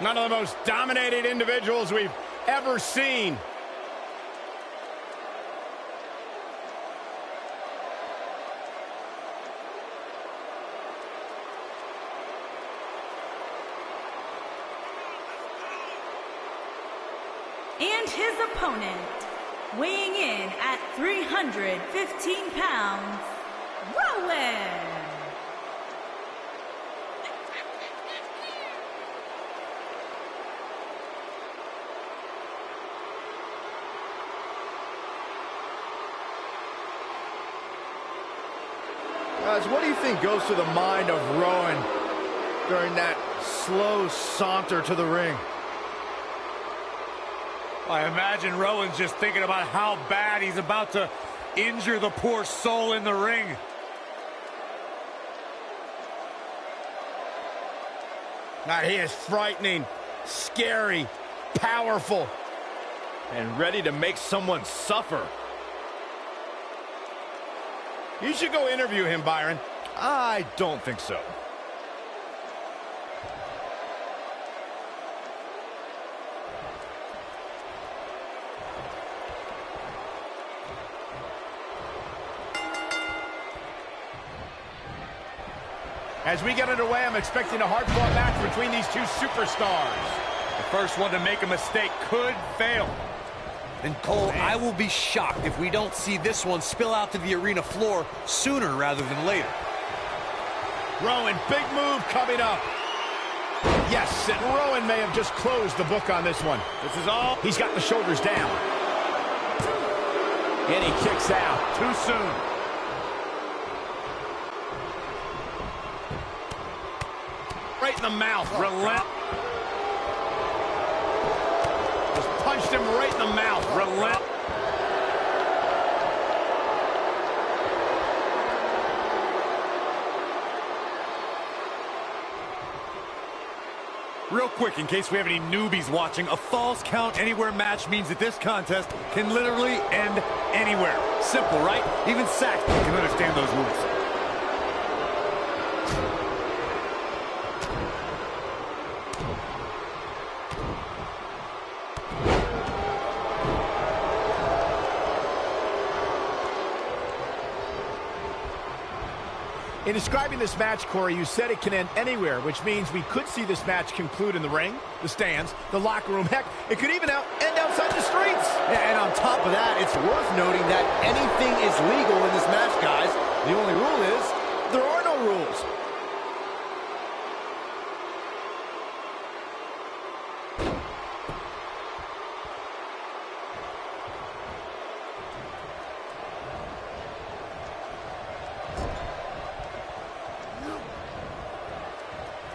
One of the most dominated individuals we've ever seen. And his opponent, weighing in at 315 pounds, Rowan. Guys, what do you think goes through the mind of Rowan during that slow saunter to the ring? I imagine Rowan's just thinking about how bad he's about to injure the poor soul in the ring. He is frightening, scary, powerful, And ready to make someone suffer. You should go interview him, Byron. I don't think so. As we get underway, I'm expecting a hard-fought match between these two superstars. The first one to make a mistake could fail. And Cole, I will be shocked if we don't see this one spill out to the arena floor sooner rather than later. Rowan, big move coming up. Yes, and Rowan may have just closed the book on this one. This is all. He's got the shoulders down. And he kicks out. Too soon. Right in the mouth. Relent. Just punched him right in the mouth. Relent. Real quick, in case we have any newbies watching, a falls count anywhere match means that this contest can literally end anywhere. Simple, right? Even Saxton can understand those rules. In describing this match, Corey, you said it can end anywhere, which means we could see this match conclude in the ring, the stands, the locker room. Heck, it could even end outside the streets. And on top of that, it's worth noting that anything is legal in this match, guys. The only rule is there are no rules.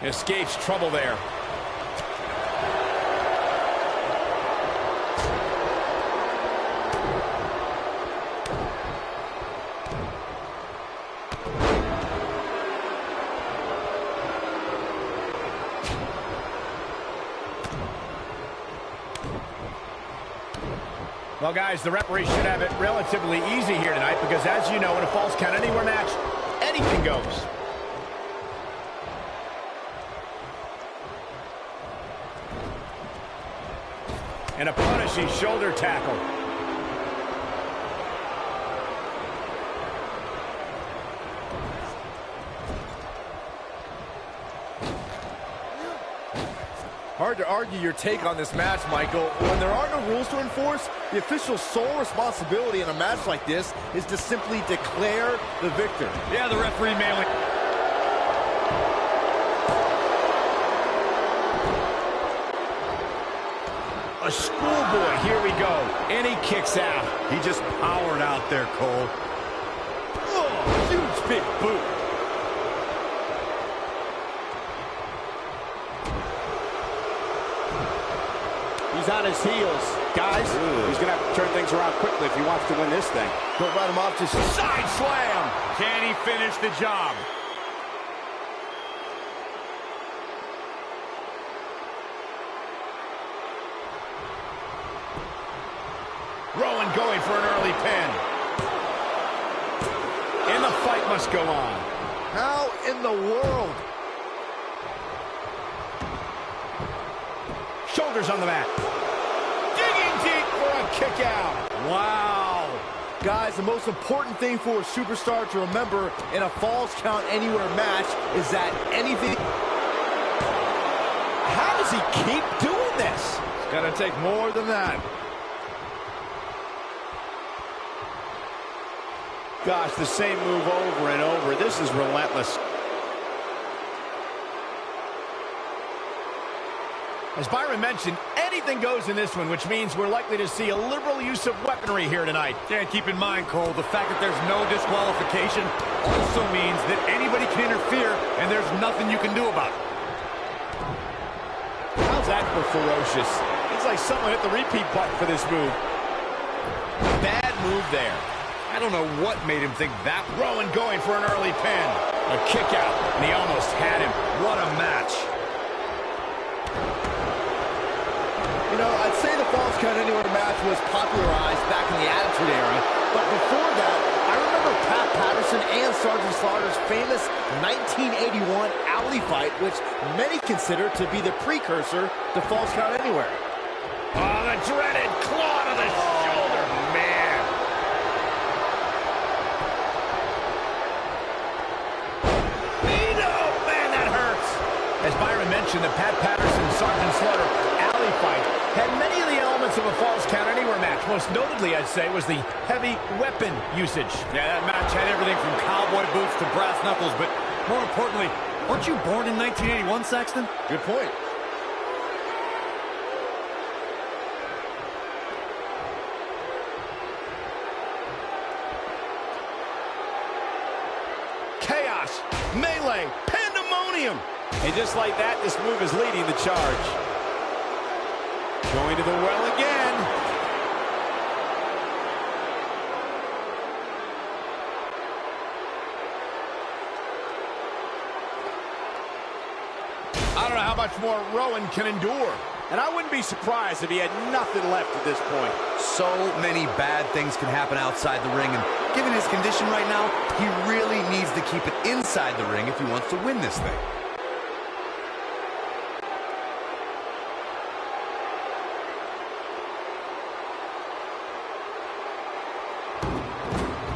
Escapes trouble there. Well, guys, the referee should have it relatively easy here tonight because, as you know, in a falls count anywhere match, anything goes. And a punishing shoulder tackle. Hard to argue your take on this match, Michael. When there are no rules to enforce, the official's sole responsibility in a match like this is to simply declare the victor. Yeah, the referee may only... A schoolboy, here we go. And he kicks out. He just powered out there, Cole. Oh, huge big boot. He's on his heels. Guys, he's going to have to turn things around quickly if he wants to win this thing. Don't write him off, just Side slam. Can he finish the job? Rowan going for an early pin. And the fight must go on. how in the world? shoulders on the mat. Digging deep for a kick out. Wow. Guys, the most important thing for a superstar to remember in a Falls Count Anywhere match is that anything... How does he keep doing this? It's gonna take more than that. Gosh, the same move over and over. This is relentless. As Byron mentioned, anything goes in this one, which means we're likely to see a liberal use of weaponry here tonight. Yeah, and keep in mind, Cole, the fact that there's no disqualification also means that anybody can interfere, and there's nothing you can do about it. How's that for ferocious? It's like someone hit the repeat button for this move. Bad move there. I don't know what made him think that. Rowan going for an early pin. A kick out, and he almost had him. What a match. You know, I'd say the Falls Count Anywhere match was popularized back in the Attitude Era, but before that, I remember Pat Patterson and Sergeant Slaughter's famous 1981 alley fight, which many consider to be the precursor to Falls Count Anywhere. Oh, the dreaded claw to the shoulder, man. Man, that hurts. As Byron mentioned, the Pat Patterson Sergeant Slaughter alley fight had many of the elements of a Falls Count Anywhere match. Most notably, I'd say, was the heavy weapon usage. Yeah, that match had everything from cowboy boots to brass knuckles, but more importantly, weren't you born in 1981, Saxton? Good point. Chaos, melee, pandemonium. And just like that, this move is leading the charge. Going to the well again. I don't know how much more Rowan can endure. And I wouldn't be surprised if he had nothing left at this point. So many bad things can happen outside the ring, and given his condition right now, he really needs to keep it inside the ring if he wants to win this thing.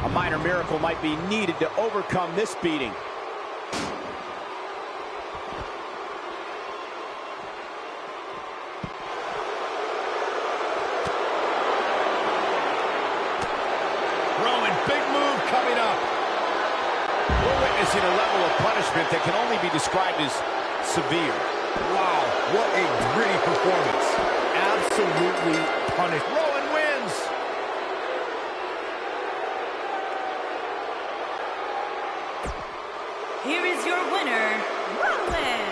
A minor miracle might be needed to overcome this beating. Rowan, big move coming up. We're witnessing a level of punishment that can only be described as severe. Wow, what a gritty performance. Absolutely punished. Rowan wins. Here is your winner, Rowan.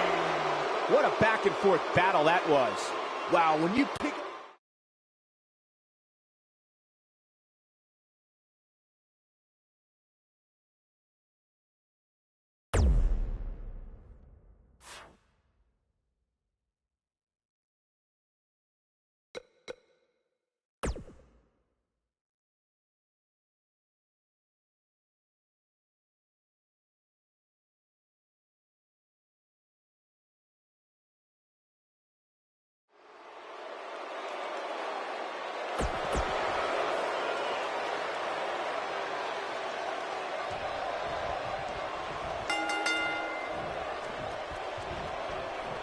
What a back and forth battle that was. Wow, when you pick...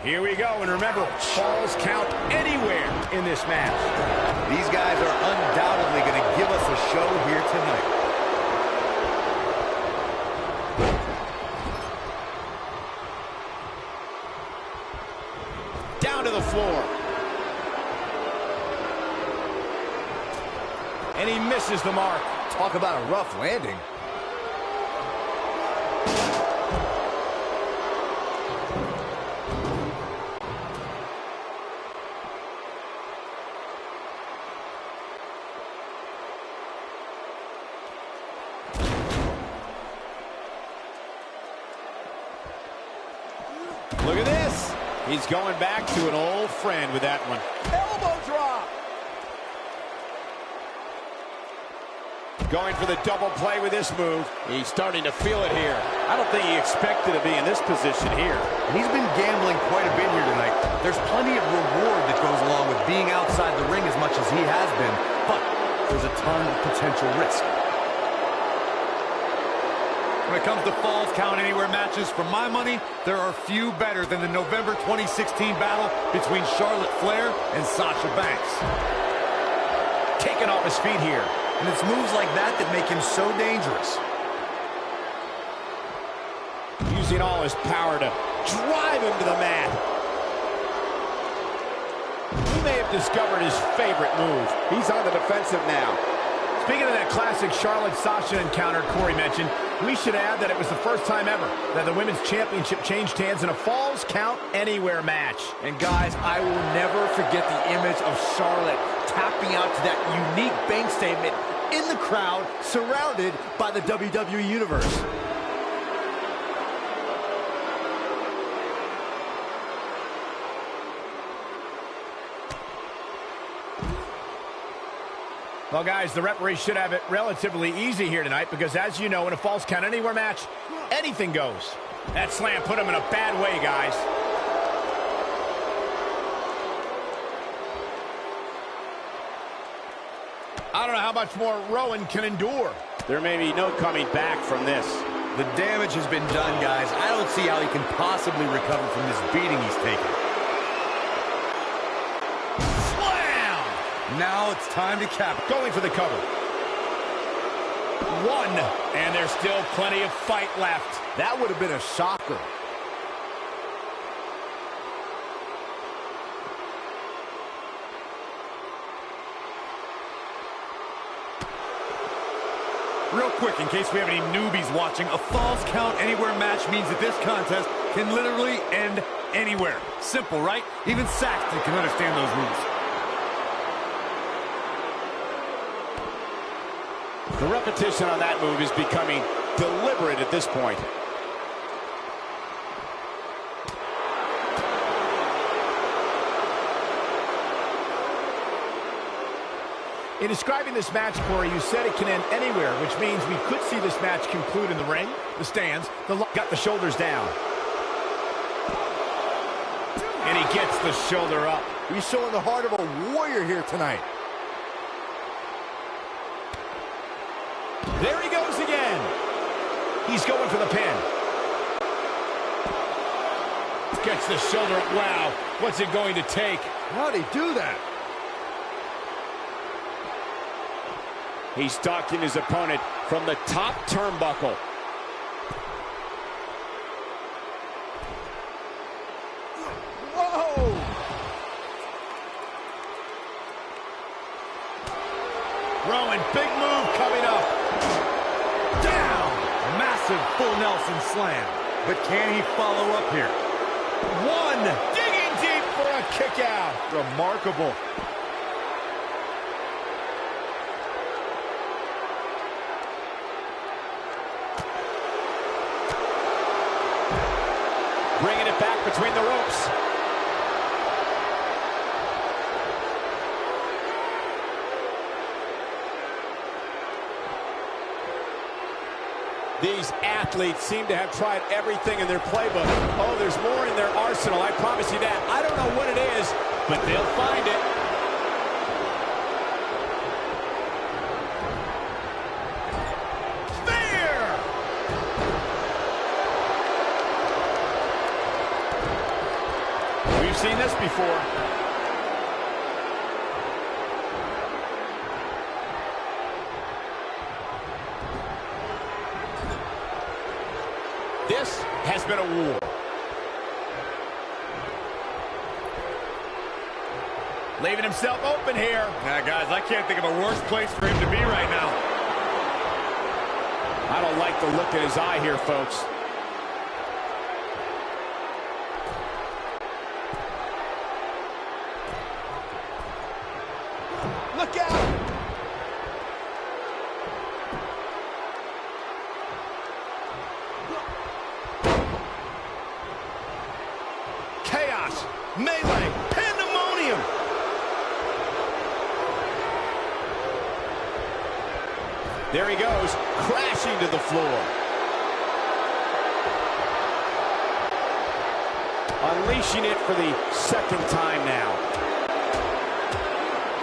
Here we go, and remember, falls count anywhere in this match. These guys are undoubtedly going to give us a show here tonight. Down to the floor. And he misses the mark. Talk about a rough landing. Look at this. He's going back to an old friend with that one. Elbow drop. Going for the double play with this move. He's starting to feel it here. I don't think he expected to be in this position here. He's been gambling quite a bit here tonight. There's plenty of reward that goes along with being outside the ring as much as he has been, but there's a ton of potential risk. When it comes to Falls Count Anywhere matches, for my money, there are few better than the November 2016 battle between Charlotte Flair and Sasha Banks. Taken off his feet here. And it's moves like that that make him so dangerous. Using all his power to drive him to the mat. He may have discovered his favorite move. He's on the defensive now. Speaking of that classic Charlotte-Sasha encounter Corey mentioned, we should add that it was the first time ever that the Women's Championship changed hands in a Falls Count Anywhere match. And guys, I will never forget the image of Charlotte tapping out to that unique bank statement in the crowd, surrounded by the WWE Universe. Well, guys, the referee should have it relatively easy here tonight because, as you know, in a Falls Count Anywhere match, anything goes. That slam put him in a bad way, guys. I don't know how much more Rowan can endure. There may be no coming back from this. The damage has been done, guys. I don't see how he can possibly recover from this beating he's taken. Slam! Now it's time to cap. Going for the cover. One, and there's still plenty of fight left. That would have been a shocker. Real quick, in case we have any newbies watching, a Falls Count Anywhere match means that this contest can literally end anywhere. Simple, right? Even Saxton can understand those rules. The repetition on that move is becoming deliberate at this point. In describing this match, Corey, you said it can end anywhere, which means we could see this match conclude in the ring, the stands, got the shoulders down. And he gets the shoulder up. He's showing the heart of a warrior here tonight. There he goes again. He's going for the pin. Gets the shoulder up. Wow, what's it going to take? How'd he do that? He's stalking his opponent from the top turnbuckle. Whoa! Rowan, big move coming up. Down! Massive full Nelson slam. But can he follow up here? One, digging deep for a kick out. Remarkable. Bringing it back between the ropes. These athletes seem to have tried everything in their playbook. Oh, there's more in their arsenal, I promise you that. I don't know what it is, but they'll find it. We've seen this before. This has been a war. Leaving himself open here. Now, guys, I can't think of a worse place for him to be right now. I don't like the look in his eye here, folks. Look out! Chaos, melee, pandemonium. There he goes, crashing to the floor. Unleashing it for the second time now.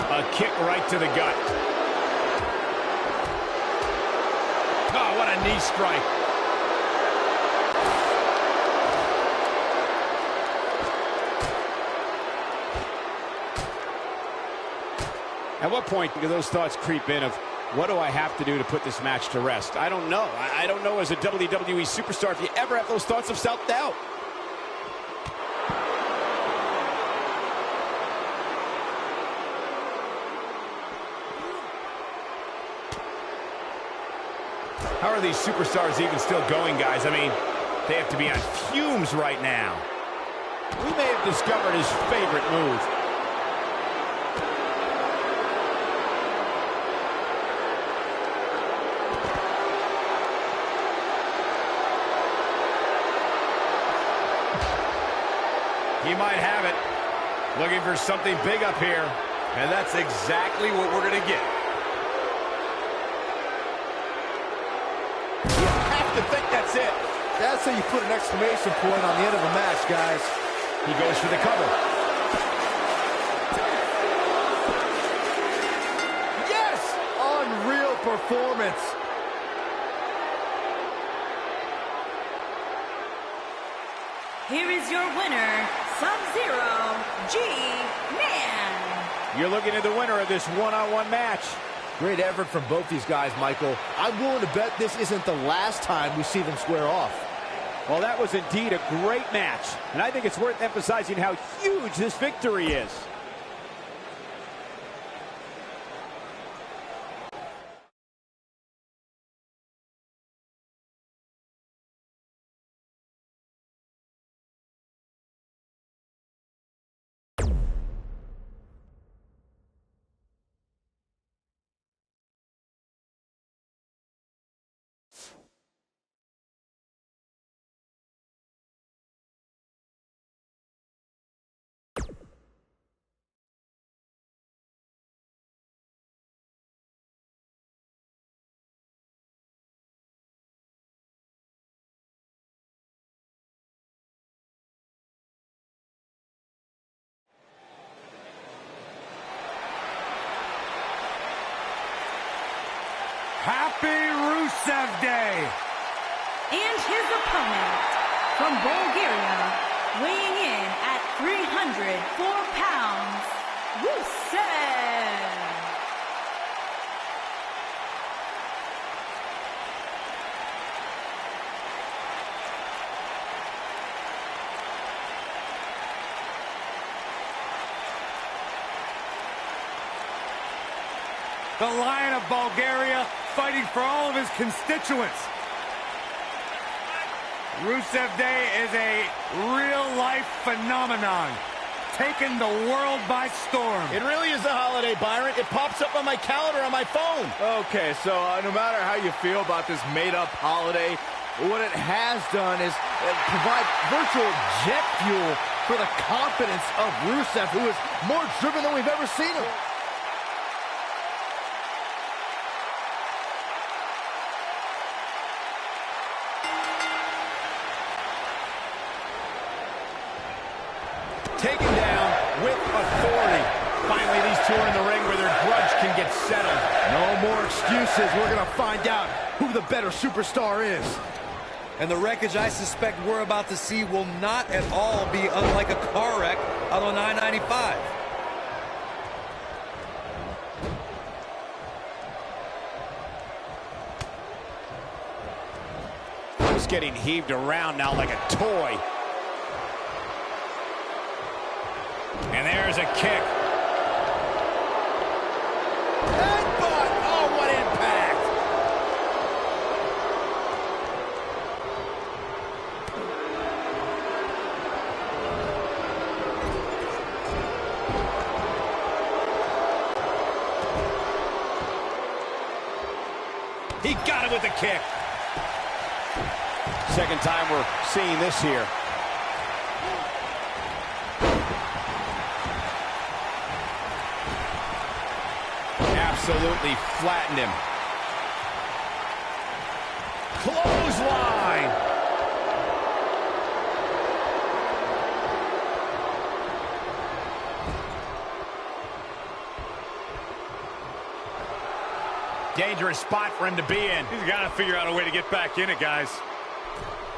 A kick right to the gut. Oh, what a knee strike. At what point do those thoughts creep in of, what do I have to do to put this match to rest? I don't know. I don't know as a WWE superstar if you ever have those thoughts of self-doubt. How are these superstars even still going, guys? I mean, they have to be on fumes right now. We may have discovered his favorite move. He might have it. Looking for something big up here. And that's exactly what we're going to get. I think that's it. That's how you put an exclamation point on the end of a match, guys. He goes for the cover. Yes! Unreal performance. Here is your winner, Sub-Zero G-Man. You're looking at the winner of this one-on-one match. Great effort from both these guys, Michael. I'm willing to bet this isn't the last time we see them square off. Well, that was indeed a great match, and I think it's worth emphasizing how huge this victory is. Happy Rusev Day! And his opponent, from Bulgaria, weighing in at 304 pounds, Rusev. The Lion of Bulgaria fighting for all of his constituents. Rusev Day is a real-life phenomenon, taking the world by storm. It really is a holiday, Byron. It pops up on my calendar on my phone. Okay, so no matter how you feel about this made-up holiday, what it has done is provide virtual jet fuel for the confidence of Rusev, who is more driven than we've ever seen him. Taken down with authority. Finally, these two are in the ring where their grudge can get settled. No more excuses. We're going to find out who the better superstar is. And the wreckage I suspect we're about to see will not at all be unlike a car wreck out on I-95. He's getting heaved around now like a toy. And there's a kick. Headbutt! Oh, what impact! He got it with the kick. Second time we're seeing this here. Absolutely flattened him. Clothesline. Dangerous spot for him to be in. He's got to figure out a way to get back in it, guys.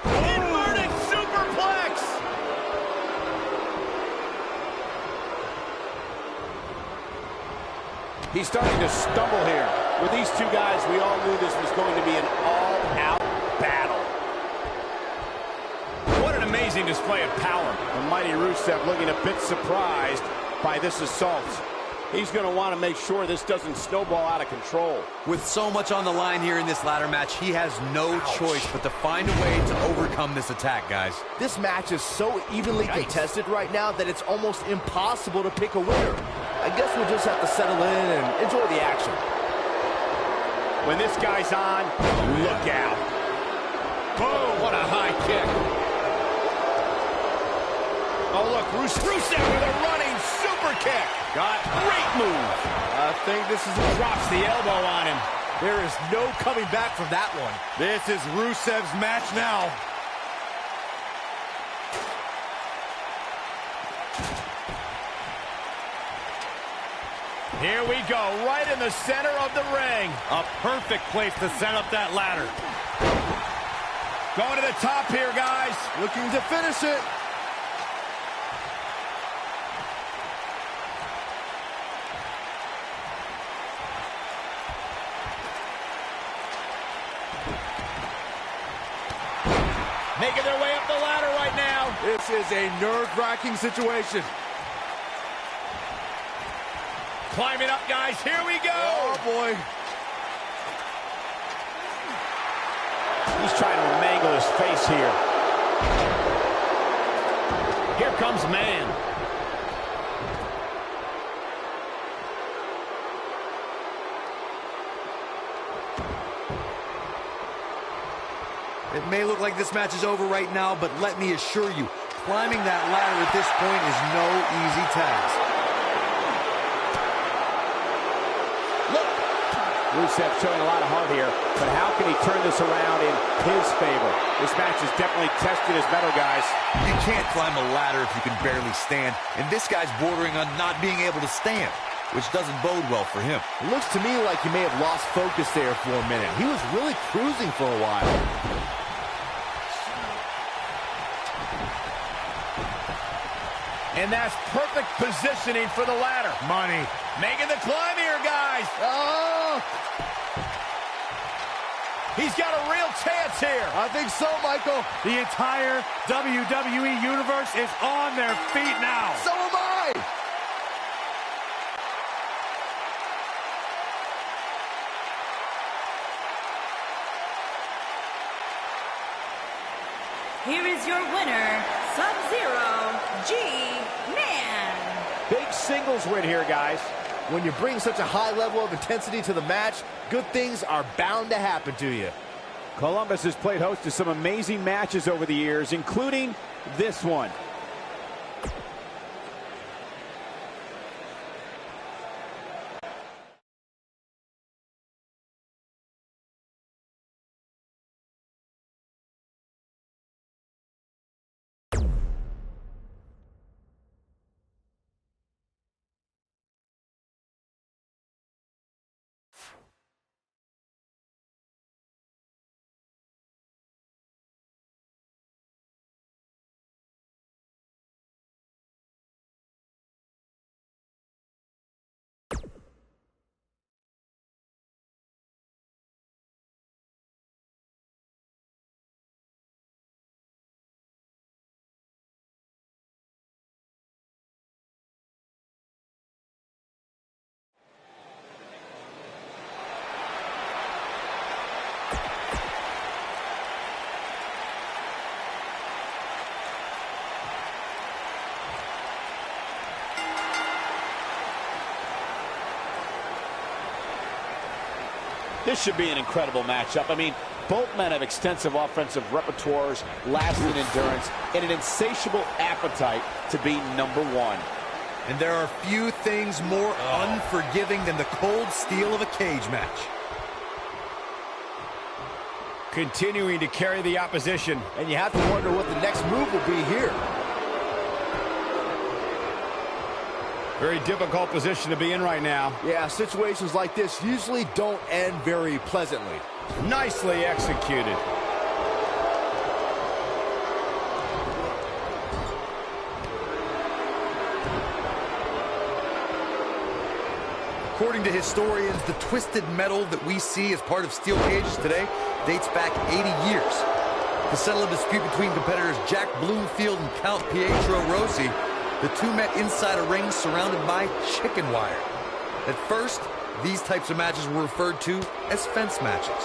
Inverted superplex. He's starting to stumble here. With these two guys, we all knew this was going to be an all-out battle. What an amazing display of power. The mighty Rusev looking a bit surprised by this assault. He's going to want to make sure this doesn't snowball out of control. With so much on the line here in this ladder match, he has no choice but to find a way to overcome this attack, guys. This match is so evenly contested right now that it's almost impossible to pick a winner. I guess we'll just have to settle in and enjoy the action. When this guy's on, look out. Boom, what a high kick. Oh, look, Rusev with a running super kick. Got great move. I think this is Drops the elbow on him. There is no coming back from that one. This is Rusev's match now. Here we go, right in the center of the ring. A perfect place to set up that ladder. Going to the top here, guys. Looking to finish it. Making their way up the ladder right now. This is a nerve-wracking situation. Climbing up, guys. Here we go. Oh, boy. He's trying to mangle his face here. Here comes man. It may look like this match is over right now, but let me assure you, climbing that ladder at this point is no easy task. Look. Rusev showing a lot of heart here, but how can he turn this around in his favor? This match has definitely tested his mettle, guys. You can't climb a ladder if you can barely stand, and this guy's bordering on not being able to stand, which doesn't bode well for him. It looks to me like he may have lost focus there for a minute. He was really cruising for a while. And that's perfect positioning for the ladder. Money. Making the climb here, guys. Oh! He's got a real chance here. I think so, Michael. The entire WWE Universe is on their feet now. So am I. Here is your winner, Sub-Zero G-Man. Big singles win here, guys. When you bring such a high level of intensity to the match, good things are bound to happen to you. Columbus has played host to some amazing matches over the years, including this one. This should be an incredible matchup. I mean, both men have extensive offensive repertoires, lasting endurance, and an insatiable appetite to be number one. And there are few things more unforgiving than the cold steel of a cage match. continuing to carry the opposition. And you have to wonder what the next move will be here. Very difficult position to be in right now. Yeah, situations like this usually don't end very pleasantly. Nicely executed. According to historians, the twisted metal that we see as part of steel cages today dates back 80 years. To settle a dispute between competitors Jack Bloomfield and Count Pietro Rossi, the two met inside a ring surrounded by chicken wire. At first, these types of matches were referred to as fence matches.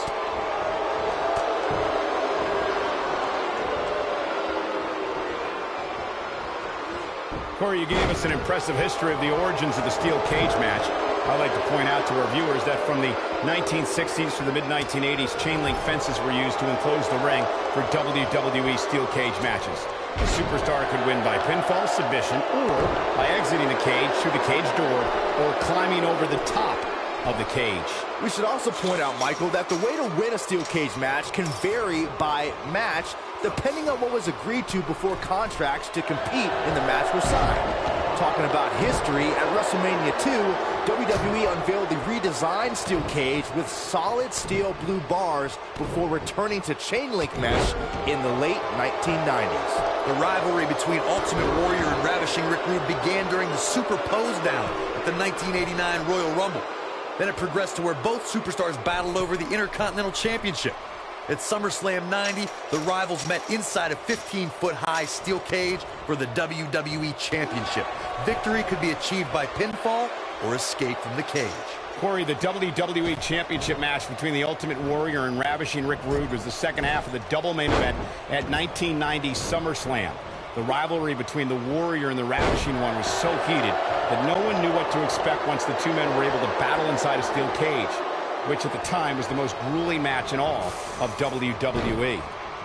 Corey, you gave us an impressive history of the origins of the steel cage match. I'd like to point out to our viewers that from the 1960s to the mid-1980s, chain link fences were used to enclose the ring for WWE steel cage matches. A superstar could win by pinfall, submission, or by exiting the cage through the cage door or climbing over the top of the cage. We should also point out, Michael, that the way to win a steel cage match can vary by match depending on what was agreed to before contracts to compete in the match were signed. Talking about history, at WrestleMania 2, WWE unveiled the redesigned steel cage with solid steel blue bars before returning to chain link mesh in the late 1990s. The rivalry between Ultimate Warrior and Ravishing Rick Rude began during the Super Pose Down at the 1989 Royal Rumble. Then it progressed to where both superstars battled over the Intercontinental Championship. At SummerSlam 90, the rivals met inside a 15-foot-high steel cage for the WWE Championship. Victory could be achieved by pinfall or escape from the cage. Corey, the WWE Championship match between the Ultimate Warrior and Ravishing Rick Rude was the second half of the double main event at 1990 SummerSlam. The rivalry between the Warrior and the Ravishing One was so heated that no one knew what to expect once the two men were able to battle inside a steel cage, which at the time was the most grueling match in all of WWE.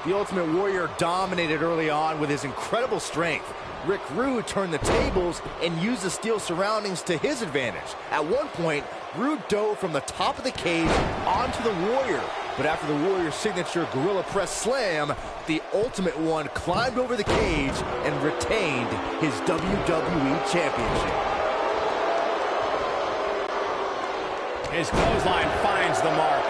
The Ultimate Warrior dominated early on with his incredible strength. Rick Rude turned the tables and used the steel surroundings to his advantage. At one point, Rude dove from the top of the cage onto the Warrior. But after the Warrior's signature Gorilla Press Slam, the Ultimate One climbed over the cage and retained his WWE Championship. His clothesline finds the mark.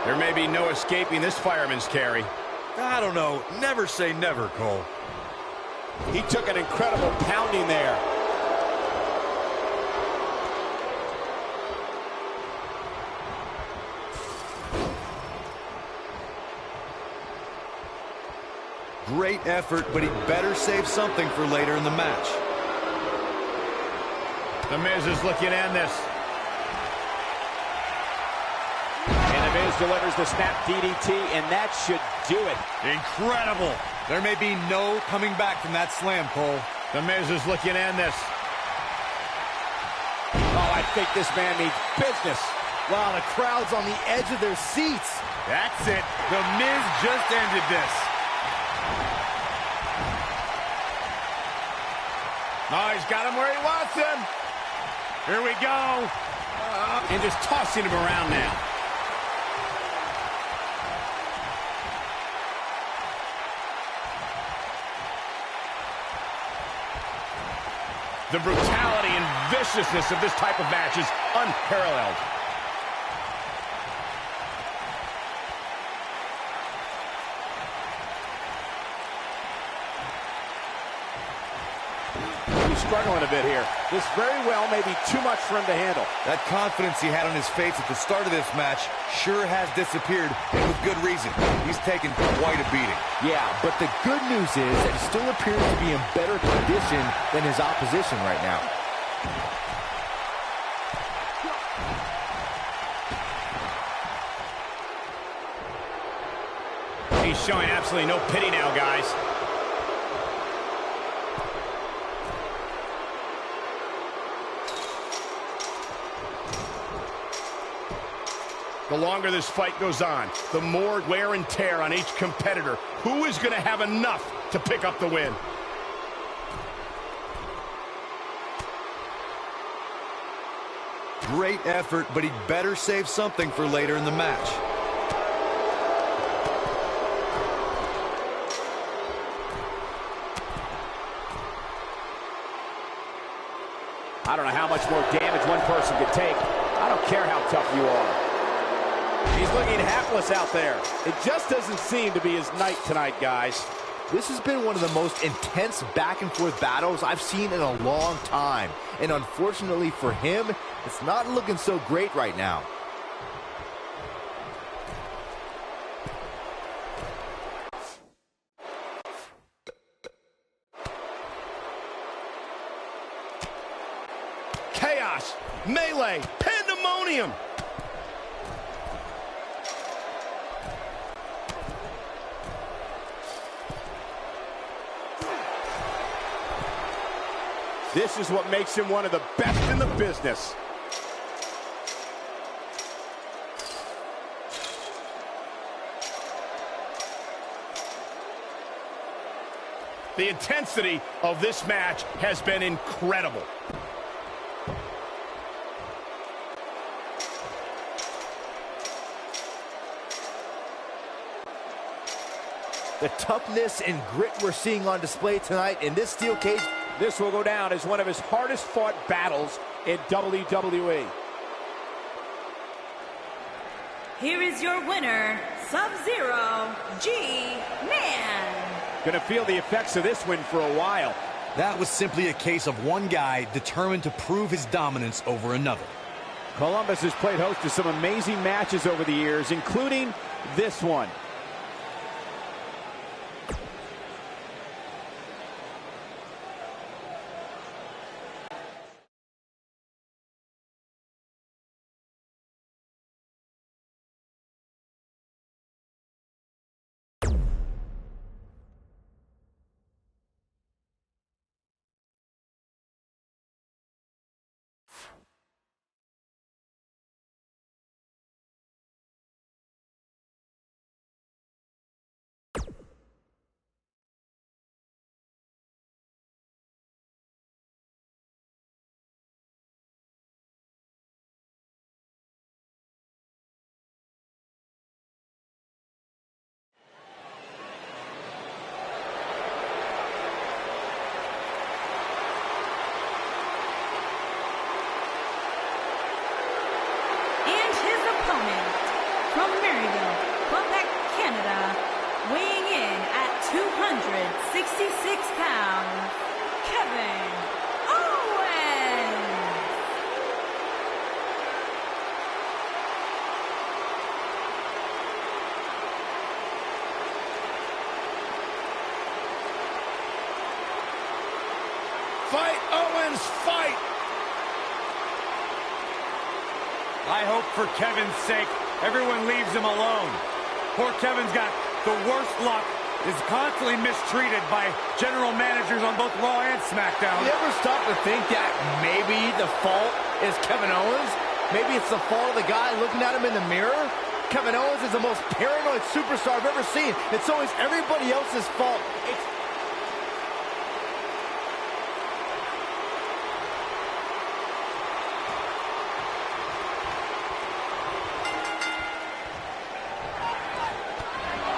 There may be no escaping this fireman's carry. I don't know. Never say never, Cole. He took an incredible pounding there. Great effort, but he better save something for later in the match. The Miz is looking to end this. And the Miz delivers the snap DDT, and that should do it. Incredible. There may be no coming back from that slam, Cole. The Miz is looking to end this. Oh, I think this man means business. Wow, the crowd's on the edge of their seats. That's it. The Miz just ended this. Oh, he's got him where he wants him. Here we go. And just tossing him around now. The brutality and viciousness of this type of match is unparalleled. He's struggling a bit here. This very well may be too much for him to handle. That confidence he had on his face at the start of this match sure has disappeared, and with good reason. He's taken quite a beating. Yeah, but the good news is that he still appears to be in better condition than his opposition right now. He's showing absolutely no pity now, guys. The longer this fight goes on, the more wear and tear on each competitor. Who is going to have enough to pick up the win? Great effort, but he'd better save something for later in the match. I don't know how much more damage one person could take. I don't care how tough you are. He's looking hapless out there. It just doesn't seem to be his night tonight, guys. This has been one of the most intense back-and-forth battles I've seen in a long time. And unfortunately for him, it's not looking so great right now. Chaos, melee, pandemonium. This is what makes him one of the best in the business. The intensity of this match has been incredible. The toughness and grit we're seeing on display tonight in this steel cage. This will go down as one of his hardest fought battles in WWE. Here is your winner, Sub-Zero G-Man. Gonna feel the effects of this win for a while. That was simply a case of one guy determined to prove his dominance over another. Columbus has played host to some amazing matches over the years, including this one. From Maryville, Quebec, Canada, weighing in at 266 pounds, Kevin Owens. Fight, Owens, fight! I hope for Kevin's sake everyone leaves him alone. Poor Kevin's got the worst luck, is constantly mistreated by general managers on both Raw and SmackDown. You ever stop to think that maybe the fault is Kevin Owens? Maybe it's the fault of the guy looking at him in the mirror? Kevin Owens is the most paranoid superstar I've ever seen. It's always everybody else's fault.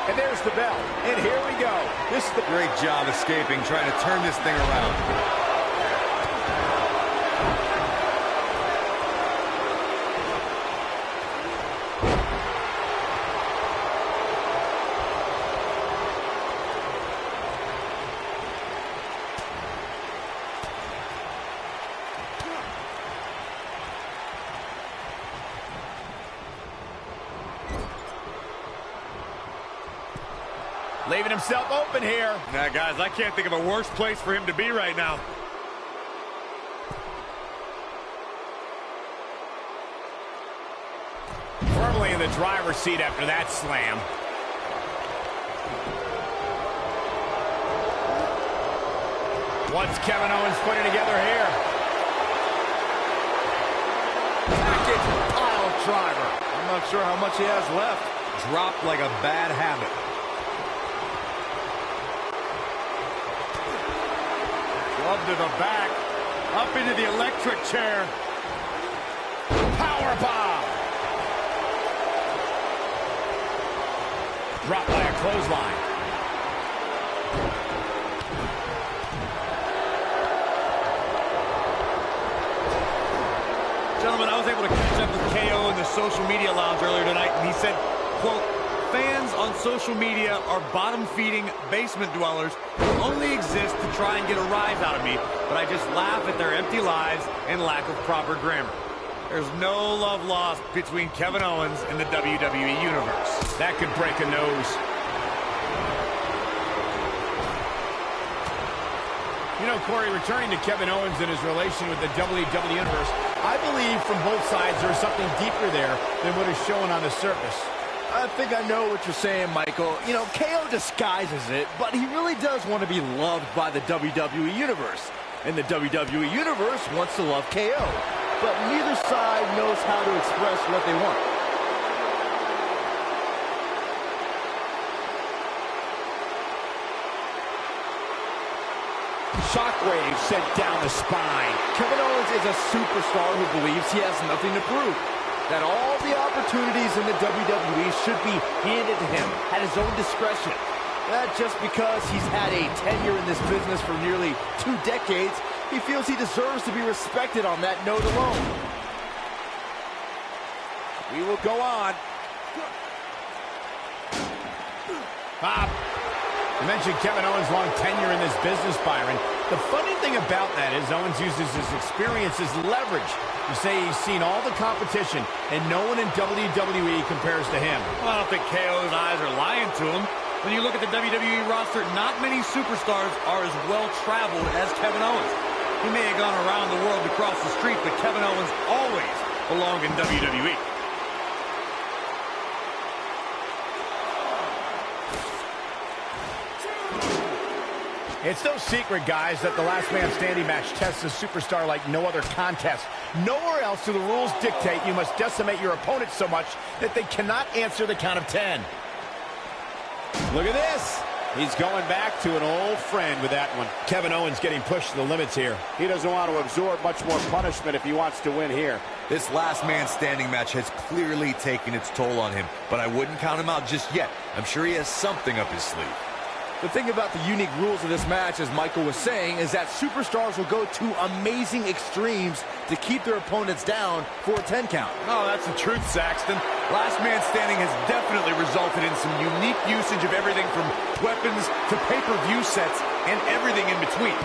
And there's the bell. And here we go. This is the Great job escaping, trying to turn this thing around. leaving himself open here. Now, guys, I can't think of a worse place for him to be right now. Firmly in the driver's seat after that slam. What's Kevin Owens putting together here? Package pile driver. I'm not sure how much he has left. Dropped like a bad habit. Glove to the back. Up into the electric chair. Gentlemen, I was able to catch up with KO in the social media lounge earlier tonight, and he said, quote, "Fans on social media are bottom-feeding basement dwellers who only exist to try and get a rise out of me, but I just laugh at their empty lives and lack of proper grammar." There's no love lost between Kevin Owens and the WWE Universe. That could break a nose. You know, Corey, returning to Kevin Owens and his relation with the WWE Universe, I believe from both sides there's something deeper there than what is shown on the surface. I think I know what you're saying, Michael. You know, KO disguises it, but he really does want to be loved by the WWE Universe. And the WWE Universe wants to love KO. But neither side knows how to express what they want. Shockwave sent down the spine. Kevin Owens is a superstar who believes he has nothing to prove. That all the opportunities in the WWE should be handed to him at his own discretion. That just because he's had a tenure in this business for nearly 2 decades, he feels he deserves to be respected on that note alone. We will go on. Pop. You mentioned Kevin Owens' long tenure in this business, Byron. The funny thing about that is Owens uses his experience as leverage. You say he's seen all the competition, and no one in WWE compares to him. Well, I don't think KO's eyes are lying to him. When you look at the WWE roster, not many superstars are as well-traveled as Kevin Owens. He may have gone around the world to cross the street, but Kevin Owens always belonged in WWE. It's no secret, guys, that the last man standing match tests a superstar like no other contest. Nowhere else do the rules dictate you must decimate your opponent so much that they cannot answer the count of 10. Look at this. He's going back to an old friend with that one. Kevin Owens getting pushed to the limits here. He doesn't want to absorb much more punishment if he wants to win here. This last man standing match has clearly taken its toll on him, but I wouldn't count him out just yet. I'm sure he has something up his sleeve. The thing about the unique rules of this match, as Michael was saying, is that superstars will go to amazing extremes to keep their opponents down for a 10 count. Oh, that's the truth, Saxton. Last man standing has definitely resulted in some unique usage of everything from weapons to pay-per-view sets and everything in between.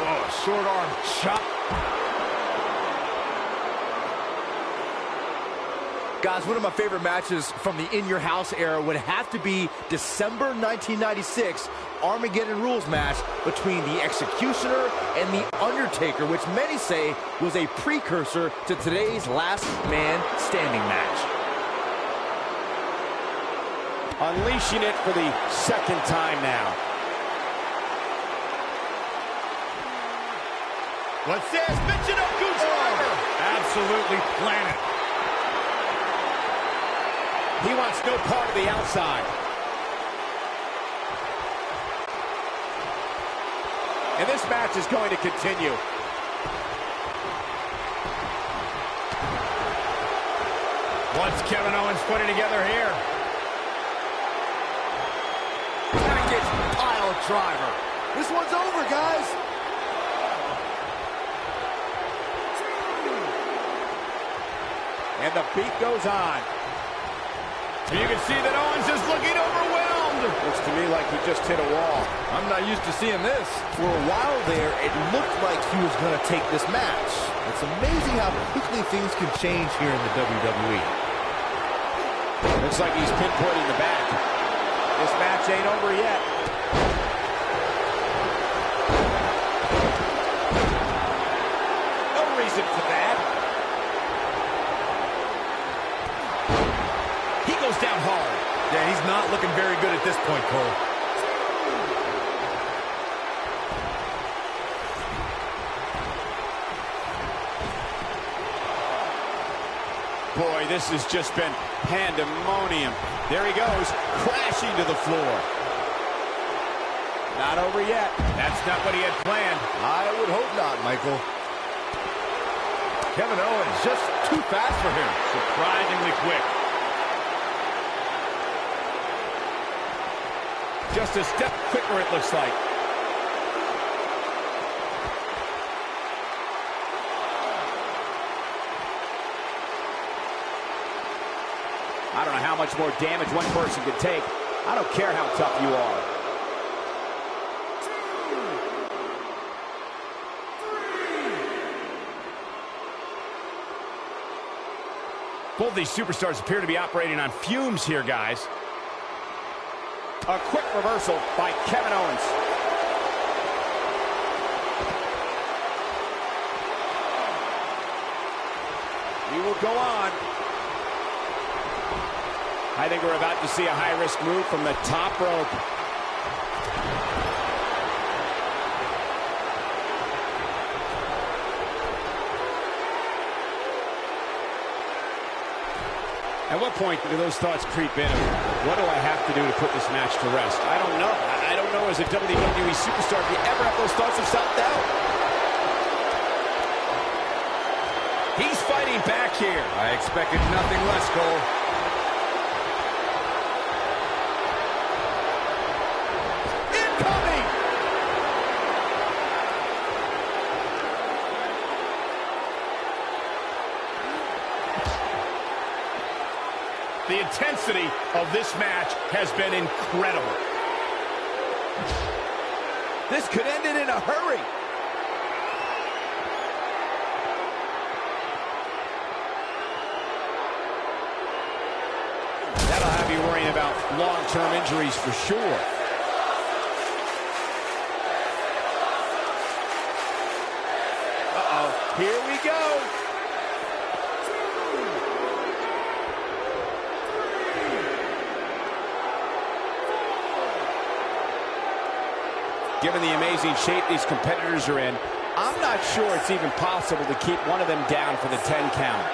Oh, short arm chop. Guys, one of my favorite matches from the In Your House era would have to be December 1996 Armageddon Rules match between the Executioner and the Undertaker, which many say was a precursor to today's Last Man Standing match. Unleashing it for the second time now. What's this? Michinoku driver! Absolutely planet. He wants no part of the outside. And this match is going to continue. What's Kevin Owens putting together here? And he gets pile driver. This one's over, guys. And the beat goes on. You can see that Owens is looking overwhelmed. Looks to me like he just hit a wall. I'm not used to seeing this. For a while there, it looked like he was going to take this match. It's amazing how quickly things can change here in the WWE. Looks like he's pinpointing the back. This match ain't over yet. No reason for that. He goes down hard. Yeah, he's not looking very good at this point, Cole. Boy, this has just been pandemonium. There he goes, crashing to the floor. Not over yet. That's not what he had planned. I would hope not, Michael. Kevin Owens just too fast for him. Surprisingly quick. Just a step quicker, it looks like. I don't know how much more damage one person could take. I don't care how tough you are. 2, 3. Both these superstars appear to be operating on fumes here, guys. A quick reversal by Kevin Owens. He will go on. I think we're about to see a high-risk move from the top rope. At what point do those thoughts creep in? What do I have to do to put this match to rest? I don't know. I don't know as a WWE superstar if you ever have those thoughts of self-doubt. He's fighting back here. I expected nothing less, Cole. Incoming! The intensity of this match has been incredible. This could end it in a hurry. That'll have you worrying about long-term injuries for sure. Uh-oh, here we go. Given the amazing shape these competitors are in, I'm not sure it's even possible to keep one of them down for the 10 count.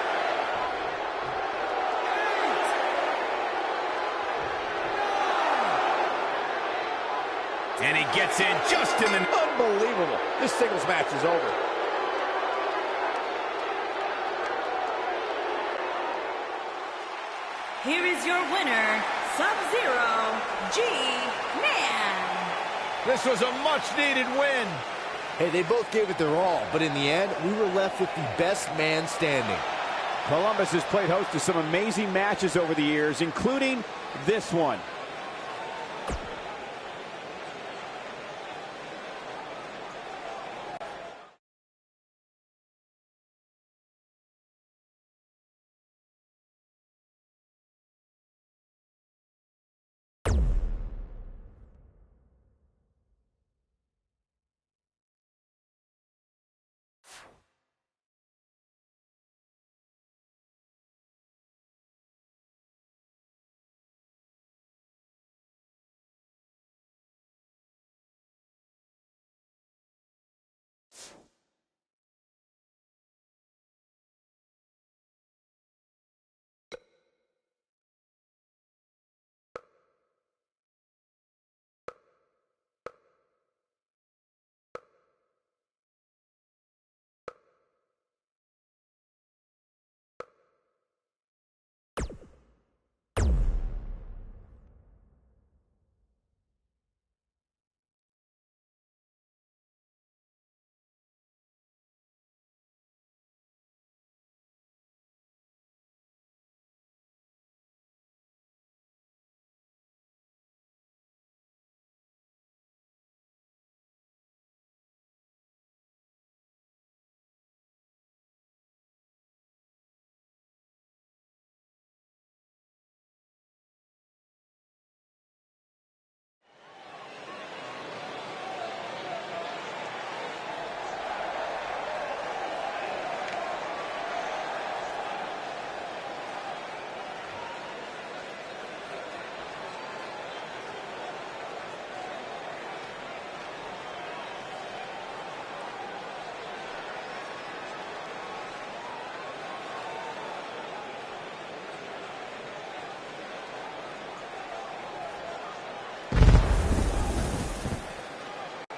And he gets in just in the... Unbelievable. This singles match is over. Here is your winner, Sub-Zero G-Man. This was a much-needed win. Hey, they both gave it their all, but in the end, we were left with the best man standing. Columbus has played host to some amazing matches over the years, including this one.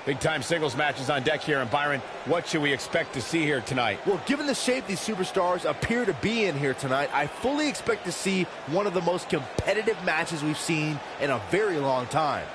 Big-time singles matches on deck here. And Byron, what should we expect to see here tonight? Well, given the shape these superstars appear to be in here tonight, I fully expect to see one of the most competitive matches we've seen in a very long time.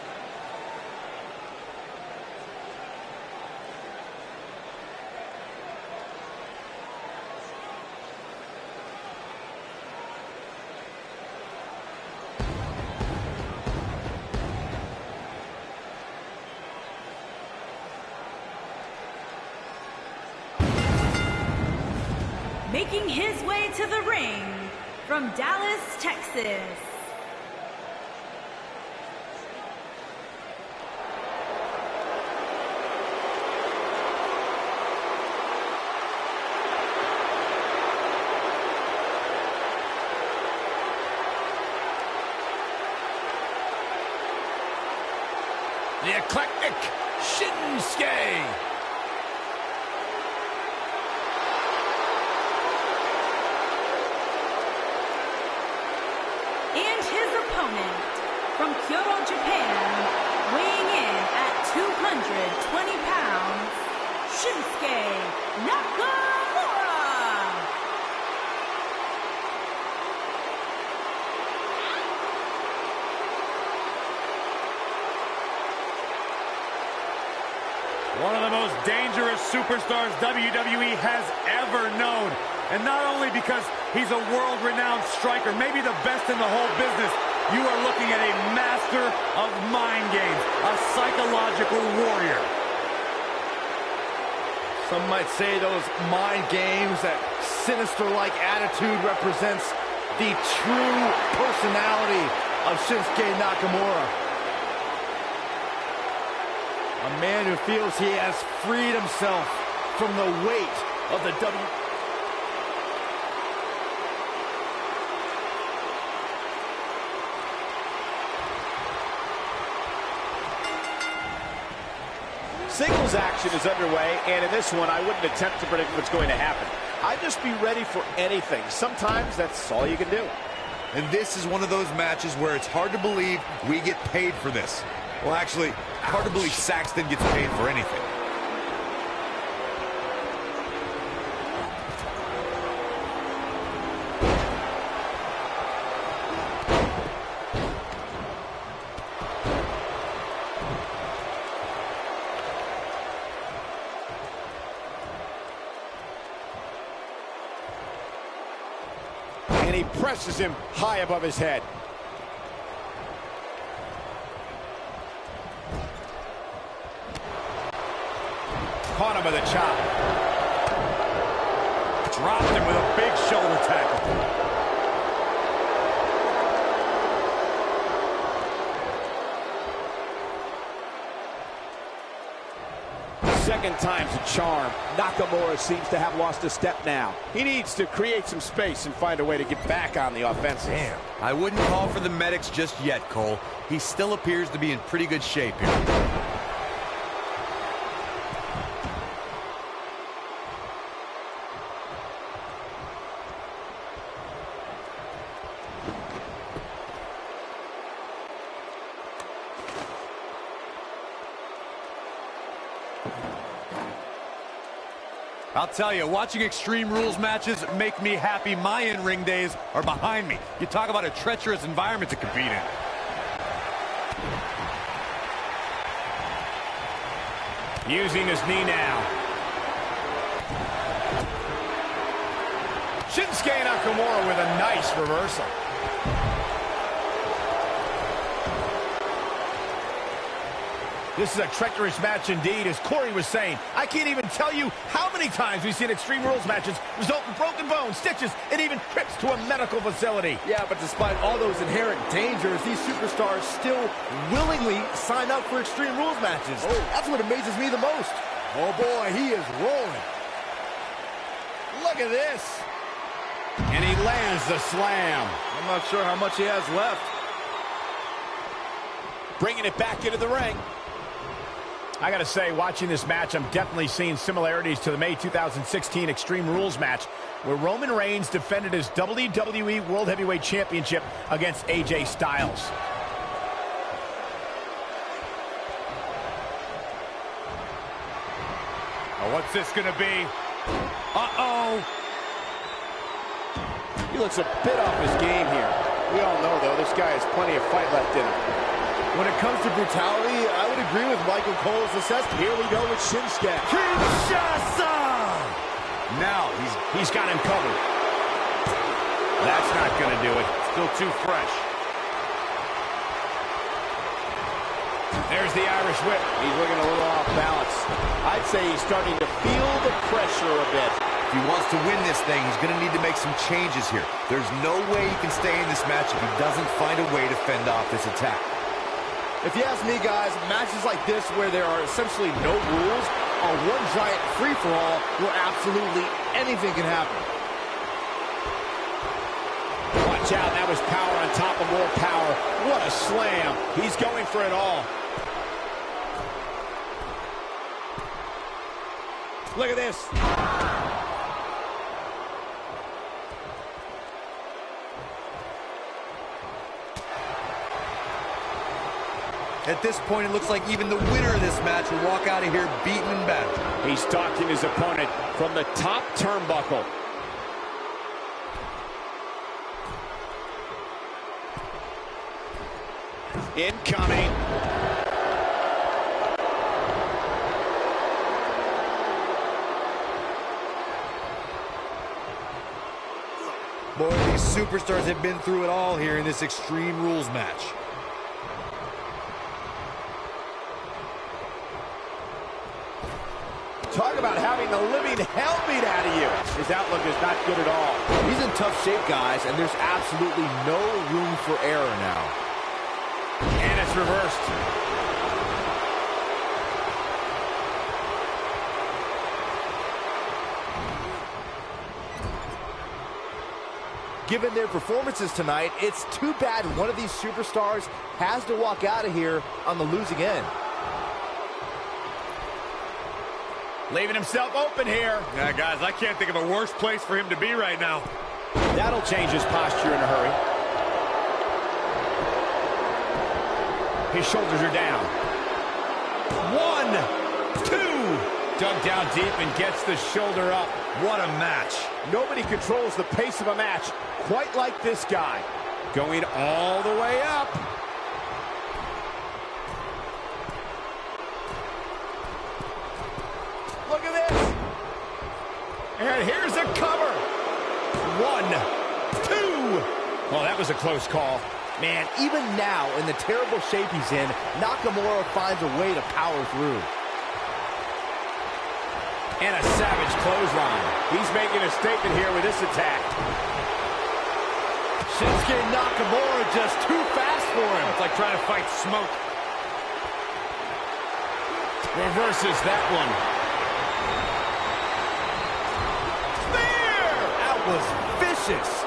Making his way to the ring from Dallas, Texas. The eclectic Shinsuke. And his opponent from Kyoto, Japan, weighing in at 220 pounds, Shinsuke Nakamura. One of the most dangerous superstars WWE has ever known. And not only because he's a world-renowned striker, maybe the best in the whole business, you are looking at a master of mind games, a psychological warrior. Some might say those mind games, that sinister-like attitude represents the true personality of Shinsuke Nakamura. A man who feels he has freed himself from the weight of the Singles action is underway, and in this one, I wouldn't attempt to predict what's going to happen. I'd just be ready for anything. Sometimes that's all you can do. And this is one of those matches where it's hard to believe we get paid for this. Well, actually, hard to believe Saxton gets paid for anything. And he presses him high above his head. Caught him with a chop. Dropped him with a big shoulder tackle. Second time's a charm. Nakamura seems to have lost a step now. He needs to create some space and find a way to get back on the offensive. Damn. I wouldn't call for the medics just yet, Cole. He still appears to be in pretty good shape here. I'll tell you, watching Extreme Rules matches make me happy. My in-ring days are behind me. You talk about a treacherous environment to compete in. Using his knee now. Shinsuke Nakamura with a nice reversal. This is a treacherous match indeed, as Corey was saying. I can't even tell you how many times we've seen Extreme Rules matches result in broken bones, stitches, and even trips to a medical facility. Yeah, but despite all those inherent dangers, these superstars still willingly sign up for Extreme Rules matches. Oh, that's what amazes me the most. Oh boy, he is rolling. Look at this. And he lands the slam. I'm not sure how much he has left. Bringing it back into the ring. I gotta say, watching this match, I'm definitely seeing similarities to the May 2016 Extreme Rules match, where Roman Reigns defended his WWE World Heavyweight Championship against AJ Styles. Oh, what's this gonna be? Uh-oh. He looks a bit off his game here. We all know, though, this guy has plenty of fight left in him. When it comes to brutality, I would agree with Michael Cole's assessment. Here we go with Shinsuke. Kinshasa! Now he's got him covered. That's not going to do it. Still too fresh. There's the Irish whip. He's looking a little off balance. I'd say he's starting to feel the pressure a bit. If he wants to win this thing, he's going to need to make some changes here. There's no way he can stay in this match if he doesn't find a way to fend off this attack. If you ask me, guys, matches like this where there are essentially no rules are one giant free-for-all where absolutely anything can happen. Watch out, that was power on top of more power. What a slam. He's going for it all. Look at this. At this point, it looks like even the winner of this match will walk out of here beaten and battered. He's stalking his opponent from the top turnbuckle. Incoming. Boy, these superstars have been through it all here in this Extreme Rules match. Talk about having the living hell beat out of you. His outlook is not good at all. He's in tough shape, guys, and there's absolutely no room for error now. And it's reversed. Given their performances tonight, it's too bad one of these superstars has to walk out of here on the losing end. Leaving himself open here. Yeah, guys, I can't think of a worse place for him to be right now. That'll change his posture in a hurry. His shoulders are down. 1, 2. Dug down deep and gets the shoulder up. What a match. Nobody controls the pace of a match quite like this guy. Going all the way up. Look at this. And here's a cover. 1, 2. Well, that was a close call. Man, even now, in the terrible shape he's in, Nakamura finds a way to power through. And a savage clothesline. He's making a statement here with this attack. Shinsuke Nakamura just too fast for him. It's like trying to fight smoke. Reverses that one. Spear! That was vicious.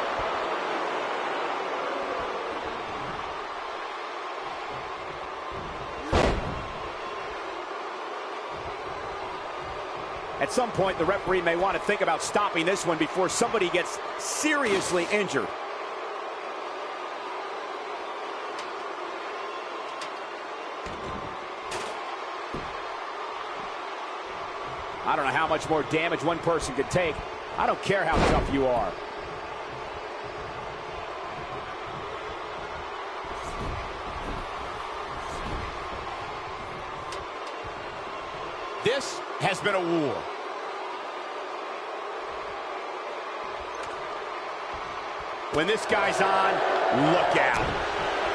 At some point, the referee may want to think about stopping this one before somebody gets seriously injured. I don't know how much more damage one person could take. I don't care how tough you are. This has been a war. When this guy's on, look out.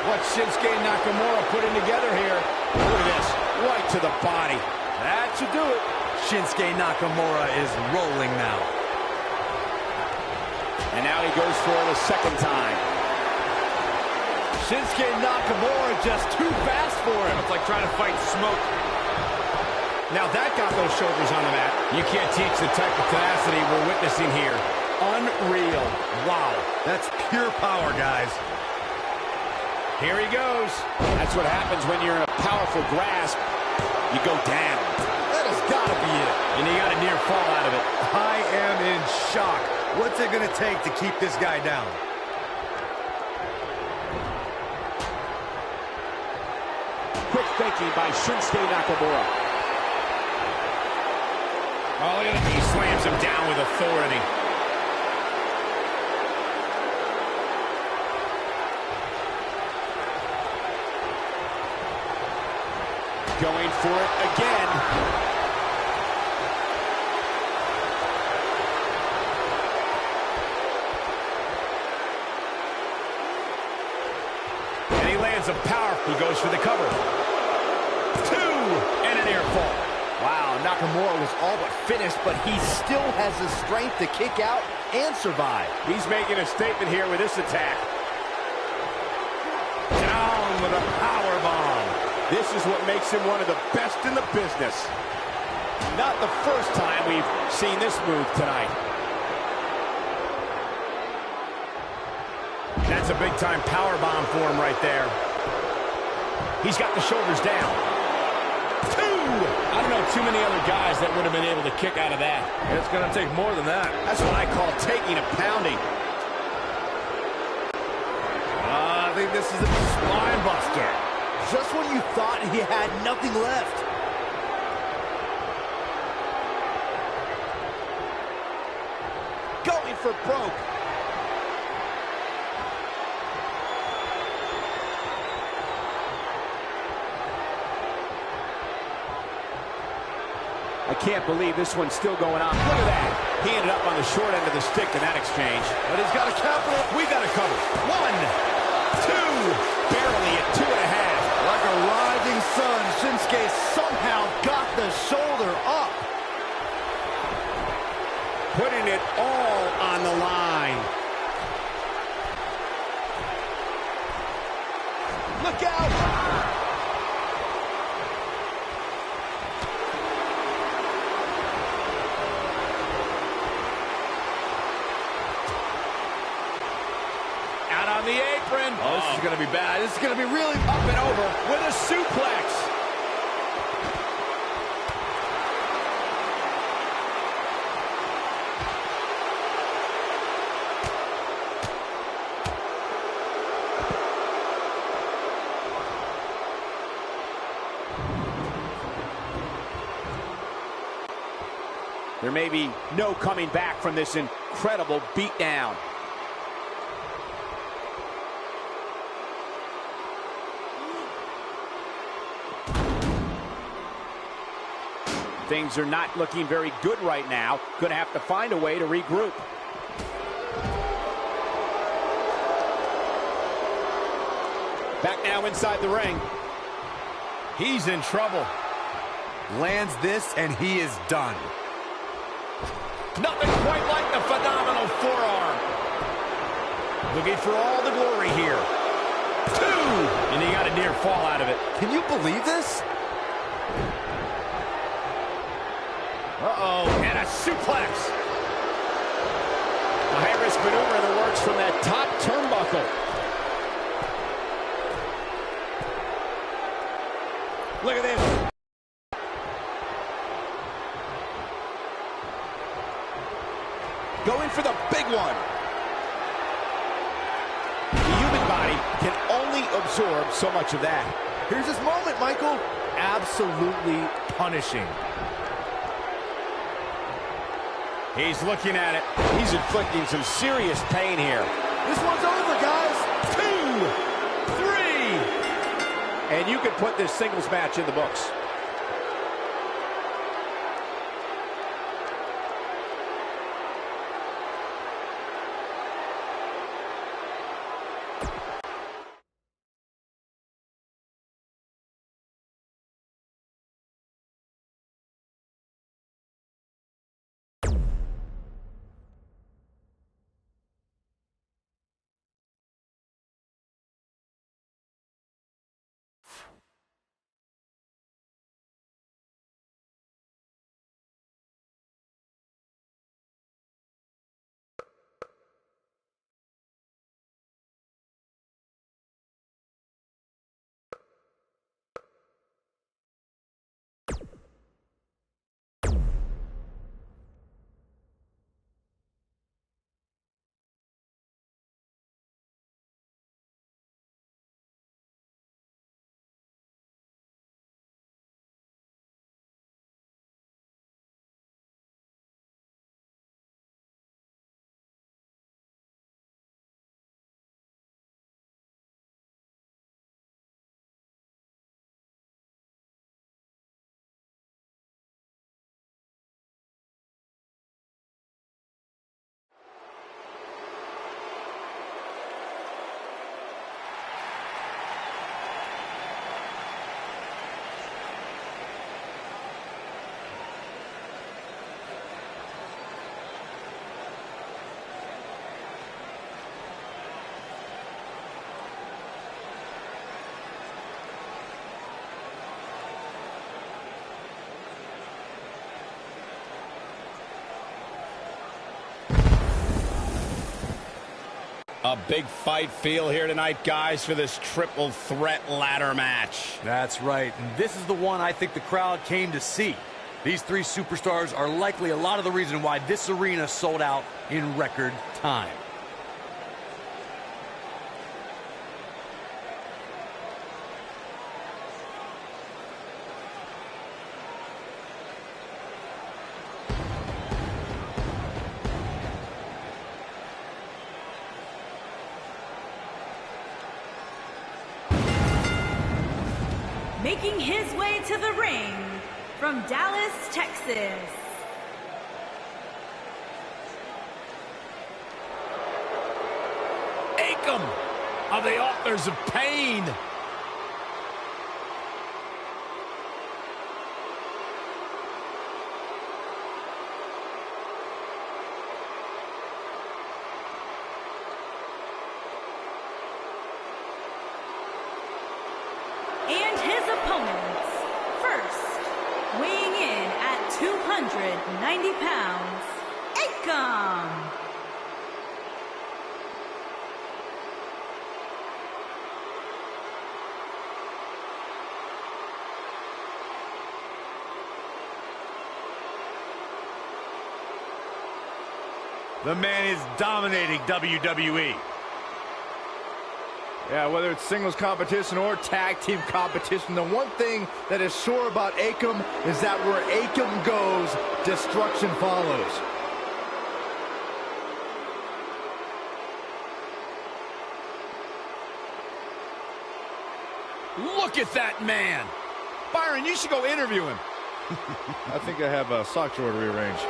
What Shinsuke Nakamura putting together here. Look at this, right to the body. That should do it. Shinsuke Nakamura is rolling now. And now he goes for it a second time. Shinsuke Nakamura just too fast for him. It's like trying to fight smoke. Now that got those shoulders on the mat. You can't teach the type of tenacity we're witnessing here. Unreal. Wow, that's pure power, guys. Here he goes. That's what happens when you're in a powerful grasp. You go down. That has got to be it. And you got a near fall out of it. I am in shock. What's it going to take to keep this guy down? Quick thinking by Shinsuke Nakamura. Oh, look at that. He slams him down with authority. Going for it again. And he lands a power. He goes for the cover. 2 and an air fall. Wow, Nakamura was all but finished, but he still has the strength to kick out and survive. He's making a statement here with this attack. Down with a power bomb. This is what makes him one of the best in the business. Not the first time we've seen this move tonight. That's a big-time power bomb for him right there. He's got the shoulders down. 2! I don't know too many other guys that would have been able to kick out of that. It's going to take more than that. That's what I call taking a pounding. I think this is a spine buster. Just when you thought he had nothing left. Going for broke. I can't believe this one's still going on. Look at that. He ended up on the short end of the stick in that exchange. But he's got a capital. We got it covered. 1, 2, barely at 2.5. Like a rising sun, Shinsuke somehow got the shoulder up. Putting it all on the line. Look out! Out on the apron. Oh, this is going to be bad. This is going to be really Up and over with a suplex. There may be no coming back from this incredible beatdown. Things are not looking very good right now. Going to have to find a way to regroup. Back now inside the ring. He's in trouble. Lands this, and he is done. Nothing quite like the phenomenal forearm. Looking for all the glory here. 2! And he got a near fall out of it. Can you believe this? Uh-oh, and a suplex. A high-risk maneuver in the works from that top turnbuckle. Look at this. Going for the big one. The human body can only absorb so much of that. Here's his moment, Michael. Absolutely punishing. He's looking at it. He's inflicting some serious pain here. This one's over, guys. 2, 3. And you could put this singles match in the books. A big fight feel here tonight, guys, for this triple threat ladder match. That's right, and this is the one I think the crowd came to see. These three superstars are likely a lot of the reason why this arena sold out in record time. Making his way to the ring from Dallas, Texas, Akam of the Authors of Pain. and his opponents, first, weighing in at 290 pounds, Akam. The man is dominating WWE. Yeah, whether it's singles competition or tag team competition, the one thing that is sure about Akam is that where Akam goes, destruction follows. Look at that man. Byron, you should go interview him. I think I have a sock drawer to rearrange.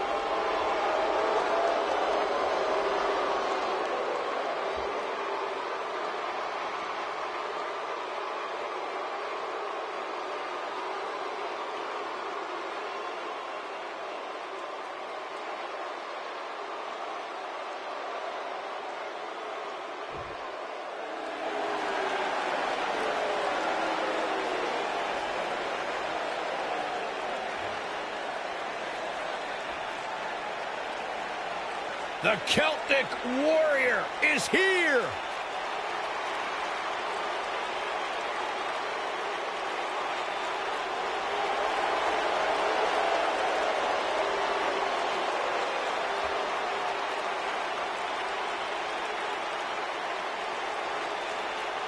The Celtic Warrior is here.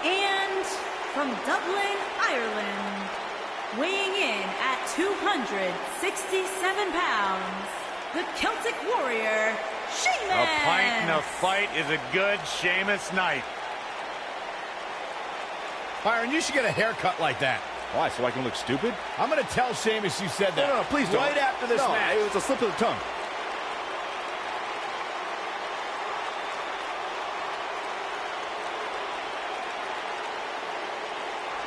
And from Dublin, Ireland, weighing in at 267 pounds, the Celtic Warrior, Sheamus. A pint and a fight is a good Sheamus night. Byron, you should get a haircut like that. Why, so I can look stupid? I'm going to tell Sheamus you said that. No, please don't. Right after this match. It was a slip of the tongue.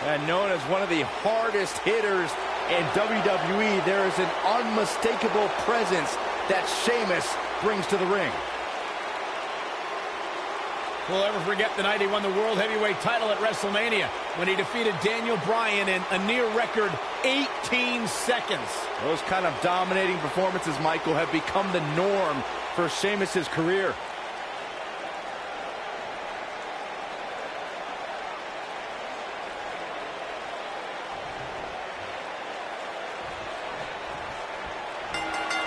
And known as one of the hardest hitters in WWE, there is an unmistakable presence that Sheamus brings to the ring. We'll ever forget the night he won the World Heavyweight title at WrestleMania when he defeated Daniel Bryan in a near-record 18 seconds. Those kind of dominating performances, Michael, have become the norm for Sheamus' career.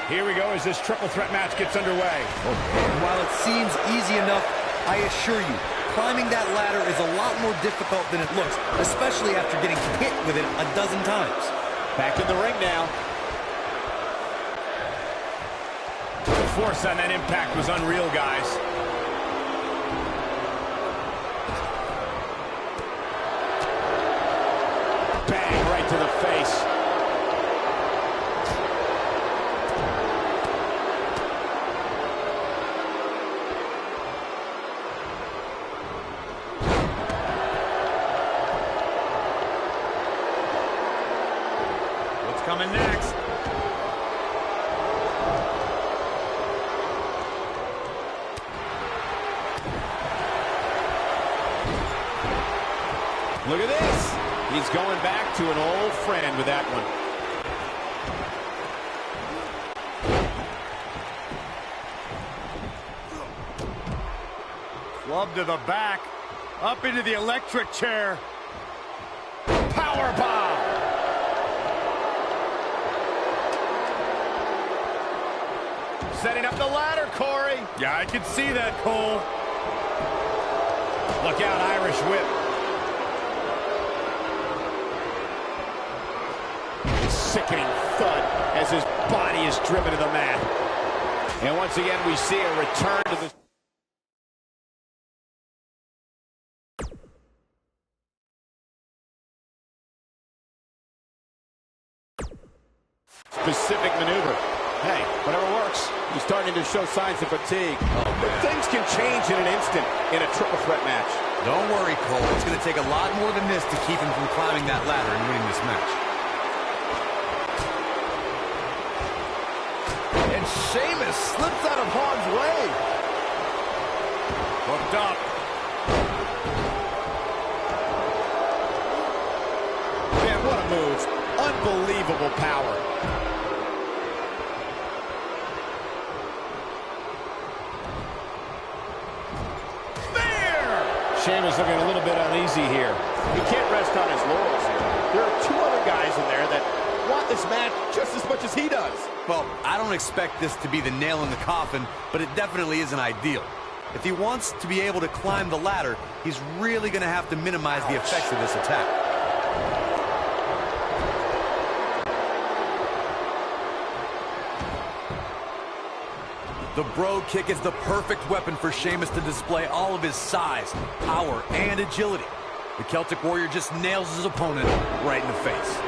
Here we go as this triple threat match gets underway. And while it seems easy enough, I assure you, climbing that ladder is a lot more difficult than it looks, especially after getting hit with it a dozen times. Back in the ring now. The force on that impact was unreal, guys. Bang, right to the face. Coming next. Look at this. He's going back to an old friend with that one. Glove to the back. Up into the electric chair. Power bomb. Setting up the ladder, Corey. Yeah, I can see that, Cole. Look out, Irish whip. Sickening thud as his body is driven to the mat. And once again, we see a return to the... specific maneuver. Hey, whatever works. He's starting to show signs of fatigue. But things can change in an instant in a triple threat match. Don't worry, Cole. It's going to take a lot more than this to keep him from climbing that ladder and winning this match. And Sheamus slips out of harm's way. Hooked up. Man, what a move. Unbelievable power. Sheamus looking a little bit uneasy here. He can't rest on his laurels here. There are two other guys in there that want this match just as much as he does. Well, I don't expect this to be the nail in the coffin, but it definitely isn't ideal. If he wants to be able to climb the ladder, he's really going to have to minimize the effects of this attack. The bro kick is the perfect weapon for Sheamus to display all of his size, power, and agility. The Celtic Warrior just nails his opponent right in the face.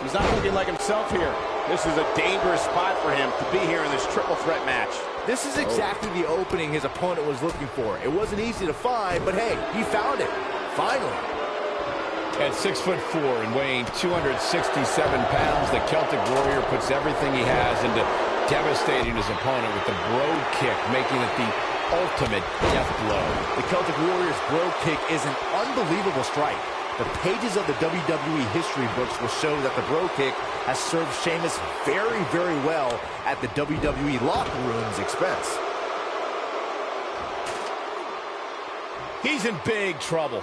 He's not looking like himself here. This is a dangerous spot for him to be here in this triple threat match. This is exactly the opening his opponent was looking for. It wasn't easy to find, but hey, he found it. Finally. At 6'4" and weighing 267 pounds, the Celtic Warrior puts everything he has into devastating his opponent with the Brogue Kick, making it the ultimate death blow. The Celtic Warrior's Brogue Kick is an unbelievable strike. The pages of the WWE history books will show that the Brogue Kick has served Sheamus very, very well at the WWE locker room's expense. He's in big trouble.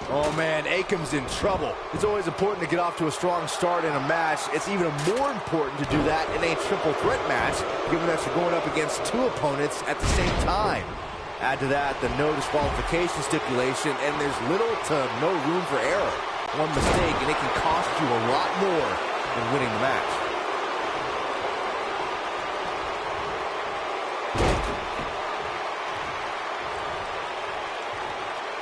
Oh, man, Akam's in trouble. It's always important to get off to a strong start in a match. It's even more important to do that in a triple threat match, given that you're going up against two opponents at the same time. Add to that the no disqualification stipulation, and there's little to no room for error. One mistake, and it can cost you a lot more than winning the match.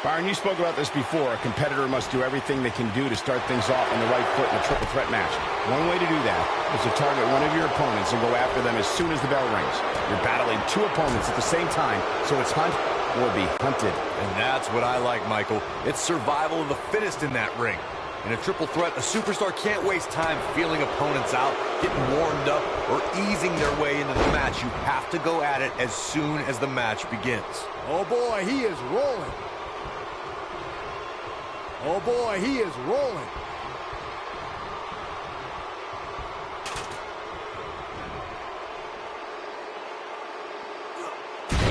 Byron, you spoke about this before. A competitor must do everything they can do to start things off on the right foot in a triple threat match. One way to do that is to target one of your opponents and go after them as soon as the bell rings. You're battling two opponents at the same time, so it's hunt or be hunted. And that's what I like, Michael. It's survival of the fittest in that ring. In a triple threat, a superstar can't waste time feeling opponents out, getting warmed up, or easing their way into the match. You have to go at it as soon as the match begins. Oh, boy, he is rolling. Oh, boy, he is rolling.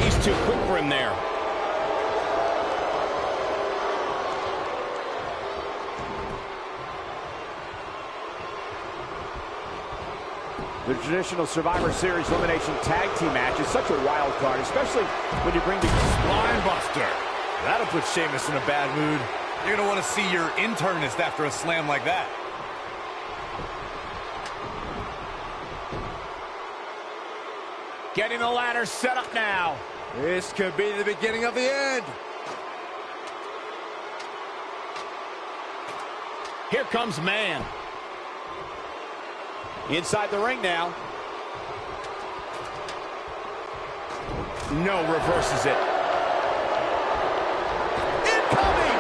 He's too quick for him there. The traditional Survivor Series Elimination Tag Team match is such a wild card, especially when you bring the Spine Buster. That'll put Sheamus in a bad mood. You're going to want to see your internist after a slam like that. getting the ladder set up now. This could be the beginning of the end. Here comes Man. Inside the ring now. No, reverses it. Incoming!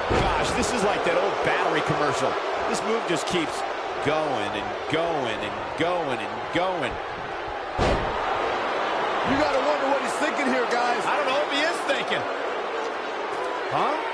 Gosh, this is like that old battery commercial. This move just keeps going and going and going and going. You gotta wonder what he's thinking here, guys. I don't know if he is thinking. Huh?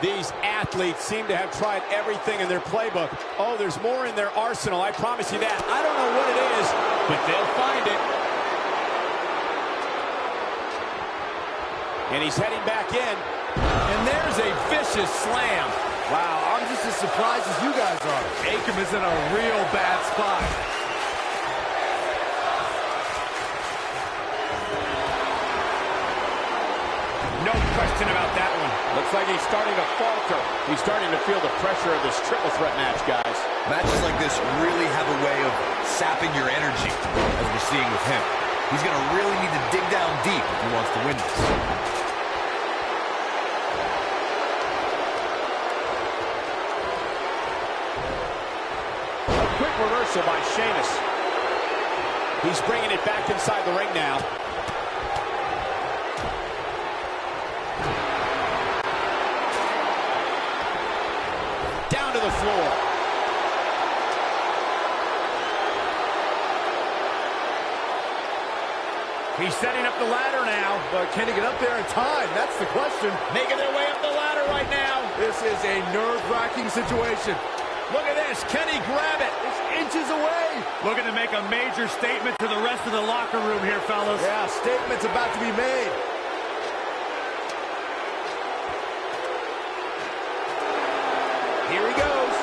These athletes seem to have tried everything in their playbook. Oh, there's more in their arsenal, I promise you that. I don't know what it is, but they'll find it. And he's heading back in. And there's a vicious slam. Wow, I'm just as surprised as you guys are. Akam is in a real bad spot. No question about that one. Looks like he's starting to falter. He's starting to feel the pressure of this triple threat match, guys. Matches like this really have a way of sapping your energy, as we're seeing with him. He's going to really need to dig down deep if he wants to win this. Reversal by Sheamus. He's bringing it back inside the ring now. Down to the floor. He's setting up the ladder now. But can he get up there in time? That's the question. Making their way up the ladder right now. This is a nerve-wracking situation. Look at this. Can he grab it? It's inches away. Looking to make a major statement to the rest of the locker room here, fellas. Yeah, statement's about to be made. Here he goes.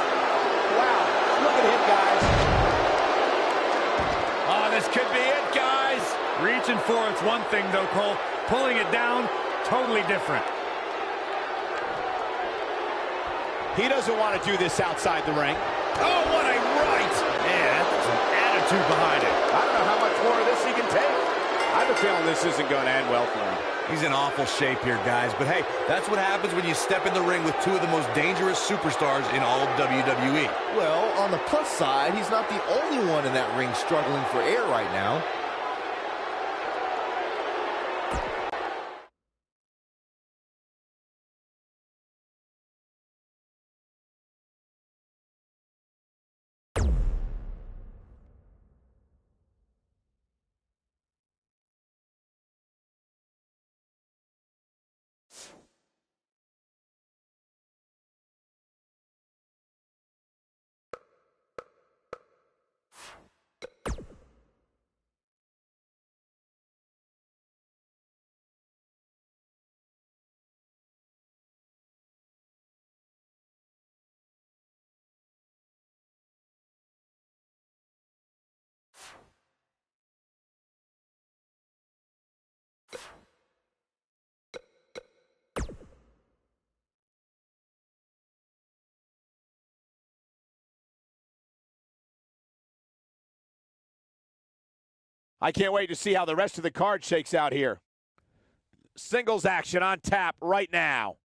Wow. Look at him, guys. Oh, this could be it, guys. Reaching for it's one thing, though, Cole. Pulling it down, totally different. He doesn't want to do this outside the ring. Oh, what a right! Man, that's some attitude behind it. I don't know how much more of this he can take. I have a feeling this isn't going to end well for him. He's in awful shape here, guys. But hey, that's what happens when you step in the ring with two of the most dangerous superstars in all of WWE. Well, on the plus side, he's not the only one in that ring struggling for air right now. I can't wait to see how the rest of the card shakes out here. Singles action on tap right now.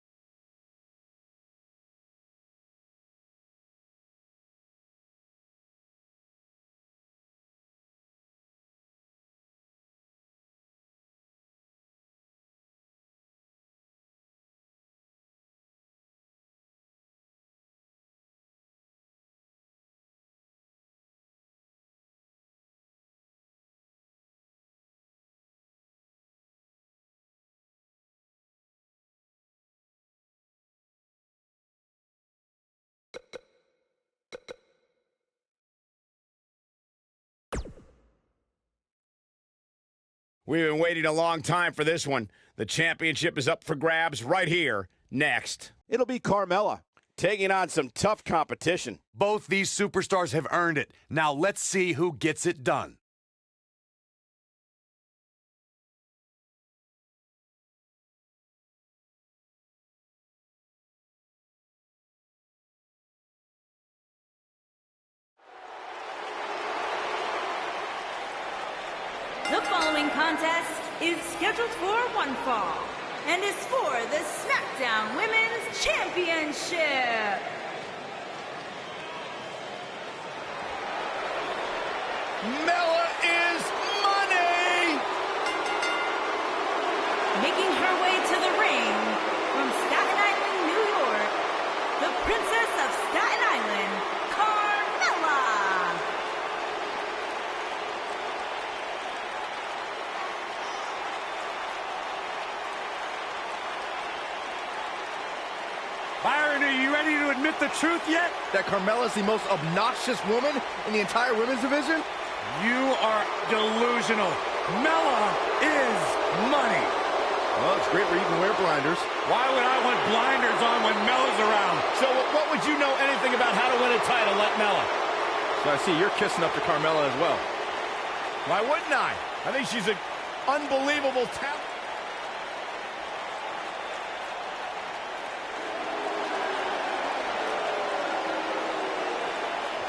We've been waiting a long time for this one. The championship is up for grabs right here, next. It'll be Carmella, taking on some tough competition. Both these superstars have earned it. Now let's see who gets it done. The following contest is scheduled for one fall and is for the SmackDown Women's Championship. Mella is money! Making her way to the ring from Staten Island, New York, the Princess of Staten Island, Carmella. ready to admit the truth yet? That Carmella's the most obnoxious woman in the entire women's division? You are delusional. Mella is money. Well, it's great where you can wear blinders. Why would I want blinders on when Mella's around? So what would you know anything about how to win a title, let Mella? So I see you're kissing up to Carmella as well. Why wouldn't I? I think she's an unbelievable talent.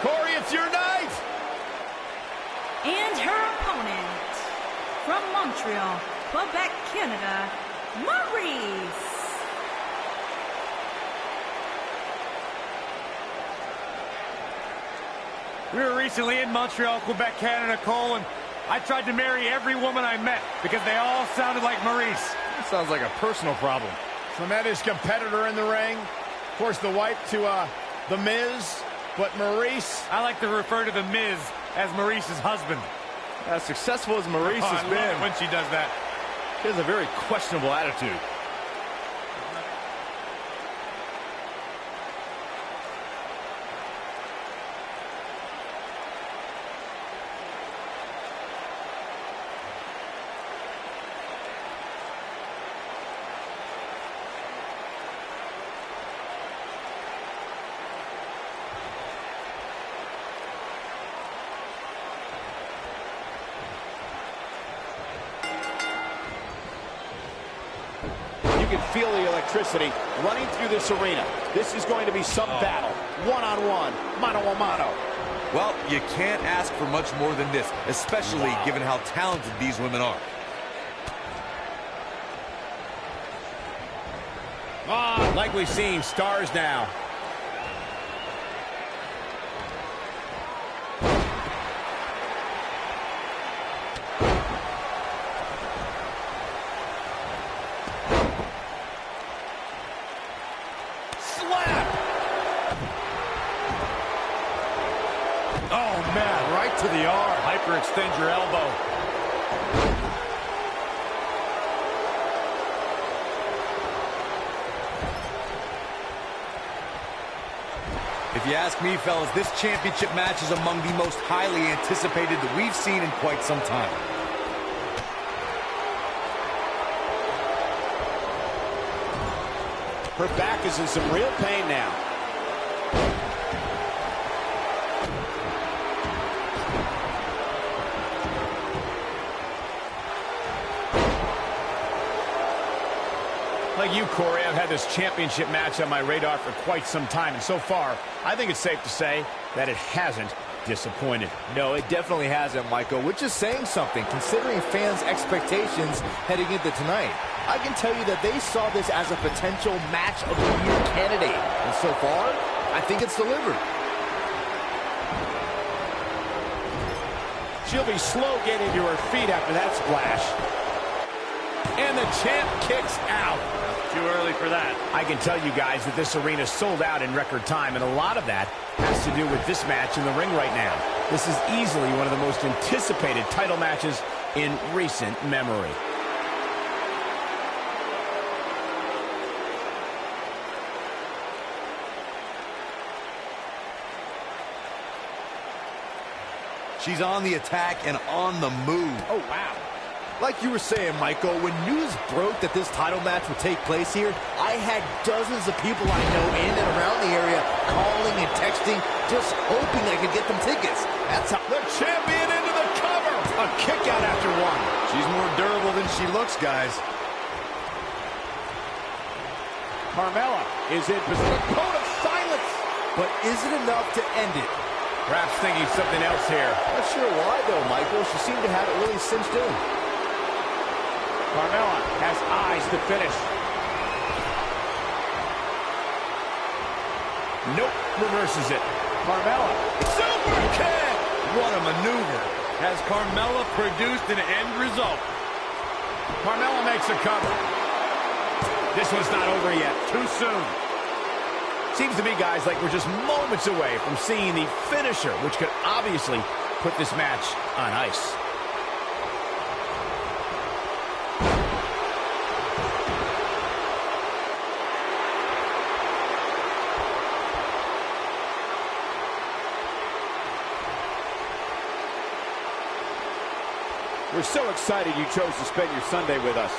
Corey, it's your night! And her opponent, from Montreal, Quebec, Canada, Maurice. We were recently in Montreal, Quebec, Canada, Cole, and I tried to marry every woman I met because they all sounded like Maurice. That sounds like a personal problem. Tremendous competitor in the ring. Of course, the wife to The Miz, but Maurice. I like to refer to The Miz as Maurice's husband. As successful as Maurice has I been, love it when she does that. she has a very questionable attitude. You can feel the electricity running through this arena. This is going to be some battle. One-on-one, mano-a-mano. Well, you can't ask for much more than this, especially given how talented these women are. Like we've seen, stars now. Oh, man, right to the arm. Hyperextend your elbow. If you ask me, fellas, this championship match is among the most highly anticipated that we've seen in quite some time. Her back is in some real pain now. Like you, Corey, I've had this championship match on my radar for quite some time, and so far, I think it's safe to say that it hasn't disappointed. No, it definitely hasn't, Michael, which is saying something, considering fans' expectations heading into tonight. I can tell you that they saw this as a potential match of the year candidate, and so far, I think it's delivered. She'll be slow getting to her feet after that splash. And the champ kicks out. Too early for that. I can tell you guys that this arena sold out in record time, and a lot of that has to do with this match in the ring right now. This is easily one of the most anticipated title matches in recent memory. She's on the attack and on the move. Oh, wow. Like you were saying, Michael, when news broke that this title match would take place here, I had dozens of people I know in and around the area calling and texting, just hoping I could get them tickets. That's how The champion into the cover. A kick out after one. She's more durable than she looks, guys. Carmella is in position. Code of silence. But is it enough to end it? Perhaps thinking something else here. Not sure why, though, Michael. She seemed to have it really cinched in. Carmella has eyes to finish. Nope, reverses it. Carmella, super kick! What a maneuver. Has Carmella produced an end result? Carmella makes a cover. This one's not over yet. Too soon. Seems to me, guys, like we're just moments away from seeing the finisher, which could obviously put this match on ice. We're so excited you chose to spend your Sunday with us.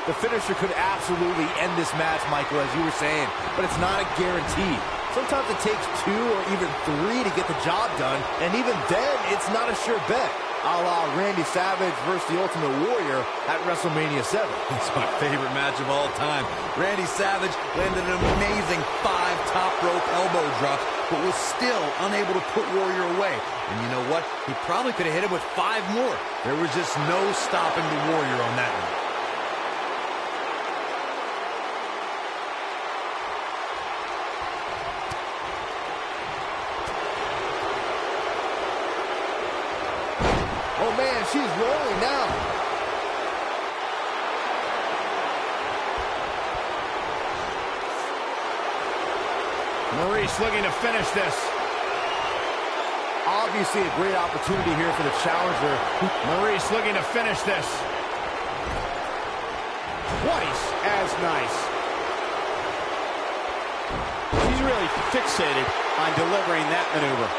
The finisher could absolutely end this match, Michael, as you were saying, but it's not a guarantee. Sometimes it takes 2 or even 3 to get the job done, and even then, it's not a sure bet. A la Randy Savage versus the Ultimate Warrior at WrestleMania 7. It's my favorite match of all time. Randy Savage landed an amazing 5 top rope elbow drops, but was still unable to put Warrior away. And you know what? He probably could have hit him with 5 more. There was just no stopping the Warrior on that one. Oh man, she's rolling now. Maurice looking to finish this. Obviously a great opportunity here for the challenger. Maurice looking to finish this. Twice as nice. He's really fixated on delivering that maneuver.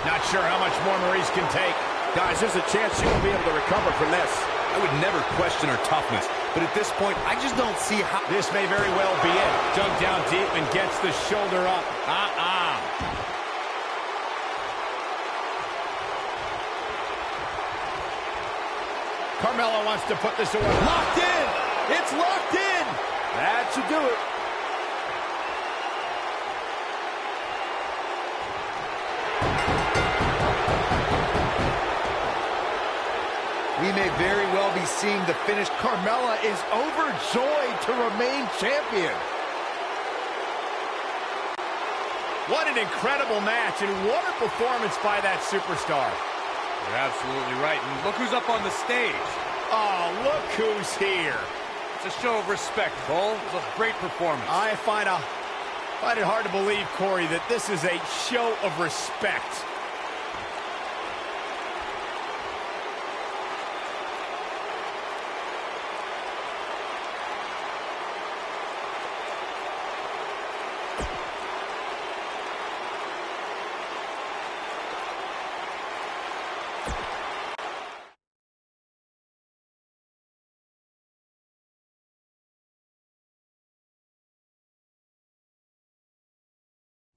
Not sure how much more Maurice can take. Guys, there's a chance she won't be able to recover from this. I would never question her toughness, but at this point, I just don't see how... This may very well be it. Dug down deep and gets the shoulder up. Carmella wants to put this away. Locked in! It's locked in! That should do it. We may very well be seeing the finish. Carmella is overjoyed to remain champion. What an incredible match, and what a performance by that superstar. You're absolutely right. And look who's up on the stage. Oh, look who's here. It's a show of respect, Cole. It was a great performance. I find it hard to believe, Corey, that this is a show of respect.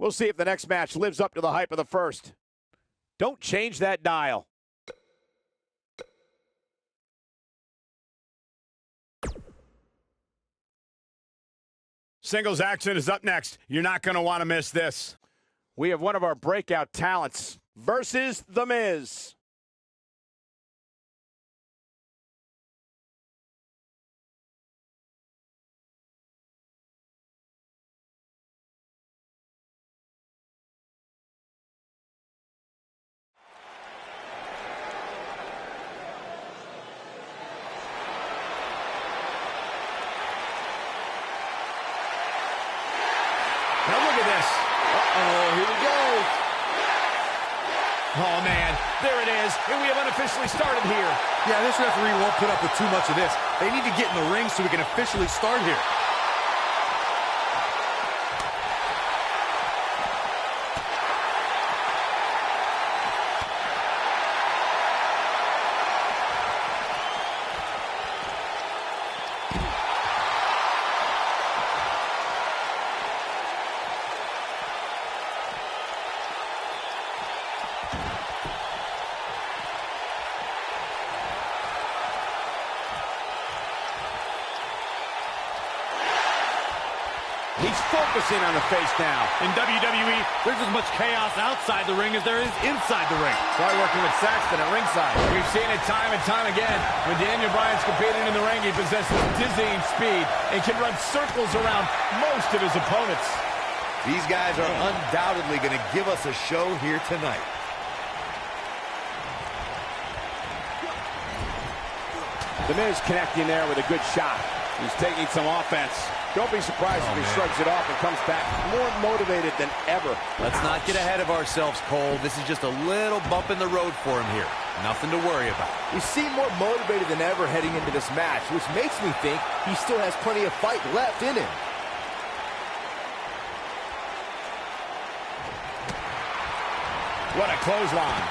We'll see if the next match lives up to the hype of the first. Don't change that dial. Singles action is up next. You're not going to want to miss this. We have one of our breakout talents versus The Miz. Now look at this. Uh-oh, here we go. Oh, man, there it is, and we have unofficially started here. Yeah, this referee won't put up with too much of this. They need to get in the ring so we can officially start here. He's focusing on the face now. In WWE, there's as much chaos outside the ring as there is inside the ring. Try working with Saxton at ringside. We've seen it time and time again. When Daniel Bryan's competing in the ring, he possesses dizzying speed and can run circles around most of his opponents. These guys are undoubtedly going to give us a show here tonight. The Miz connecting there with a good shot. He's taking some offense. Don't be surprised if he shrugs it off and comes back more motivated than ever. Let's not get ahead of ourselves, Cole. This is just a little bump in the road for him here. Nothing to worry about. He seemed more motivated than ever heading into this match, which makes me think he still has plenty of fight left in him. What a clothesline.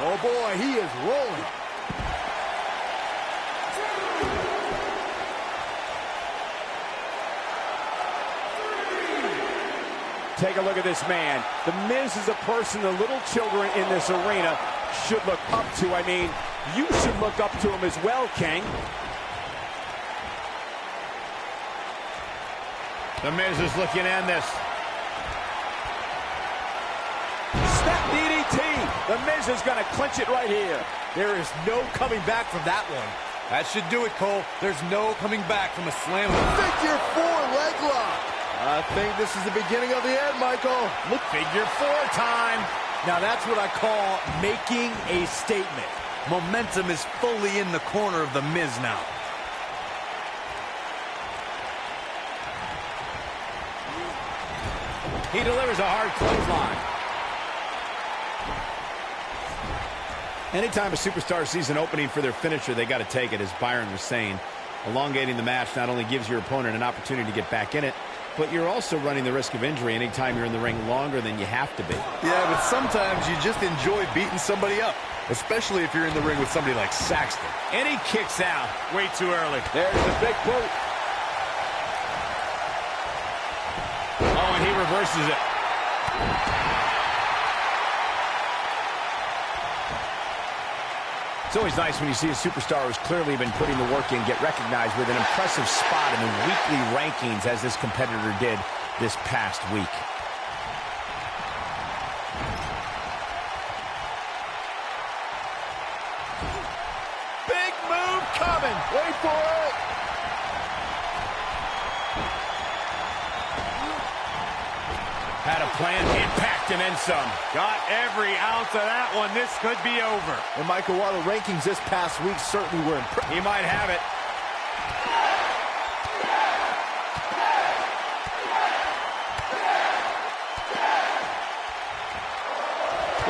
Oh boy, he is rolling. Take a look at this man. The Miz is a person the little children in this arena should look up to. I mean, you should look up to him as well, King. The Miz is looking to end this. Step DDT. The Miz is going to clinch it right here. There is no coming back from that one. That should do it, Cole. There's no coming back from a slam. Figure 4 leg lock. I think this is the beginning of the end, Michael. Look, figure 4 time. Now that's what I call making a statement. Momentum is fully in the corner of The Miz now. He delivers a hard clothesline. Anytime a superstar sees an opening for their finisher, they got to take it, as Byron was saying. Elongating the match not only gives your opponent an opportunity to get back in it, but you're also running the risk of injury anytime you're in the ring longer than you have to be. Yeah, but sometimes you just enjoy beating somebody up, especially if you're in the ring with somebody like Saxton. And he kicks out. Way too early. There's the big boot. Oh, and he reverses it. It's always nice when you see a superstar who's clearly been putting the work in get recognized with an impressive spot in the weekly rankings, as this competitor did this past week. Big move coming. Wait for it. Had a plan, impact, and then some. Got every ounce of that one. This could be over. And Michael, while the rankings this past week certainly were impressive, He might have it.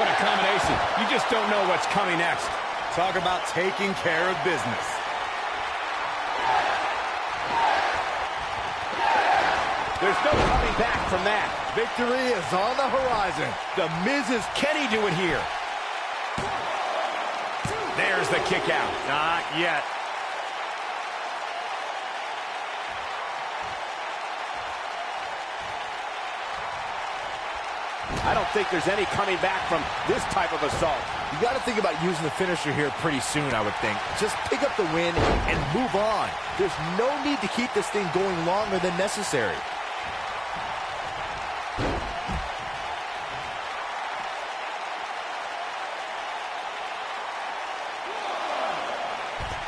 What a combination. You just don't know what's coming next. Talk about taking care of business. There's no coming back from that. victory is on the horizon. The Miz's, Can he do it here? There's the kick out. Not yet. I don't think there's any coming back from this type of assault. you got to think about using the finisher here pretty soon, I would think. Just pick up the win and move on. There's no need to keep this thing going longer than necessary.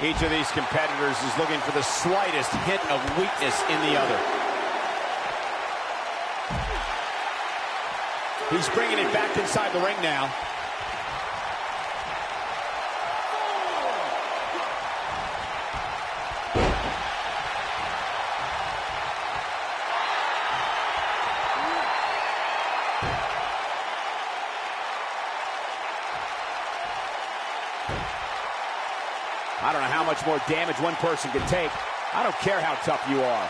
Each of these competitors is looking for the slightest hint of weakness in the other. He's bringing it back inside the ring now. I don't know how much more damage one person can take. I don't care how tough you are.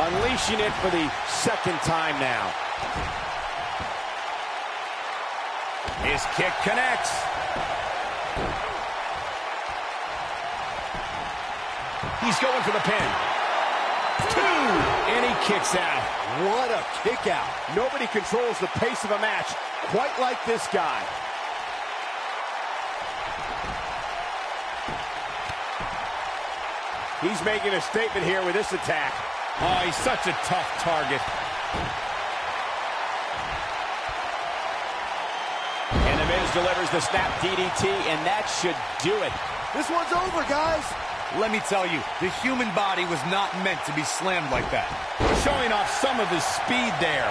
Unleashing it for the second time now. His kick connects. He's going for the pin. 2, and he kicks out. What a kick out. Nobody controls the pace of a match quite like this guy. He's making a statement here with this attack. Oh, he's such a tough target. And The Miz delivers the snap DDT, and that should do it. This one's over, guys. Let me tell you, the human body was not meant to be slammed like that. Showing off some of his speed there.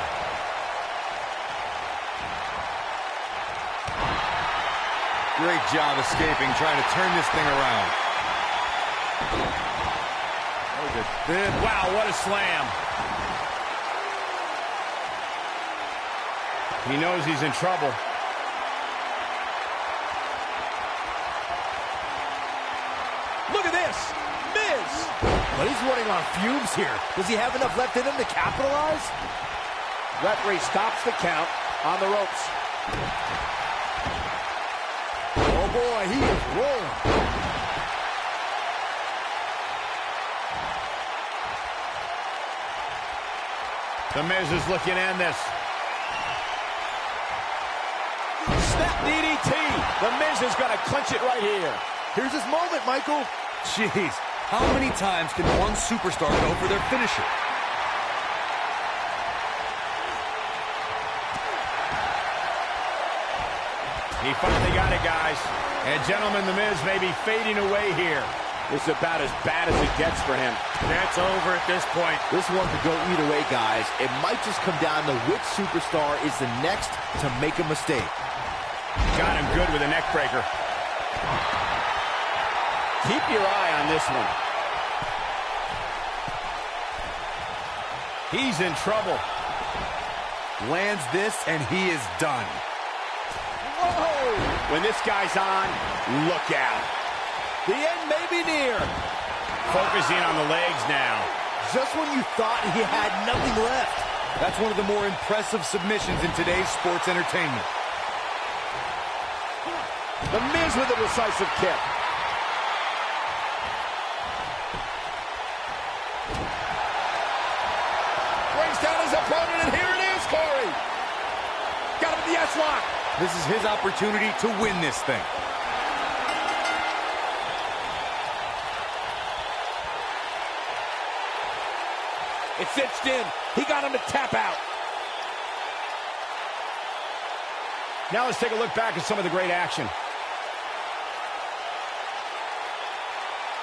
Great job escaping, trying to turn this thing around. Wow, what a slam. He knows he's in trouble. Look at this. Miz. But he's running on fumes here. Does he have enough left in him to capitalize? Referee stops the count on the ropes. Oh boy, he is rolling. The Miz is looking to end this. Snap DDT. The Miz is going to clinch it right here. Here's his moment, Michael. Jeez, how many times can one superstar go for their finisher? He finally got it, guys. And gentlemen, the Miz may be fading away here. This is about as bad as it gets for him. That's over at this point. This one could go either way, guys. It might just come down to which superstar is the next to make a mistake. Got him good with a neck breaker. Keep your eye on this one. He's in trouble. Lands this, and he is done. Whoa! When this guy's on, look out. The end may be near. Focusing on the legs now. Just when you thought he had nothing left. That's one of the more impressive submissions in today's sports entertainment. The Miz with a decisive kick. Brings down his opponent, and here it is, Corey. Got him with the S-lock. This is his opportunity to win this thing. It's cinched in. He got him to tap out. Now let's take a look back at some of the great action.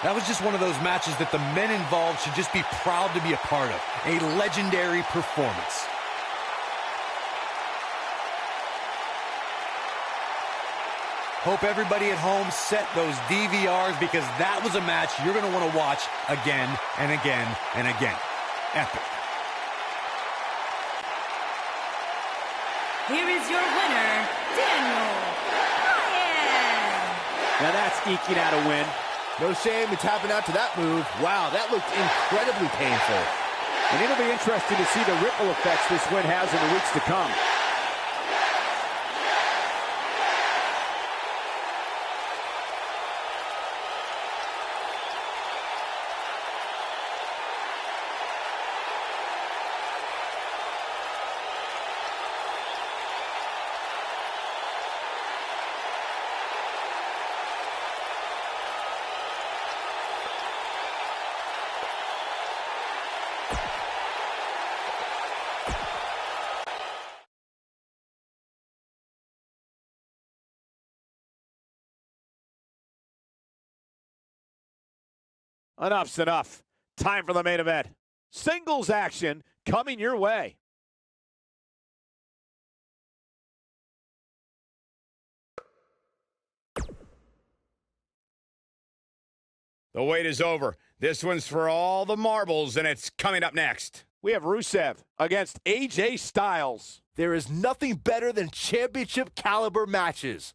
That was just one of those matches that the men involved should just be proud to be a part of. A legendary performance. Hope everybody at home set those DVRs, because that was a match you're going to want to watch again and again and again. Epic. Here is your winner, Daniel Bryan. Now that's eking out a win. No shame in tapping out to that move. Wow, that looked incredibly painful. And it'll be interesting to see the ripple effects this win has in the weeks to come. Enough's enough. Time for the main event. Singles action coming your way. The wait is over. This one's for all the marbles, and it's coming up next. We have Rusev against AJ Styles. There is nothing better than championship caliber matches.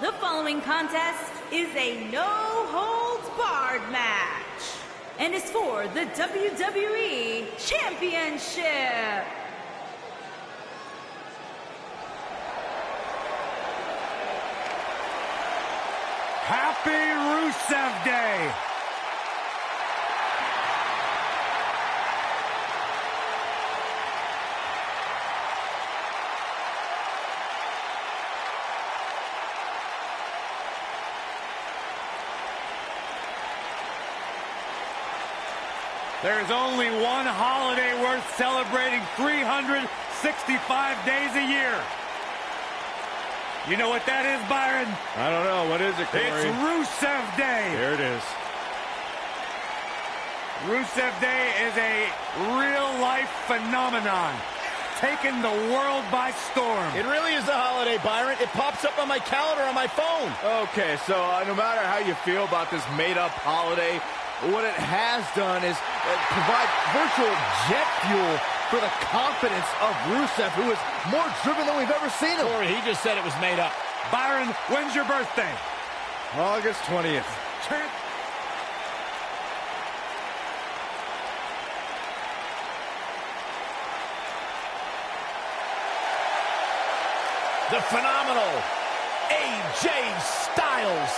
The following contest is a no-holds-barred match and is for the WWE Championship. Happy Rusev Day! There's only one holiday worth celebrating 365 days a year. You know what that is, Byron? I don't know. What is it, Corey? It's Rusev Day. There it is. Rusev Day is a real-life phenomenon. taken the world by storm. It really is a holiday, Byron. It pops up on my calendar on my phone. Okay, so no matter how you feel about this made-up holiday, what it has done is provide virtual jet fuel for the confidence of Rusev, who is more driven than we've ever seen him. Corey, he just said it was made up. Byron, when's your birthday? August 20th. The phenomenal AJ Styles.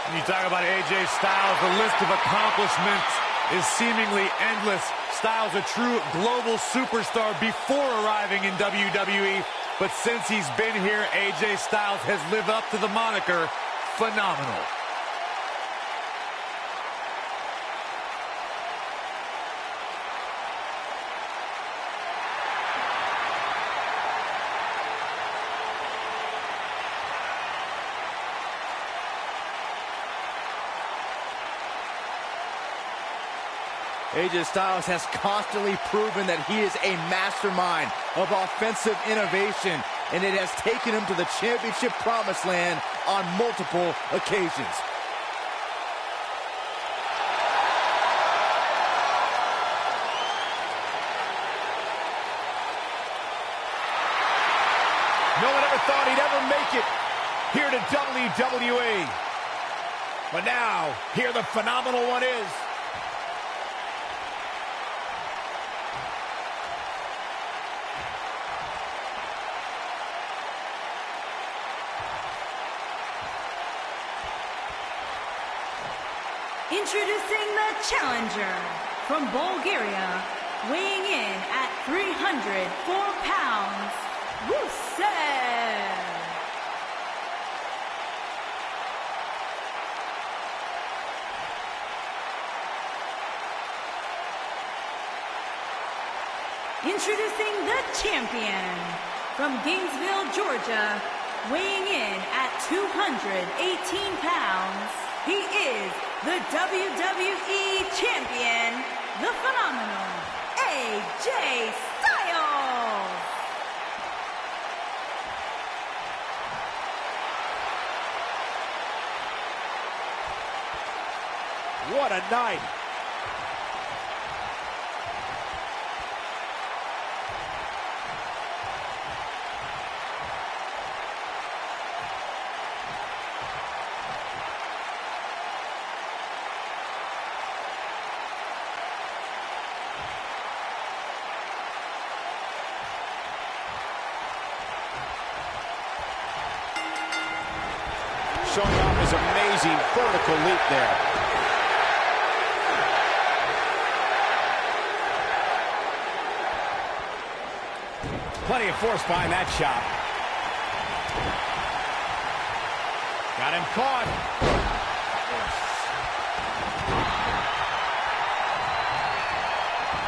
When you talk about AJ Styles, the list of accomplishments is seemingly endless. Styles, a true global superstar before arriving in WWE. But since he's been here, AJ Styles has lived up to the moniker phenomenal. AJ Styles has constantly proven that he is a mastermind of offensive innovation, and it has taken him to the championship promised land on multiple occasions. No one ever thought he'd ever make it here to WWE. But now, here the phenomenal one is. Introducing the challenger from Bulgaria, weighing in at 304 pounds, Rusev. Introducing the champion from Gainesville, Georgia, weighing in at 218 pounds, he is the WWE Champion, the phenomenal AJ Styles. What a night. Showing off his amazing vertical leap there. Plenty of force behind that shot. Got him caught.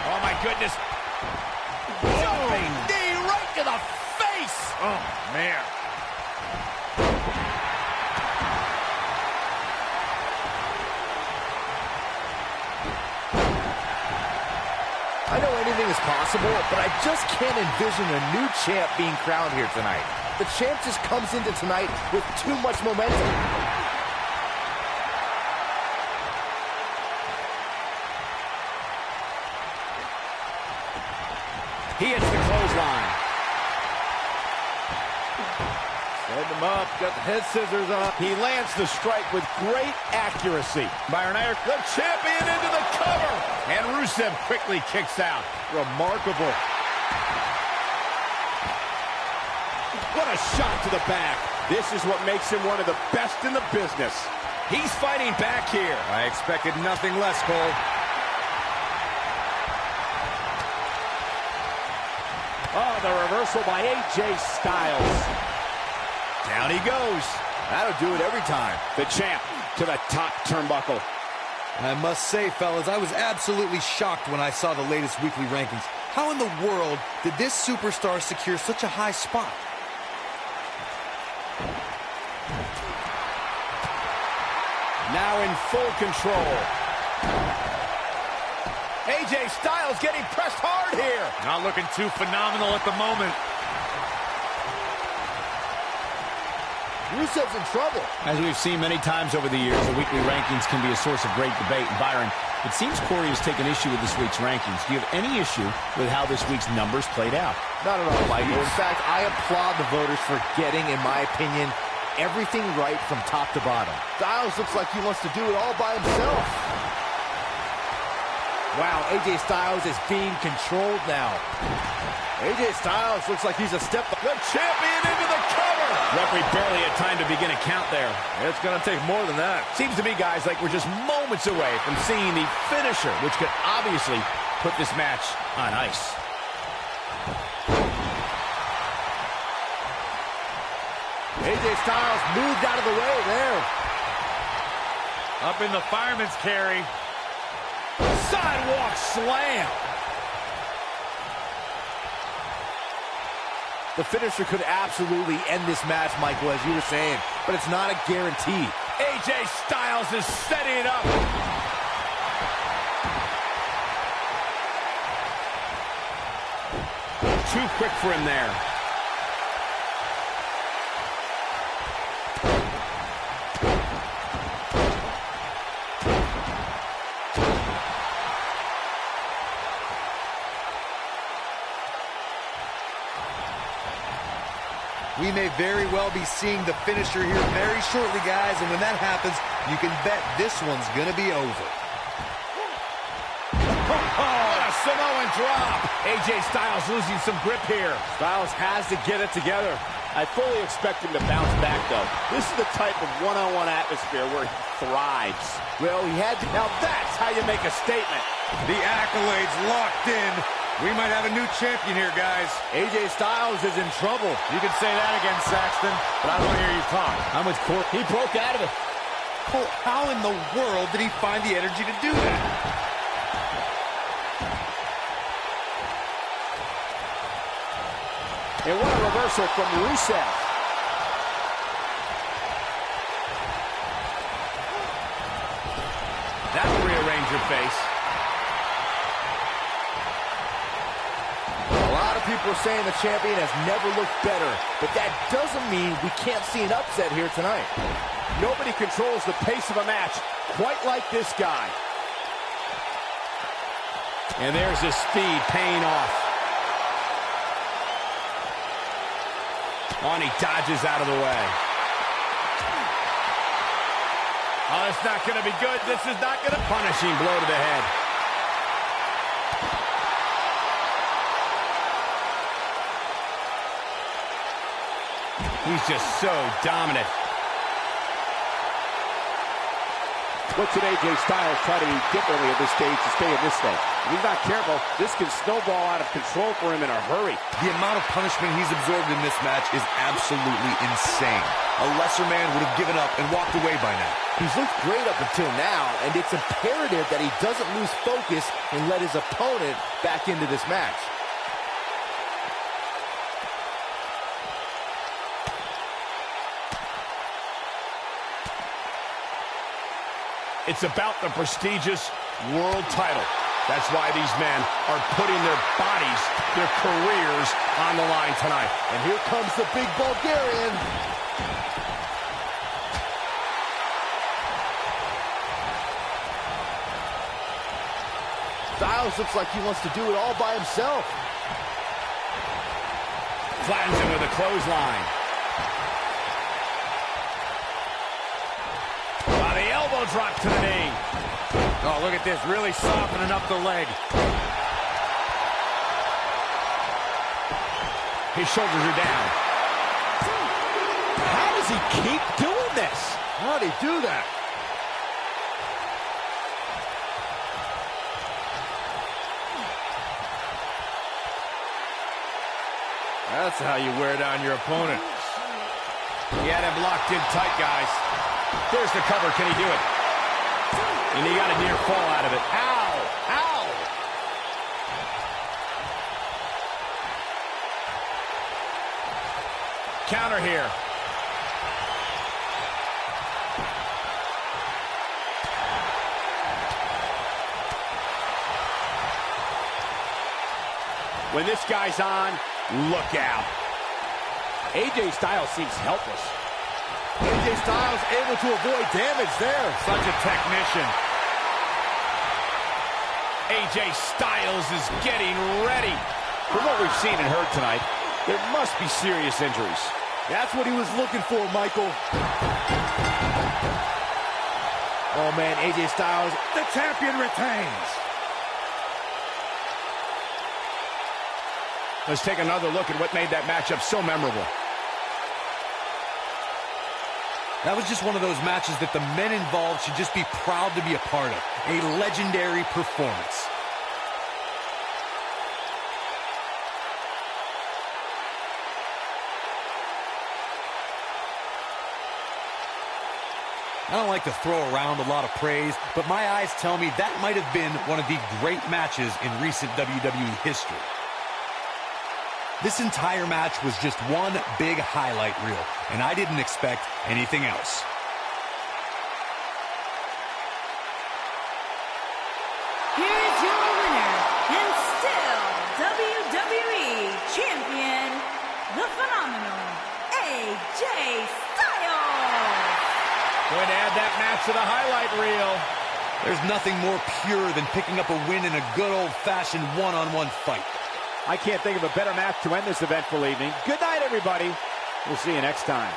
Oh my goodness. Jumping knee right to the face. Oh, man. I know anything is possible, but I just can't envision a new champ being crowned here tonight. The champ just comes into tonight with too much momentum. He hits the clothesline. Set him up, got the head scissors up. He lands the strike with great accuracy. Byron Iyer, the champion, into the cover. And Rusev quickly kicks out. Remarkable. What a shot to the back. This is what makes him one of the best in the business. He's fighting back here. I expected nothing less, Cole. Oh, the reversal by AJ Styles. Down he goes. That'll do it every time. The champ to the top turnbuckle. I must say, fellas, I was absolutely shocked when I saw the latest weekly rankings. How in the world did this superstar secure such a high spot? Now in full control. AJ Styles getting pressed hard here. Not looking too phenomenal at the moment. Rusev's in trouble. As we've seen many times over the years, the weekly rankings can be a source of great debate. And Byron, it seems Corey has taken issue with this week's rankings. Do you have any issue with how this week's numbers played out? Not at all, Michael. In fact, I applaud the voters for getting, in my opinion, everything right from top to bottom. Styles looks like he wants to do it all by himself. Wow, AJ Styles is being controlled now. AJ Styles looks like he's a step. The champion into the cover. Referee barely had time to begin a count there. It's going to take more than that. Seems to me, guys, like we're just moments away from seeing the finisher, which could obviously put this match on ice. AJ Styles moved out of the way there. Up in the fireman's carry. Sidewalk slam. The finisher could absolutely end this match, Michael, as you were saying, but it's not a guarantee. AJ Styles is setting it up. Too quick for him there. We may very well be seeing the finisher here very shortly, guys, and when that happens, you can bet this one's going to be over. What a Samoan drop. AJ Styles losing some grip here. Styles has to get it together. I fully expect him to bounce back, though. This is the type of one-on-one atmosphere where he thrives. Well, he had to. Now that's how you make a statement. The accolades locked in. We might have a new champion here, guys. AJ Styles is in trouble. You can say that again, Saxton, but I don't want to hear you talk. I'm with Corey. He broke out of it. Cole, how in the world did he find the energy to do that? And what a reversal from Rusev. That'll rearrange your face. A lot of people are saying the champion has never looked better, but that doesn't mean we can't see an upset here tonight. Nobody controls the pace of a match quite like this guy. And there's his speed paying off. On, he dodges out of the way. Oh, it's not going to be good. This is not going to... Punishing blow to the head. He's just so dominant. What should AJ Styles try to do differently at this stage to stay in this thing? If he's not careful, this can snowball out of control for him in a hurry. The amount of punishment he's absorbed in this match is absolutely insane. A lesser man would have given up and walked away by now. He's looked great up until now, and it's imperative that he doesn't lose focus and let his opponent back into this match. It's about the prestigious world title. That's why these men are putting their bodies, their careers on the line tonight. And here comes the big Bulgarian. Styles looks like he wants to do it all by himself. Flattens him with a clothesline. The elbow drop to the knee. Oh, look at this. Really softening up the leg. His shoulders are down. How does he keep doing this? How did he do that? That's how you wear down your opponent. He had him locked in tight, guys. There's the cover. Can he do it? And he got a near fall out of it. Ow! Ow! Counter here. When this guy's on, look out. AJ Styles seems helpless. AJ Styles able to avoid damage there. Such a technician. AJ Styles is getting ready. From what we've seen and heard tonight, there must be serious injuries. That's what he was looking for, Michael. Oh, man, AJ Styles. The champion retains. Let's take another look at what made that matchup so memorable. That was just one of those matches that the men involved should just be proud to be a part of. A legendary performance. I don't like to throw around a lot of praise, but my eyes tell me that might have been one of the great matches in recent WWE history. This entire match was just one big highlight reel, and I didn't expect anything else. Here is your winner, and still WWE Champion, the phenomenal AJ Styles. Going to add that match to the highlight reel. There's nothing more pure than picking up a win in a good old-fashioned one-on-one fight. I can't think of a better match to end this eventful evening. Good night, everybody. We'll see you next time.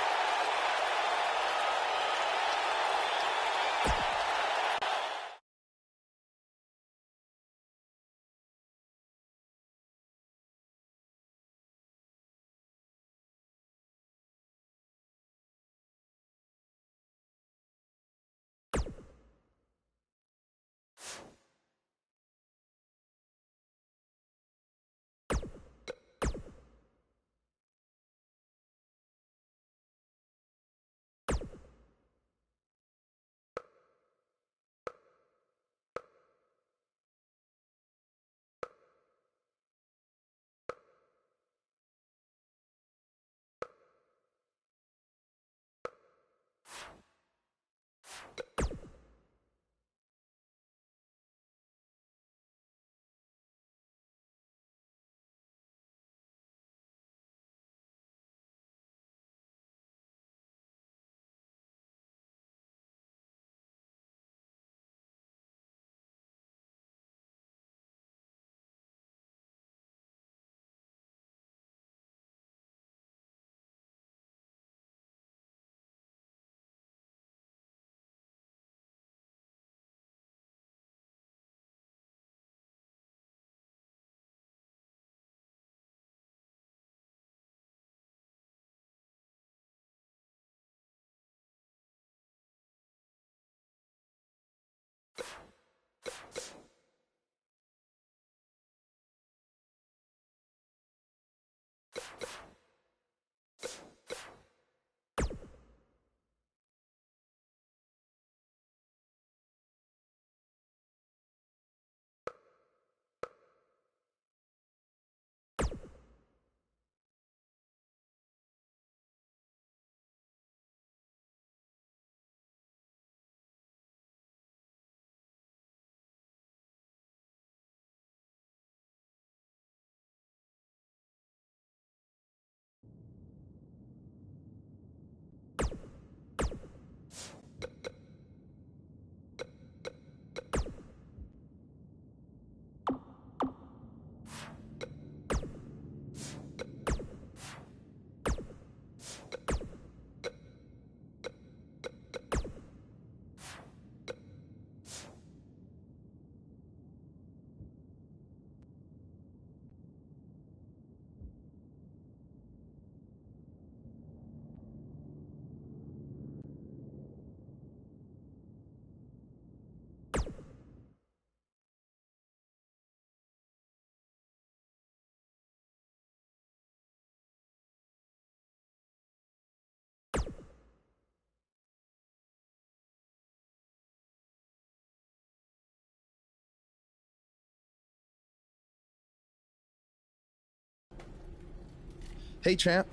Hey, champ.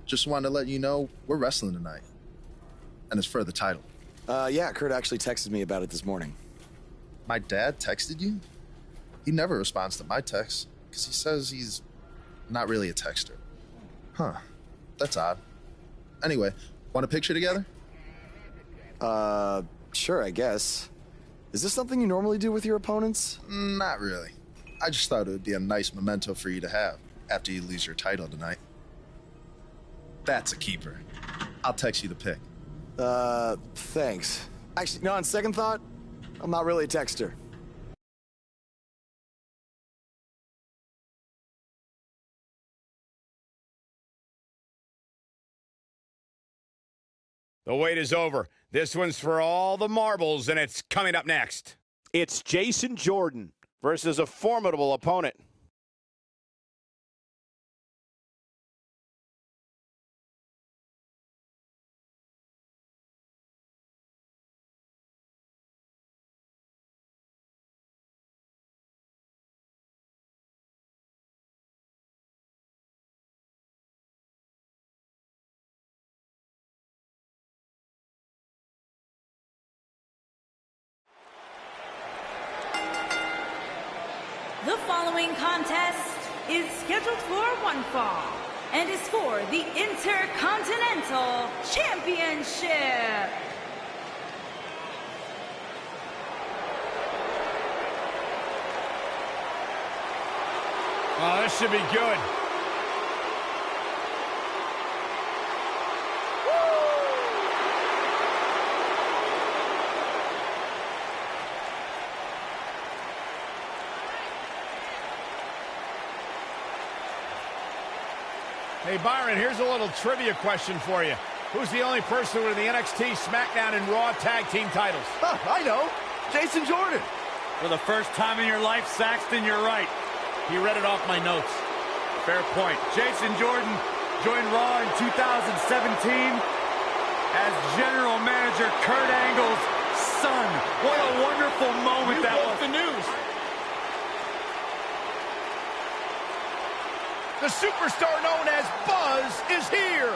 Just wanted to let you know we're wrestling tonight. And it's for the title. Yeah, Kurt actually texted me about it this morning. My dad texted you? He never responds to my texts because he says he's not really a texter. Huh. That's odd. Anyway, want a picture together? Sure, I guess. Is this something you normally do with your opponents? Not really. I just thought it would be a nice memento for you to have after you lose your title tonight. That's a keeper. I'll text you the pic. Thanks. Actually, no, on second thought, I'm not really a texter. The wait is over. This one's for all the marbles, and it's coming up next. It's Jason Jordan versus a formidable opponent. The following contest is scheduled for one fall and is for the Intercontinental Championship. Oh, this should be good. Hey, Byron, here's a little trivia question for you. Who's the only person with the NXT, SmackDown, and Raw tag team titles? Huh, I know. Jason Jordan. For the first time in your life, Saxton, you're right. He read it off my notes. Fair point. Jason Jordan joined Raw in 2017 as General Manager Kurt Angle's son. What a wonderful moment that was. The news. The superstar known as Buzz is here.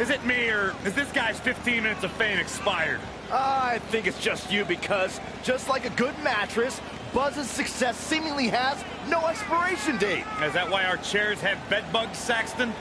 Is it me, or is this guy's 15 minutes of fame expired? I think it's just you because, just like a good mattress, Buzz's success seemingly has no expiration date. Is that why our chairs have bed bugs, Saxton?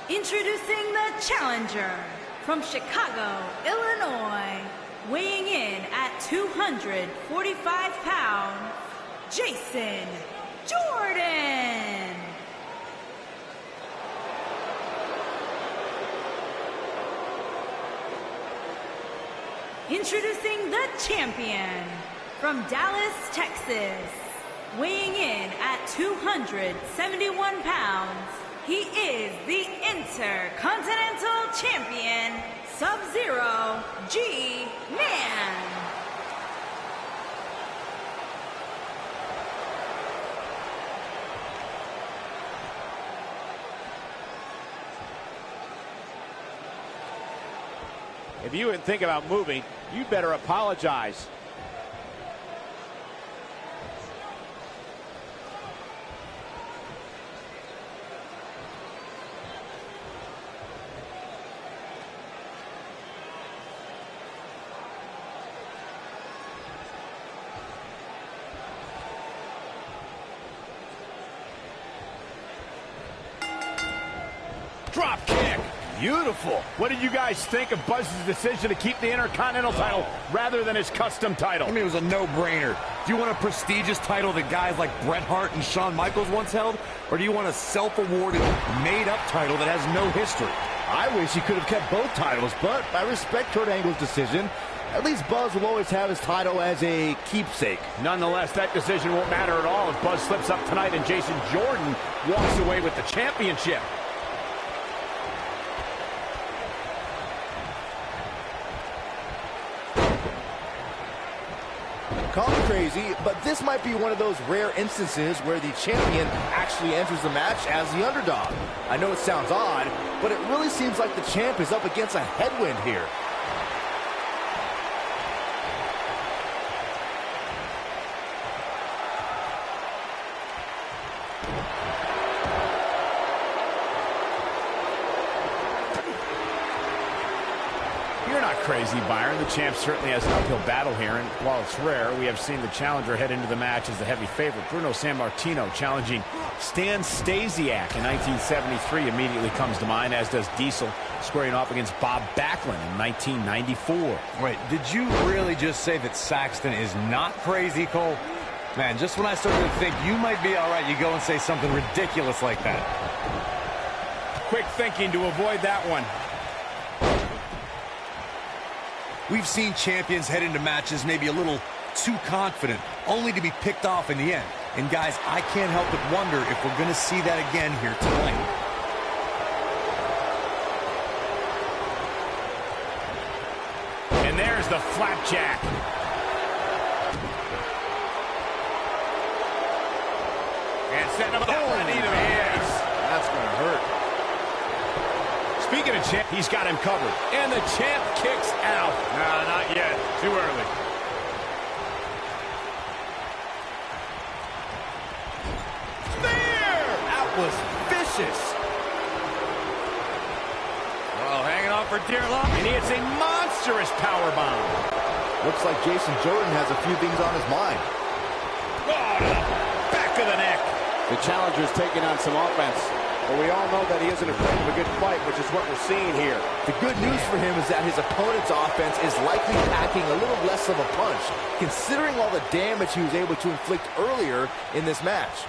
Introducing the challenger from Chicago, Illinois, weighing in at 245 pounds, Jason Jordan. Introducing the champion from Dallas, Texas, weighing in at 271 pounds, he is the Intercontinental Champion, Sub-Zero G-Man. If you would think about moving, you'd better apologize. Drop kick. Beautiful. What did you guys think of Buzz's decision to keep the Intercontinental title rather than his custom title? I mean, it was a no-brainer. Do you want a prestigious title that guys like Bret Hart and Shawn Michaels once held? Or do you want a self-awarded, made-up title that has no history? I wish he could have kept both titles, but I respect Kurt Angle's decision. At least Buzz will always have his title as a keepsake. Nonetheless, that decision won't matter at all if Buzz slips up tonight and Jason Jordan walks away with the championship. Call me crazy, but this might be one of those rare instances where the champion actually enters the match as the underdog. I know it sounds odd, but it really seems like the champ is up against a headwind here. You're not crazy, Byron. The champ certainly has an uphill battle here, and while it's rare, we have seen the challenger head into the match as the heavy favorite. Bruno Sammartino challenging Stan Stasiak in 1973 immediately comes to mind, as does Diesel squaring off against Bob Backlund in 1994. Wait, did you really just say that Saxton is not crazy, Cole? Man, just when I started to think you might be all right, you go and say something ridiculous like that. Quick thinking to avoid that one. We've seen champions head into matches maybe a little too confident, only to be picked off in the end. And guys, I can't help but wonder if we're going to see that again here tonight. And there's the flapjack. And setting up that one into the hands. That's going to hurt. Speaking of champ, he's got him covered. And the champ kicks out. Nah, not yet. Too early. Spear! That was vicious. Oh, hanging on for dear life. And he hits a monstrous powerbomb. Looks like Jason Jordan has a few things on his mind. Oh, to the back of the neck. The challenger's taking on some offense, but we all know that he isn't afraid of a good fight, which is what we're seeing here. The good news for him is that his opponent's offense is likely packing a little less of a punch, considering all the damage he was able to inflict earlier in this match.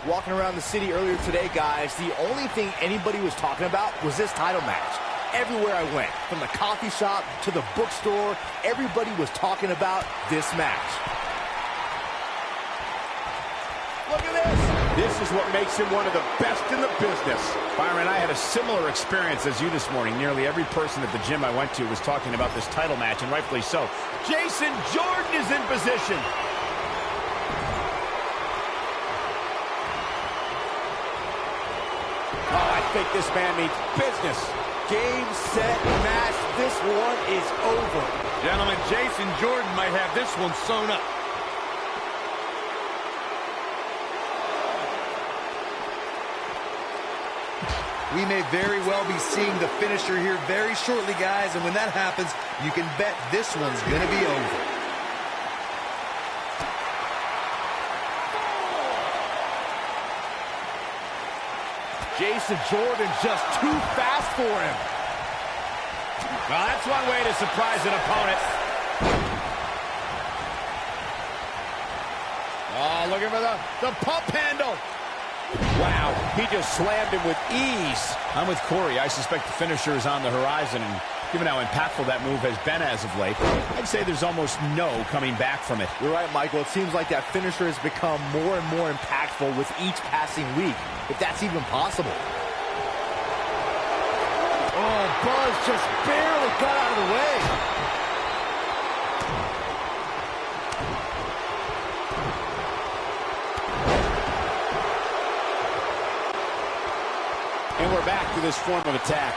Walking around the city earlier today, guys, the only thing anybody was talking about was this title match. Everywhere I went, from the coffee shop to the bookstore, everybody was talking about this match. Look at this! This is what makes him one of the best in the business. Byron, I had a similar experience as you this morning. Nearly every person at the gym I went to was talking about this title match, and rightfully so. Jason Jordan is in position. Oh, I think this man means business. Game, set, match. This one is over. Gentlemen, Jason Jordan might have this one sewn up. We may very well be seeing the finisher here very shortly, guys, and when that happens, you can bet this one's going to be over. Jason Jordan just too fast for him. Well, that's one way to surprise an opponent. Oh, looking for the pump handle. Wow, he just slammed him with ease. I'm with Corey. I suspect the finisher is on the horizon, and given how impactful that move has been as of late, I'd say there's almost no coming back from it. You're right, Michael. It seems like that finisher has become more and more impactful with each passing week, if that's even possible. Oh, Buzz just barely got out of the way. And we're back to this form of attack.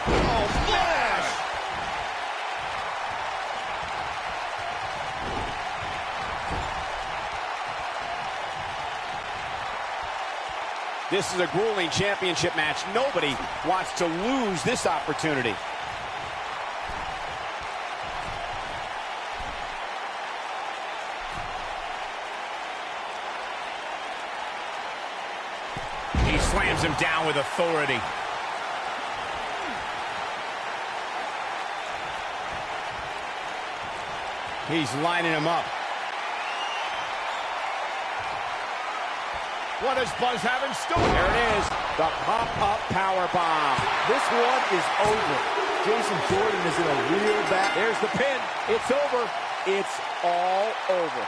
Oh, flash! This is a grueling championship match. Nobody wants to lose this opportunity. He slams him down with authority. He's lining him up. What does Buzz have in store? There it is, the pop-up power bomb. This one is over. Jason Jordan is in a real bad... There's the pin. It's over. It's all over.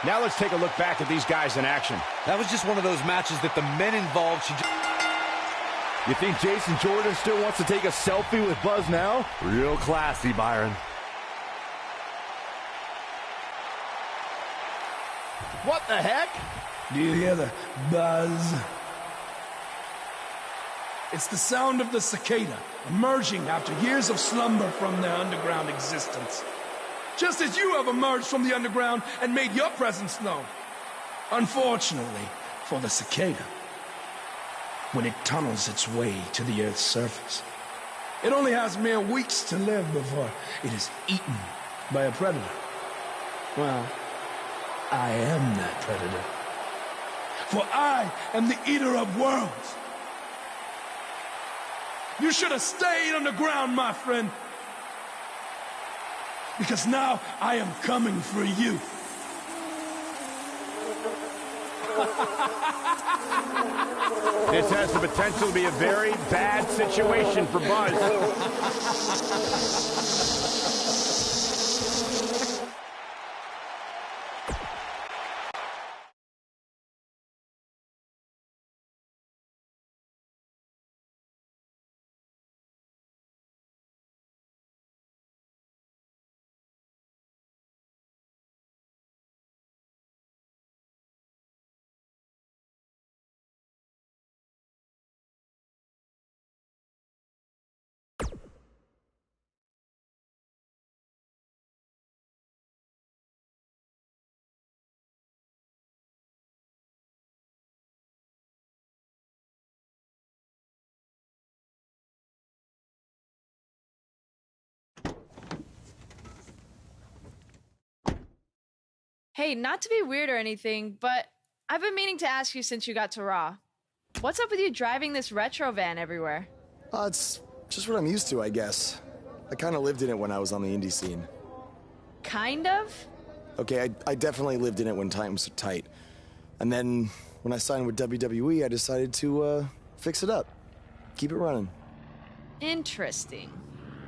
Now let's take a look back at these guys in action. That was just one of those matches that the men involved should... You think Jason Jordan still wants to take a selfie with Buzz now? Real classy, Byron. What the heck? Do you hear the buzz? It's the sound of the cicada emerging after years of slumber from their underground existence. Just as you have emerged from the underground and made your presence known. Unfortunately for the cicada, when it tunnels its way to the Earth's surface, it only has mere weeks to live before it is eaten by a predator. Well, I am that predator. For I am the eater of worlds. You should have stayed underground, my friend. Because now I am coming for you. This has the potential to be a very bad situation for Buzz. Hey, not to be weird or anything, but I've been meaning to ask you since you got to Raw. What's up with you driving this retro van everywhere? It's just what I'm used to, I guess. I kind of lived in it when I was on the indie scene. Kind of? Okay, I definitely lived in it when times were tight. And then when I signed with WWE, I decided to fix it up. Keep it running. Interesting.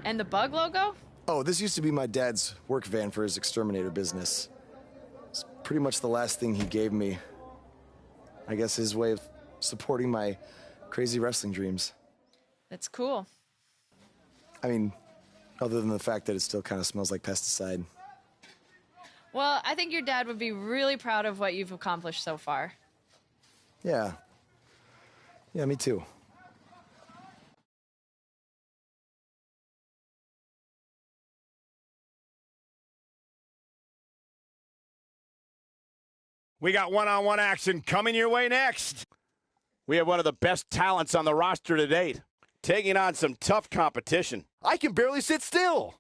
And the bug logo? Oh, this used to be my dad's work van for his exterminator business. It's pretty much the last thing he gave me. I guess his way of supporting my crazy wrestling dreams. That's cool. I mean, other than the fact that it still kind of smells like pesticide. Well, I think your dad would be really proud of what you've accomplished so far. Yeah. Yeah, me too. We got one-on-one action coming your way next. We have one of the best talents on the roster to date, taking on some tough competition. I can barely sit still.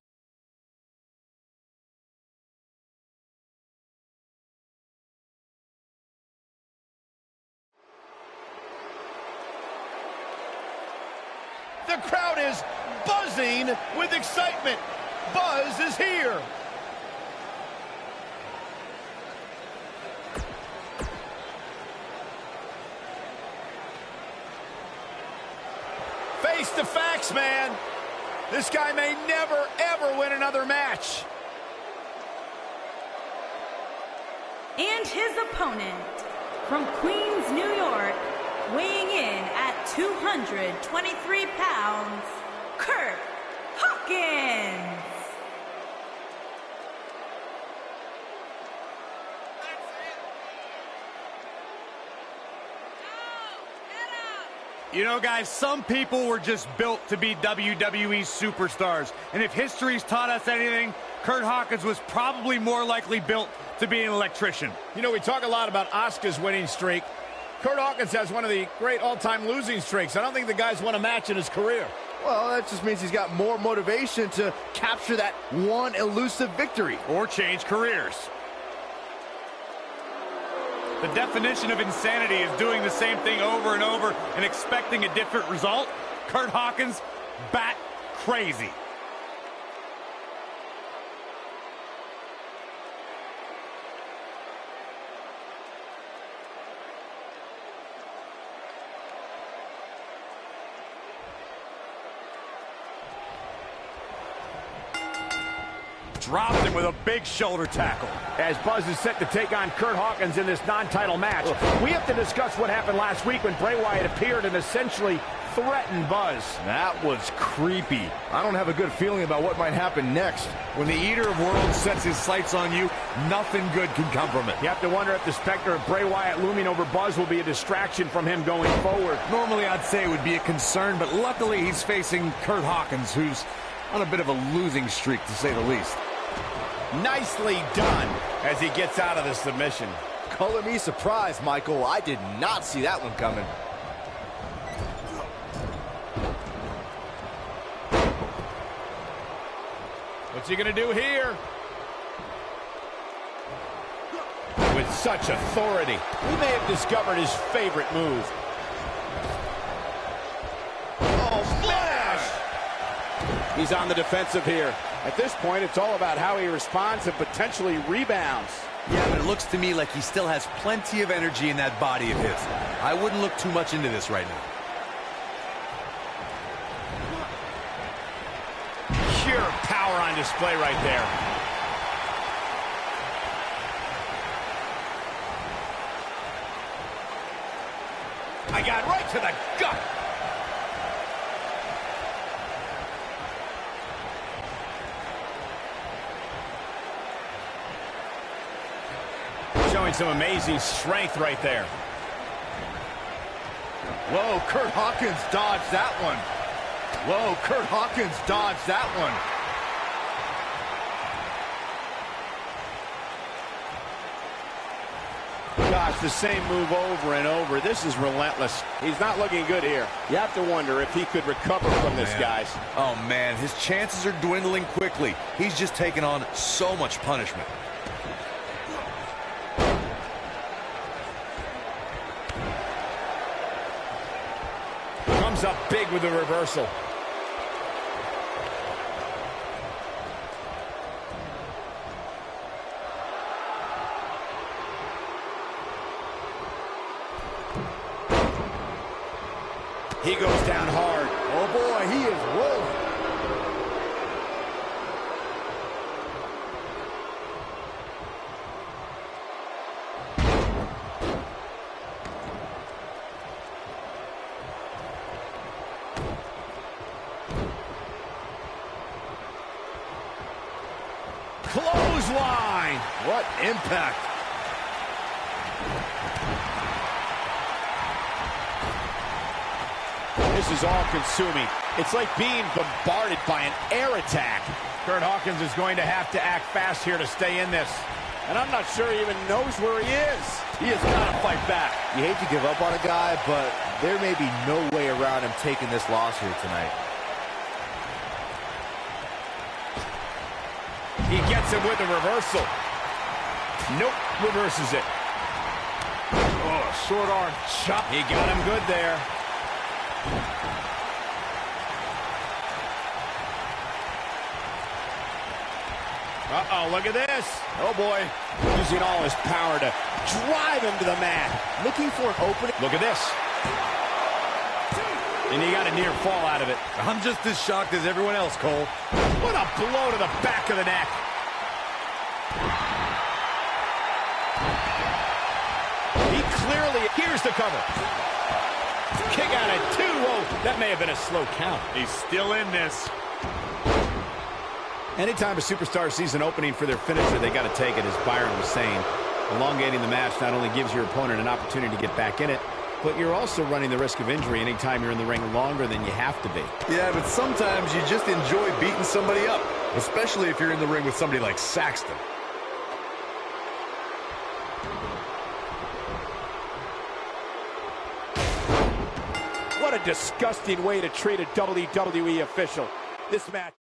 The crowd is buzzing with excitement. Buzz is here. Face the facts, man. This guy may never, ever win another match. And his opponent, from Queens, New York, weighing in at 223 pounds, Kurt Hawkins. You know, guys, some people were just built to be WWE superstars. And if history's taught us anything, Kurt Hawkins was probably more likely built to be an electrician. You know, we talk a lot about Asuka's winning streak. Kurt Hawkins has one of the great all-time losing streaks. I don't think the guy's won a match in his career. Well, that just means he's got more motivation to capture that one elusive victory. Or change careers. The definition of insanity is doing the same thing over and over and expecting a different result. Kurt Hawkins, bat crazy. dropped him with a big shoulder tackle. As Buzz is set to take on Kurt Hawkins in this non-title match, we have to discuss what happened last week when Bray Wyatt appeared and essentially threatened Buzz. That was creepy. I don't have a good feeling about what might happen next. When the Eater of Worlds sets his sights on you, nothing good can come from it. You have to wonder if the specter of Bray Wyatt looming over Buzz will be a distraction from him going forward. Normally, I'd say it would be a concern, but luckily he's facing Kurt Hawkins, who's on a bit of a losing streak, to say the least. Nicely done as he gets out of the submission. Color me surprised, Michael. I did not see that one coming. What's he gonna do here? With such authority. We may have discovered his favorite move. Oh, smash! He's on the defensive here. At this point, it's all about how he responds and potentially rebounds. Yeah, but it looks to me like he still has plenty of energy in that body of his. I wouldn't look too much into this right now. Pure power on display right there. I got right to the gut. Showing some amazing strength right there. Whoa, Kurt Hawkins dodged that one. Whoa, Kurt Hawkins dodged that one. Gosh, the same move over and over. This is relentless. He's not looking good here. You have to wonder if he could recover from this, guys. Oh, man, his chances are dwindling quickly. He's just taken on so much punishment. Comes up big with the reversal. He goes down hard. Oh boy, he is rolling. Clothesline. What impact. This is all-consuming. It's like being bombarded by an air attack. Kurt Hawkins is going to have to act fast here to stay in this. And I'm not sure he even knows where he is. He has got to fight back. You hate to give up on a guy, but there may be no way around him taking this loss here tonight. He gets him with a reversal. Nope, reverses it. Oh, short arm chop. He got him good there. Uh-oh, look at this. Oh, boy. Using all his power to drive him to the mat. Looking for an opening. Look at this. And he got a near fall out of it. I'm just as shocked as everyone else, Cole. What a blow to the back of the neck. He clearly, here's the cover. Kick out at 2. Whoa, that may have been a slow count. He's still in this. Anytime a superstar sees an opening for their finisher, they got to take it, as Byron was saying. Elongating the match not only gives your opponent an opportunity to get back in it, but you're also running the risk of injury anytime you're in the ring longer than you have to be. Yeah, but sometimes you just enjoy beating somebody up, especially if you're in the ring with somebody like Saxton. What a disgusting way to treat a WWE official. This match.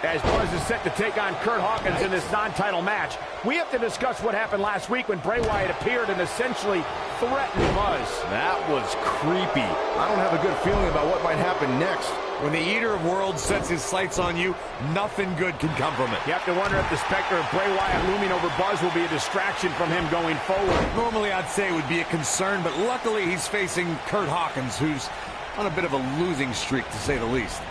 As Buzz is set to take on Kurt Hawkins in this non-title match, we have to discuss what happened last week when Bray Wyatt appeared and essentially threatened Buzz. That was creepy. I don't have a good feeling about what might happen next. When the Eater of Worlds sets his sights on you, nothing good can come from it. You have to wonder if the specter of Bray Wyatt looming over Buzz will be a distraction from him going forward. Normally, I'd say it would be a concern, but luckily he's facing Kurt Hawkins, who's on a bit of a losing streak, to say the least.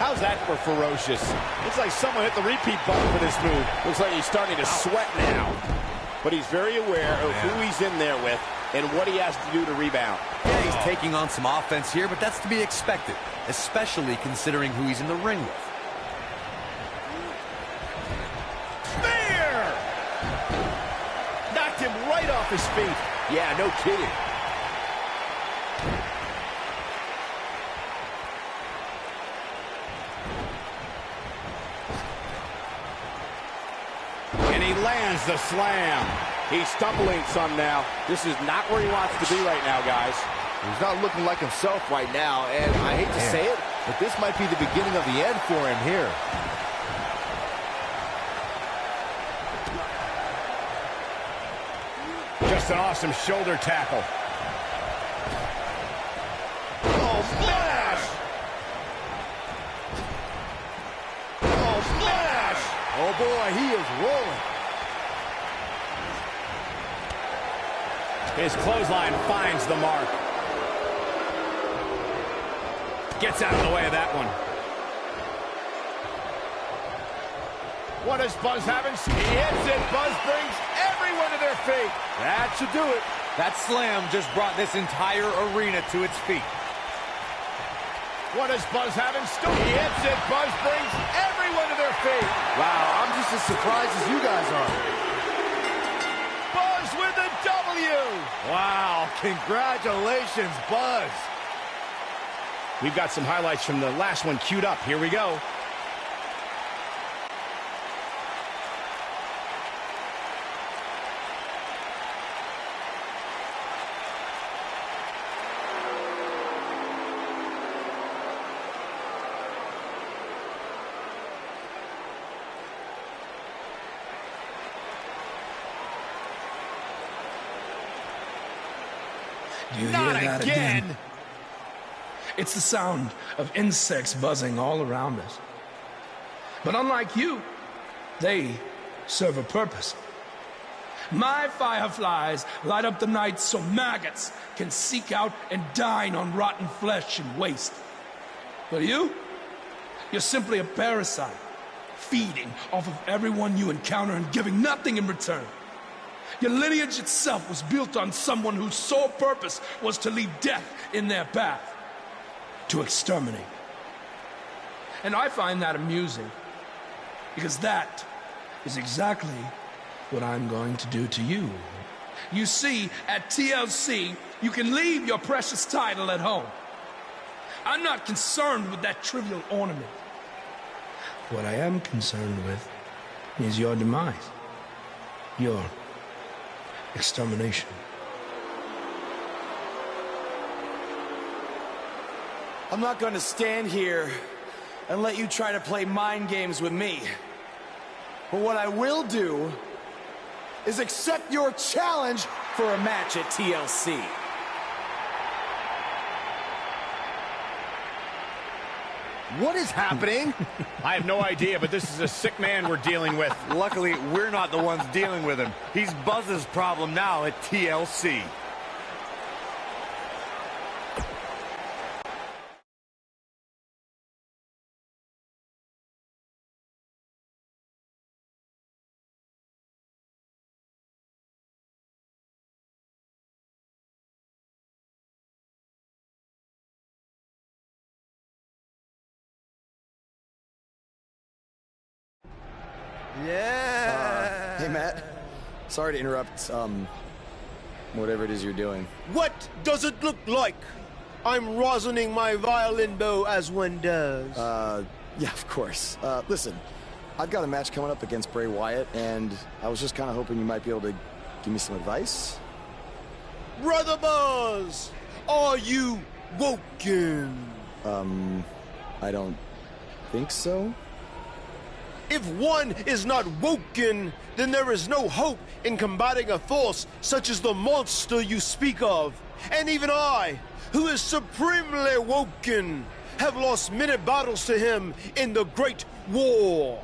How's that for ferocious? Looks like someone hit the repeat button for this move. Looks like he's starting to sweat now. But he's very aware of who he's in there with and what he has to do to rebound. Yeah, he's taking on some offense here, but that's to be expected, especially considering who he's in the ring with. Spear! Knocked him right off his feet. Yeah, no kidding. And he lands the slam. He's stumbling some now. This is not where he wants to be right now, guys. He's not looking like himself right now, and I hate to say it, but this might be the beginning of the end for him here. Just an awesome shoulder tackle. Oh, splash! Oh, splash! Oh boy, he is rolling. His clothesline finds the mark. Gets out of the way of that one. What does Buzz have? He hits it. Buzz brings everyone to their feet. That should do it. That slam just brought this entire arena to its feet. What does Buzz have in store? He hits it. Buzz brings everyone to their feet. Wow, I'm just as surprised as you guys are. Buzz with the W. Wow, congratulations, Buzz. We've got some highlights from the last one queued up. Here we go. Do you Not hear that again. It's the sound of insects buzzing all around us. But unlike you, they serve a purpose. My fireflies light up the night so maggots can seek out and dine on rotten flesh and waste. But you're simply a parasite, feeding off of everyone you encounter and giving nothing in return. Your lineage itself was built on someone whose sole purpose was to leave death in their path, to exterminate. And I find that amusing, because that is exactly what I'm going to do to you. You see, at TLC, you can leave your precious title at home. I'm not concerned with that trivial ornament. What I am concerned with is your demise, your extermination. I'm not going to stand here and let you try to play mind games with me. But what I will do is accept your challenge for a match at TLC. What is happening? I have no idea, but this is a sick man we're dealing with. Luckily, we're not the ones dealing with him. He's Buzz's problem now at TLC. Yeah. Hey, Matt. Sorry to interrupt, whatever it is you're doing. What does it look like? I'm rosining my violin bow as one does. Yeah, of course. Listen, I've got a match coming up against Bray Wyatt, and I was just kind of hoping you might be able to give me some advice. Brother Buzz, are you woken? I don't think so. If one is not woken, then there is no hope in combating a force such as the monster you speak of. And even I, who is supremely woken, have lost many battles to him in the Great War.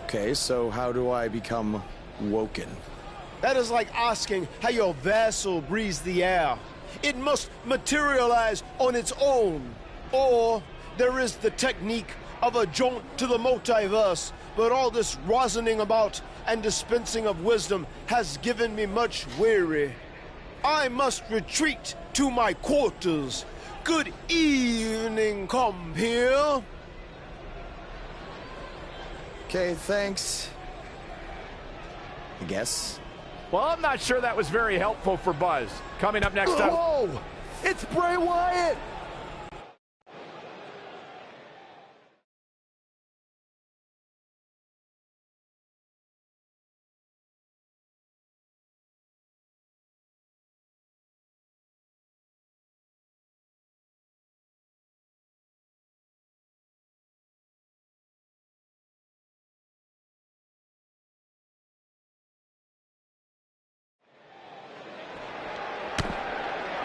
Okay, so how do I become woken? That is like asking how your vessel breathes the air. It must materialize on its own. Or there is the technique of a jaunt to the multiverse, but all this reasoning about and dispensing of wisdom has given me much weary. I must retreat to my quarters. Good evening, compeer. Okay, thanks. I guess. Well, I'm not sure that was very helpful for Buzz. Coming up next up... Whoa! It's Bray Wyatt!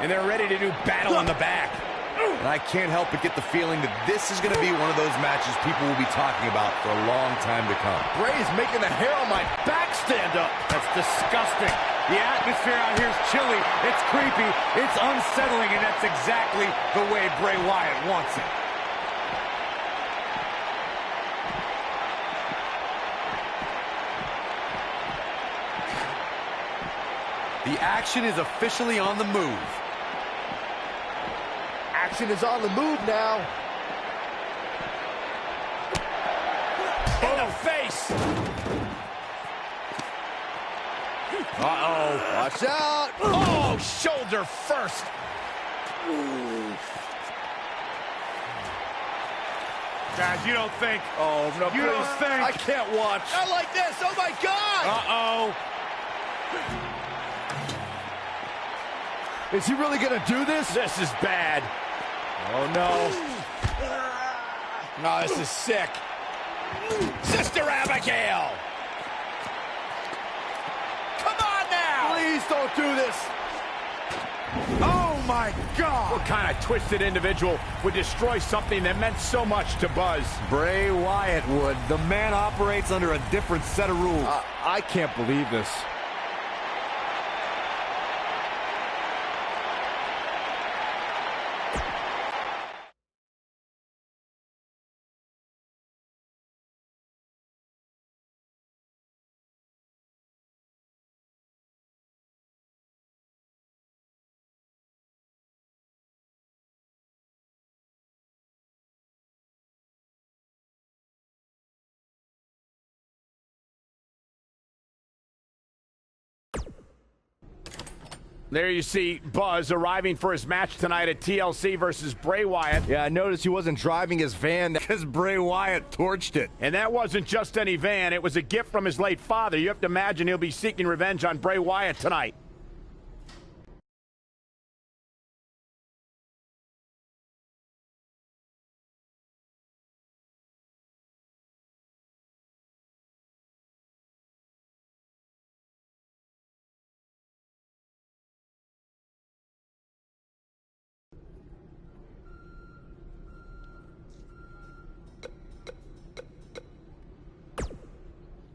And they're ready to do battle in the back. And I can't help but get the feeling that this is going to be one of those matches people will be talking about for a long time to come. Bray's making the hair on my back stand up. That's disgusting. The atmosphere out here is chilly, it's creepy, it's unsettling, and that's exactly the way Bray Wyatt wants it. The action is officially on the move. Action is on the move now. In the face. Uh-oh. Watch out. Oh, shoulder first. Guys, you don't think. Oh, no, You don't think. I can't watch. Not like this. Oh, my God. Uh-oh. Is he really going to do this? This is bad. Oh, no. No, this is sick. Sister Abigail. Come on now. Please don't do this. Oh, my God. What kind of twisted individual would destroy something that meant so much to Buzz? Bray Wyatt would. The man operates under a different set of rules. I can't believe this. There you see Buzz arriving for his match tonight at TLC versus Bray Wyatt. Yeah, I noticed he wasn't driving his van Because Bray Wyatt torched it. And that wasn't just any van. It was a gift from his late father. You have to imagine he'll be seeking revenge on Bray Wyatt tonight.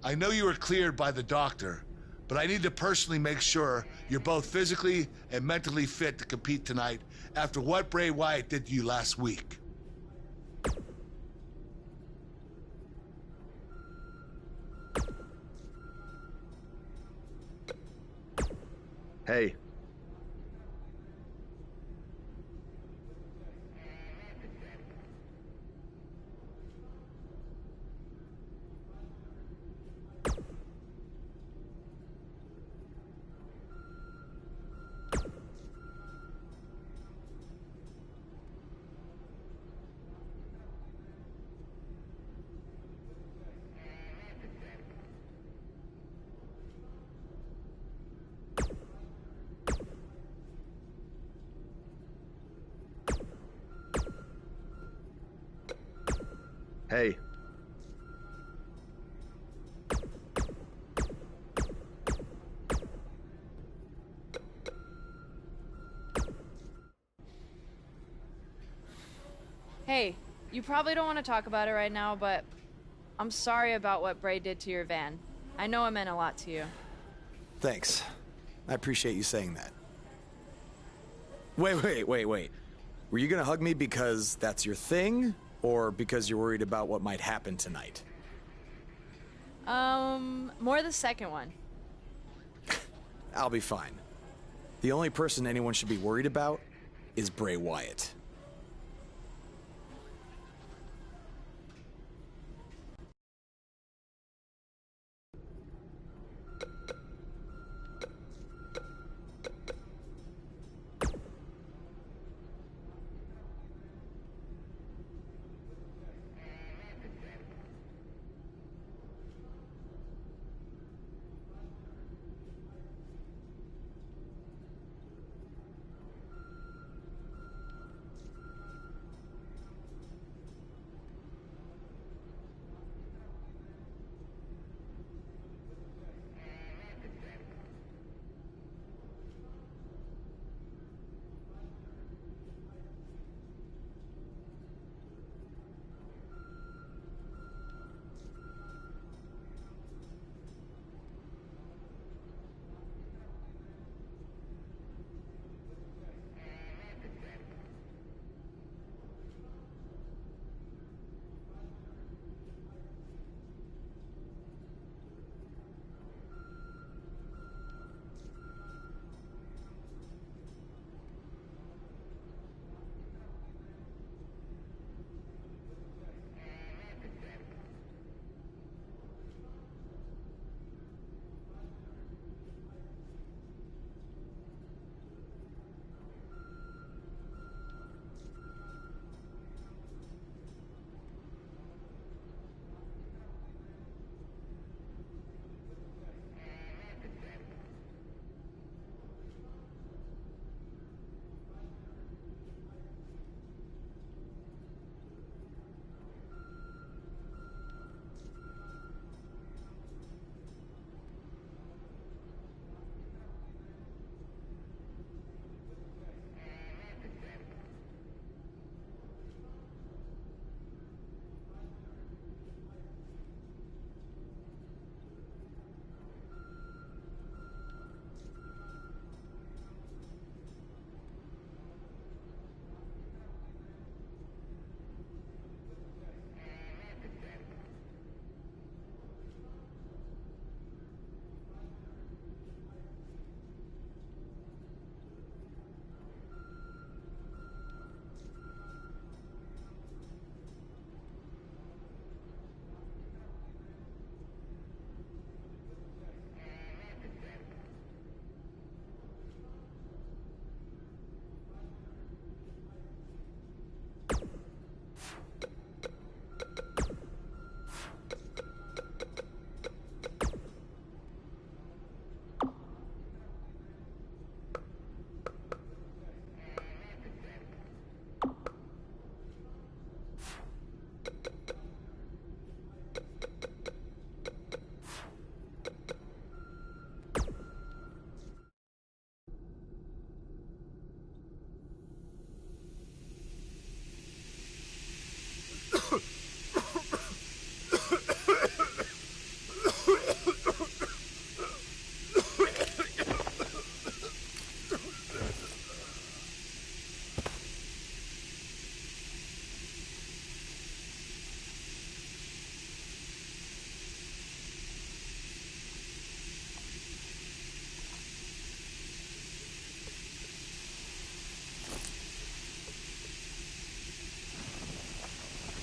I know you were cleared by the doctor, but I need to personally make sure you're both physically and mentally fit to compete tonight after what Bray Wyatt did to you last week. Hey. Hey. Hey, you probably don't want to talk about it right now, but I'm sorry about what Bray did to your van. I know it meant a lot to you. Thanks. I appreciate you saying that. Wait. Were you gonna hug me because that's your thing, or because you're worried about what might happen tonight? More the second one. I'll be fine. The only person anyone should be worried about is Bray Wyatt.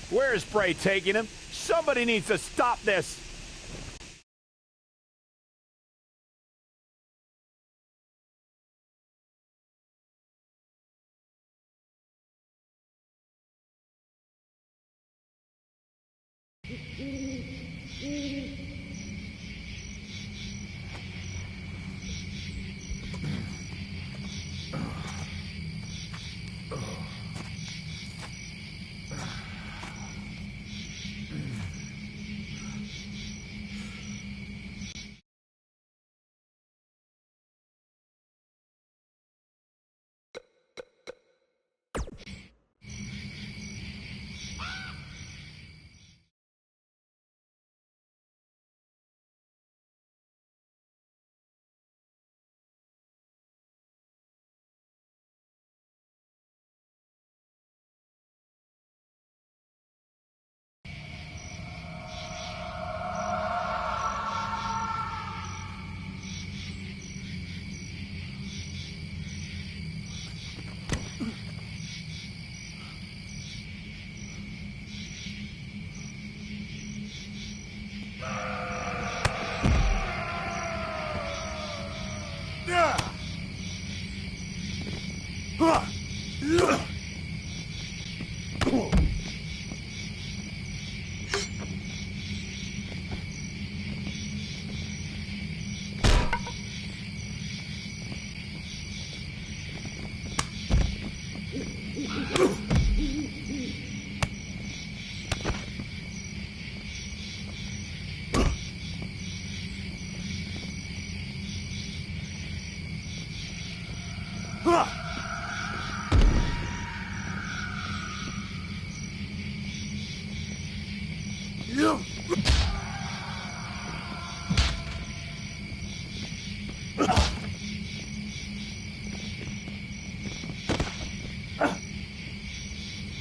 Where is Bray taking him? Somebody needs to stop this.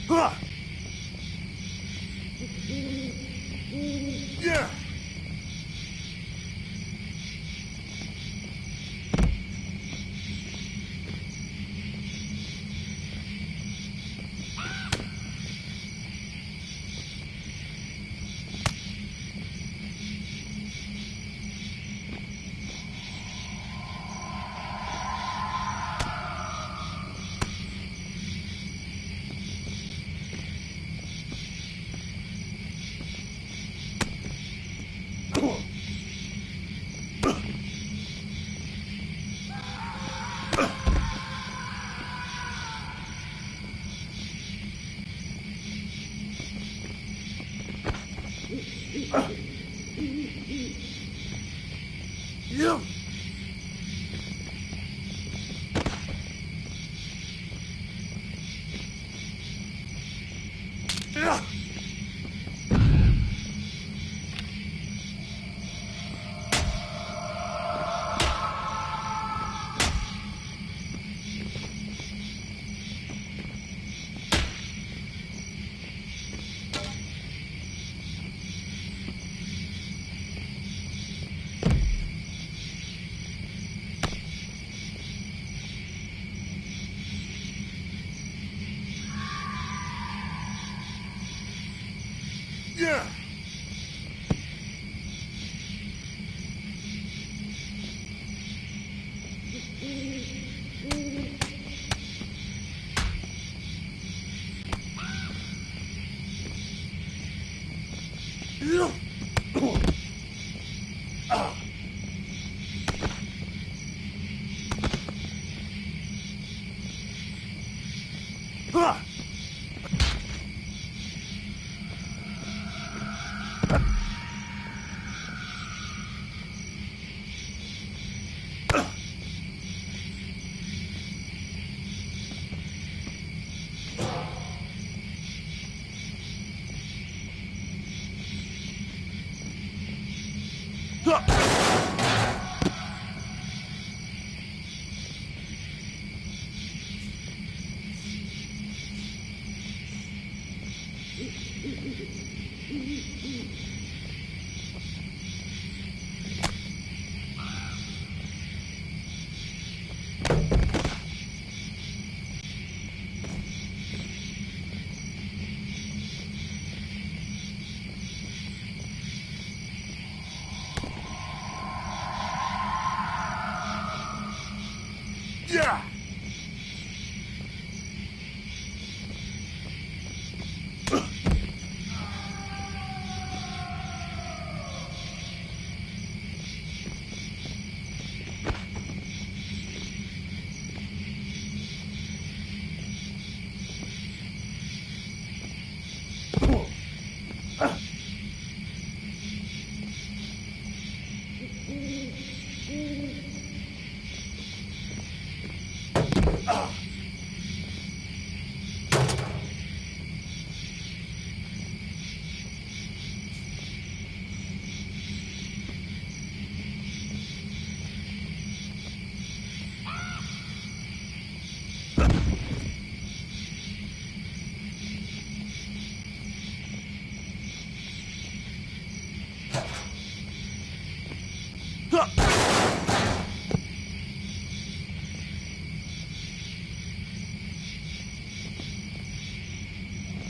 Yeah. You. Yeah. Yeah.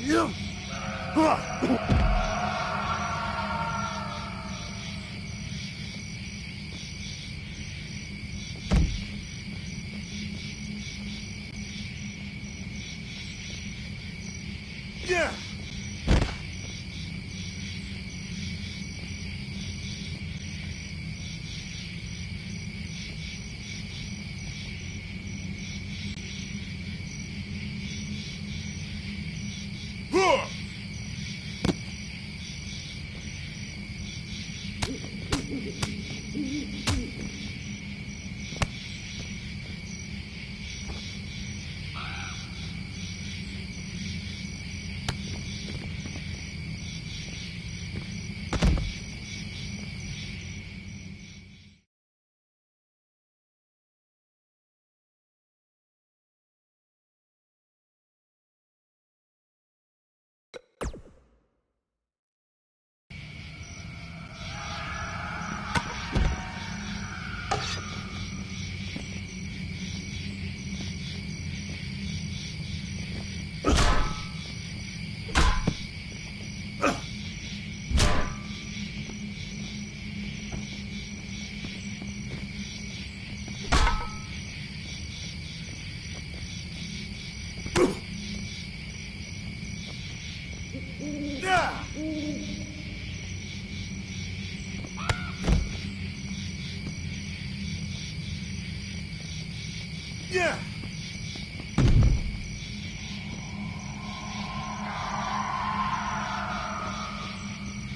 You. Yeah.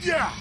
Yeah.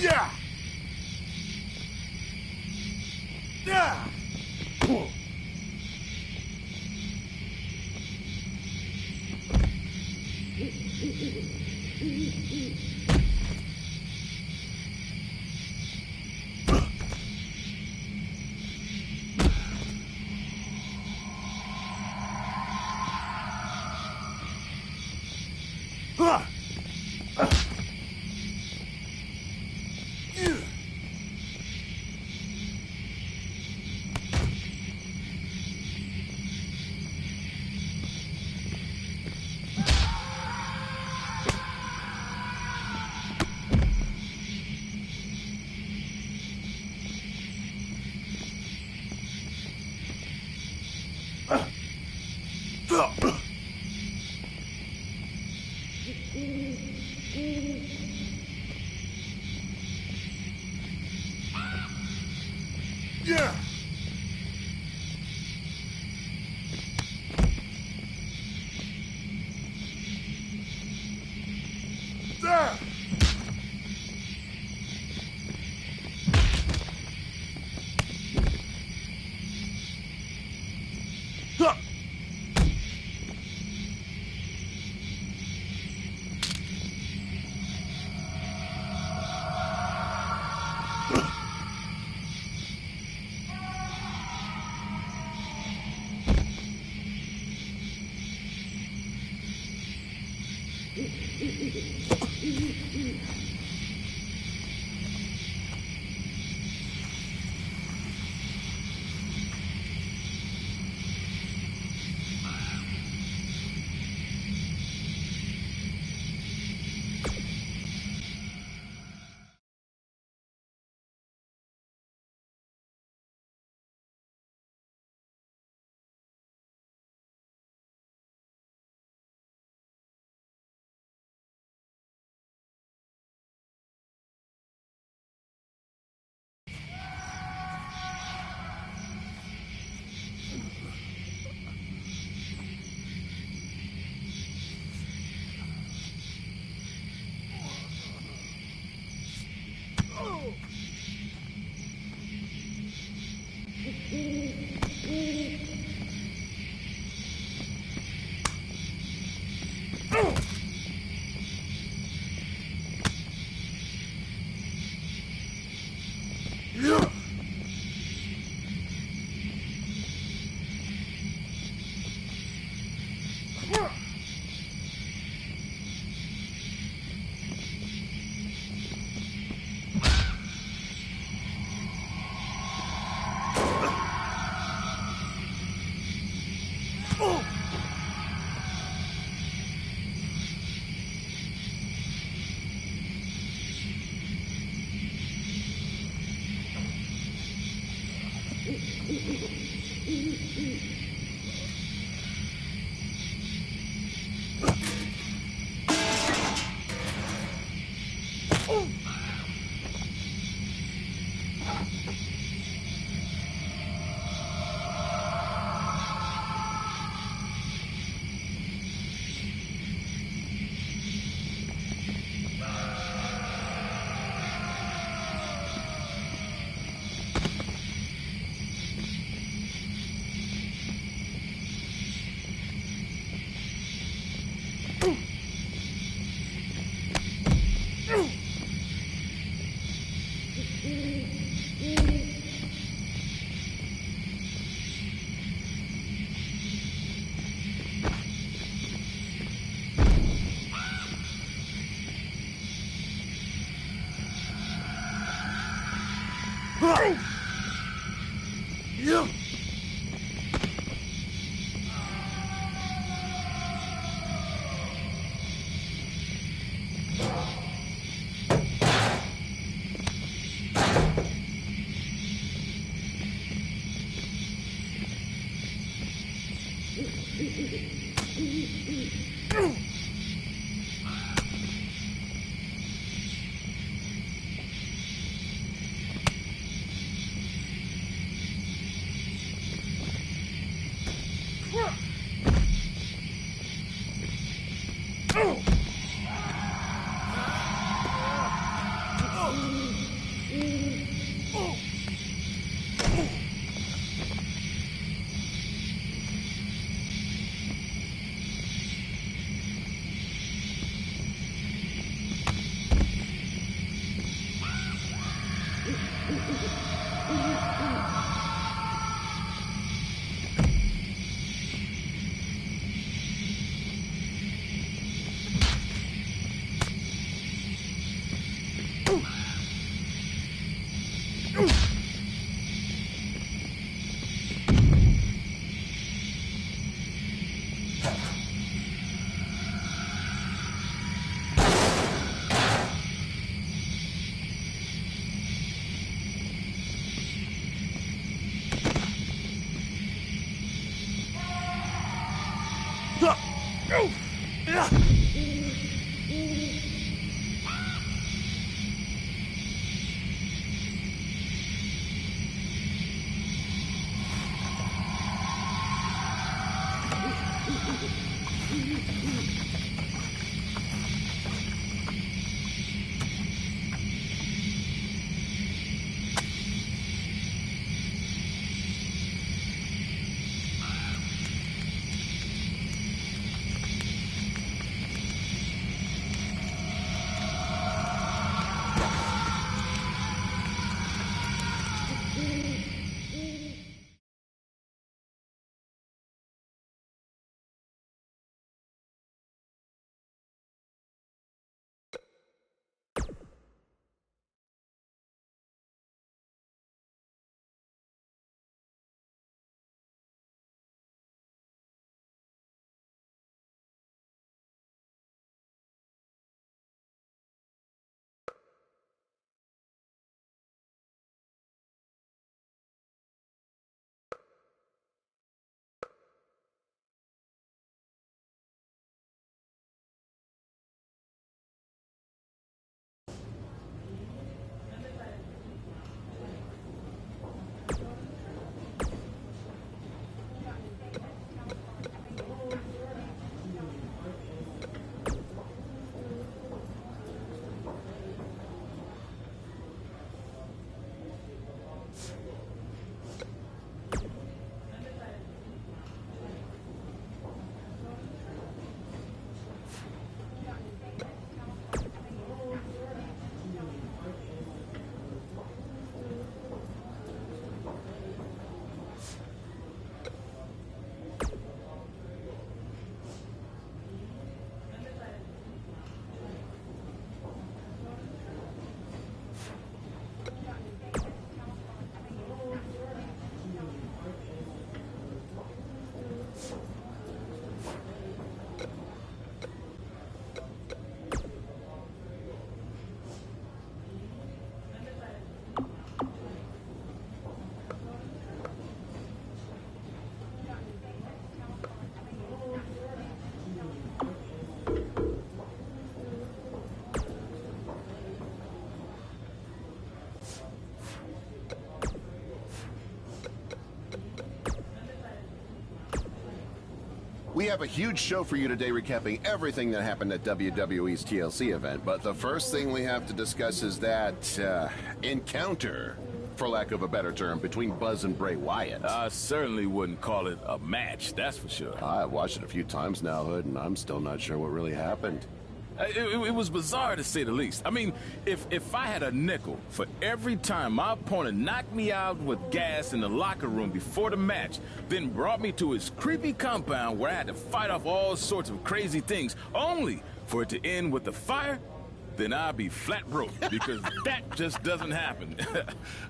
Yeah. Yeah. Yeah. There. We have a huge show for you today recapping everything that happened at WWE's TLC event, but the first thing we have to discuss is that encounter, for lack of a better term, between Buzz and Bray Wyatt. I certainly wouldn't call it a match, that's for sure. I've watched it a few times now, Hood, and I'm still not sure what really happened. It was bizarre, to say the least. I mean, if I had a nickel for every time my opponent knocked me out with gas in the locker room before the match, then brought me to his creepy compound where I had to fight off all sorts of crazy things, only for it to end with a fire, then I'd be flat broke, because that just doesn't happen.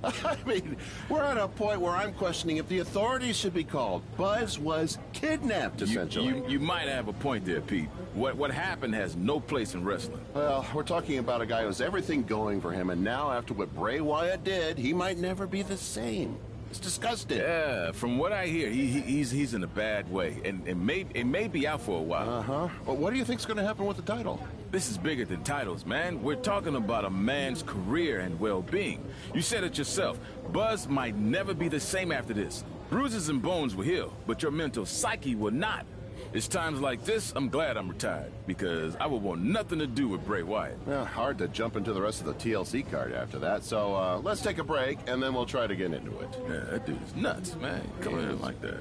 I mean, we're at a point where I'm questioning if the authorities should be called. Buzz was kidnapped, essentially. You might have a point there, Pete. What happened has no place in wrestling. Well, we're talking about a guy who has everything going for him, and now after what Bray Wyatt did, he might never be the same. It's disgusting. Yeah, from what I hear, he's in a bad way, and it may be out for a while. Uh-huh. Well, what do you think's going to happen with the title? This is bigger than titles, man. We're talking about a man's career and well-being. You said it yourself. Buzz might never be the same after this. Bruises and bones will heal, but your mental psyche will not. It's times like this, I'm glad I'm retired, because I would want nothing to do with Bray Wyatt. Yeah, hard to jump into the rest of the TLC card after that, so let's take a break, and then we'll try to get into it. Yeah, that dude is nuts, man. Coming in like that.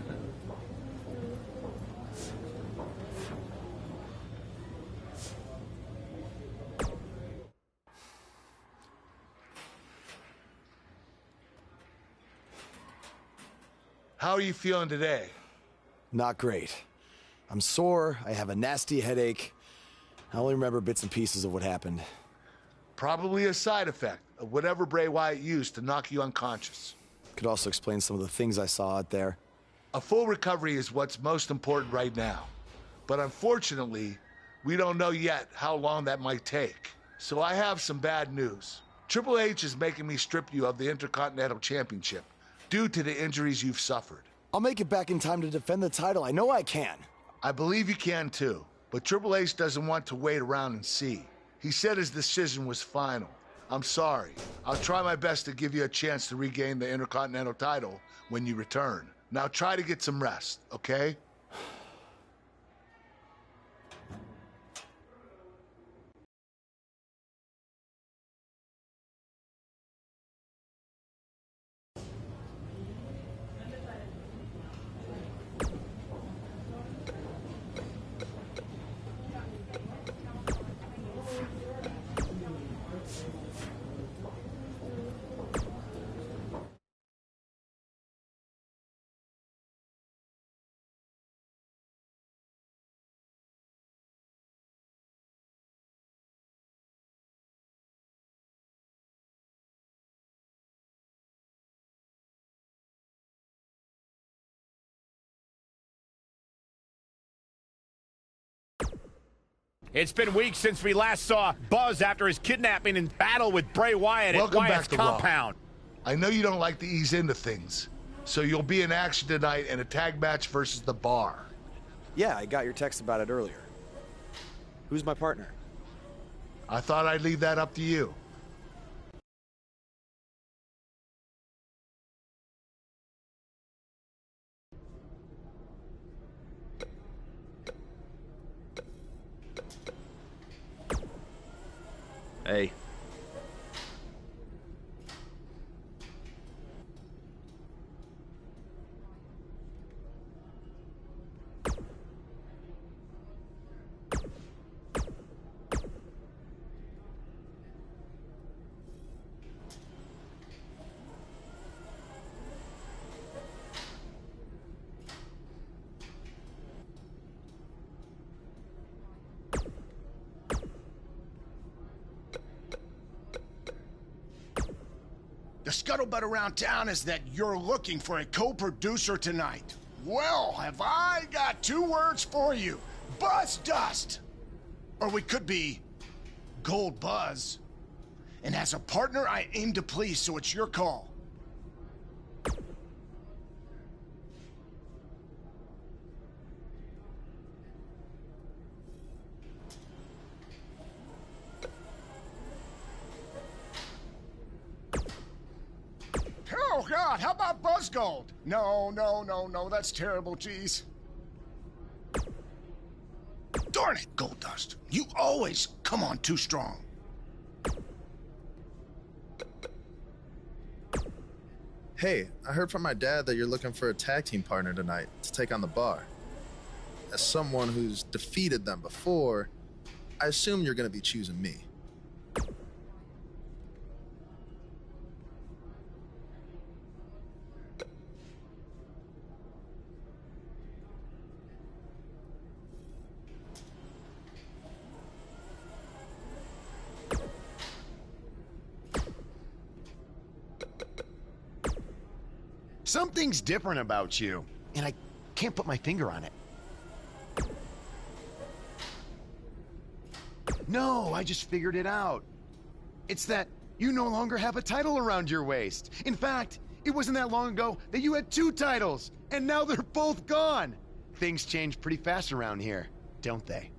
How are you feeling today? Not great. I'm sore, I have a nasty headache. I only remember bits and pieces of what happened. Probably a side effect of whatever Bray Wyatt used to knock you unconscious. Could also explain some of the things I saw out there. A full recovery is what's most important right now. But unfortunately, we don't know yet how long that might take. So I have some bad news. Triple H is making me strip you of the Intercontinental Championship due to the injuries you've suffered. I'll make it back in time to defend the title. I know I can. I believe you can too, but Triple H doesn't want to wait around and see. He said his decision was final. I'm sorry. I'll try my best to give you a chance to regain the Intercontinental title when you return. Now try to get some rest, okay? It's been weeks since we last saw Buzz after his kidnapping and battle with Bray Wyatt at Wyatt's compound. I know you don't like to ease into things, so you'll be in action tonight in a tag match versus The Bar. Yeah, I got your text about it earlier. Who's my partner? I thought I'd leave that up to you. Hey. The scuttlebutt around town is that you're looking for a co-producer tonight. Well, have I got two words for you. Buzz Dust. Or we could be Gold Buzz. And as a partner, I aim to please, so it's your call. Oh, God, how about Buzz Gold? No, that's terrible, geez. Darn it, Goldust. You always come on too strong. Hey, I heard from my dad that you're looking for a tag team partner tonight to take on the Bar. As someone who's defeated them before, I assume you're going to be choosing me. Something's different about you, and I can't put my finger on it. No, I just figured it out. It's that you no longer have a title around your waist. In fact, it wasn't that long ago that you had 2 titles, and now they're both gone. Things change pretty fast around here, don't they?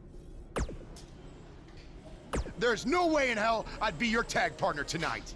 There's no way in hell I'd be your tag partner tonight.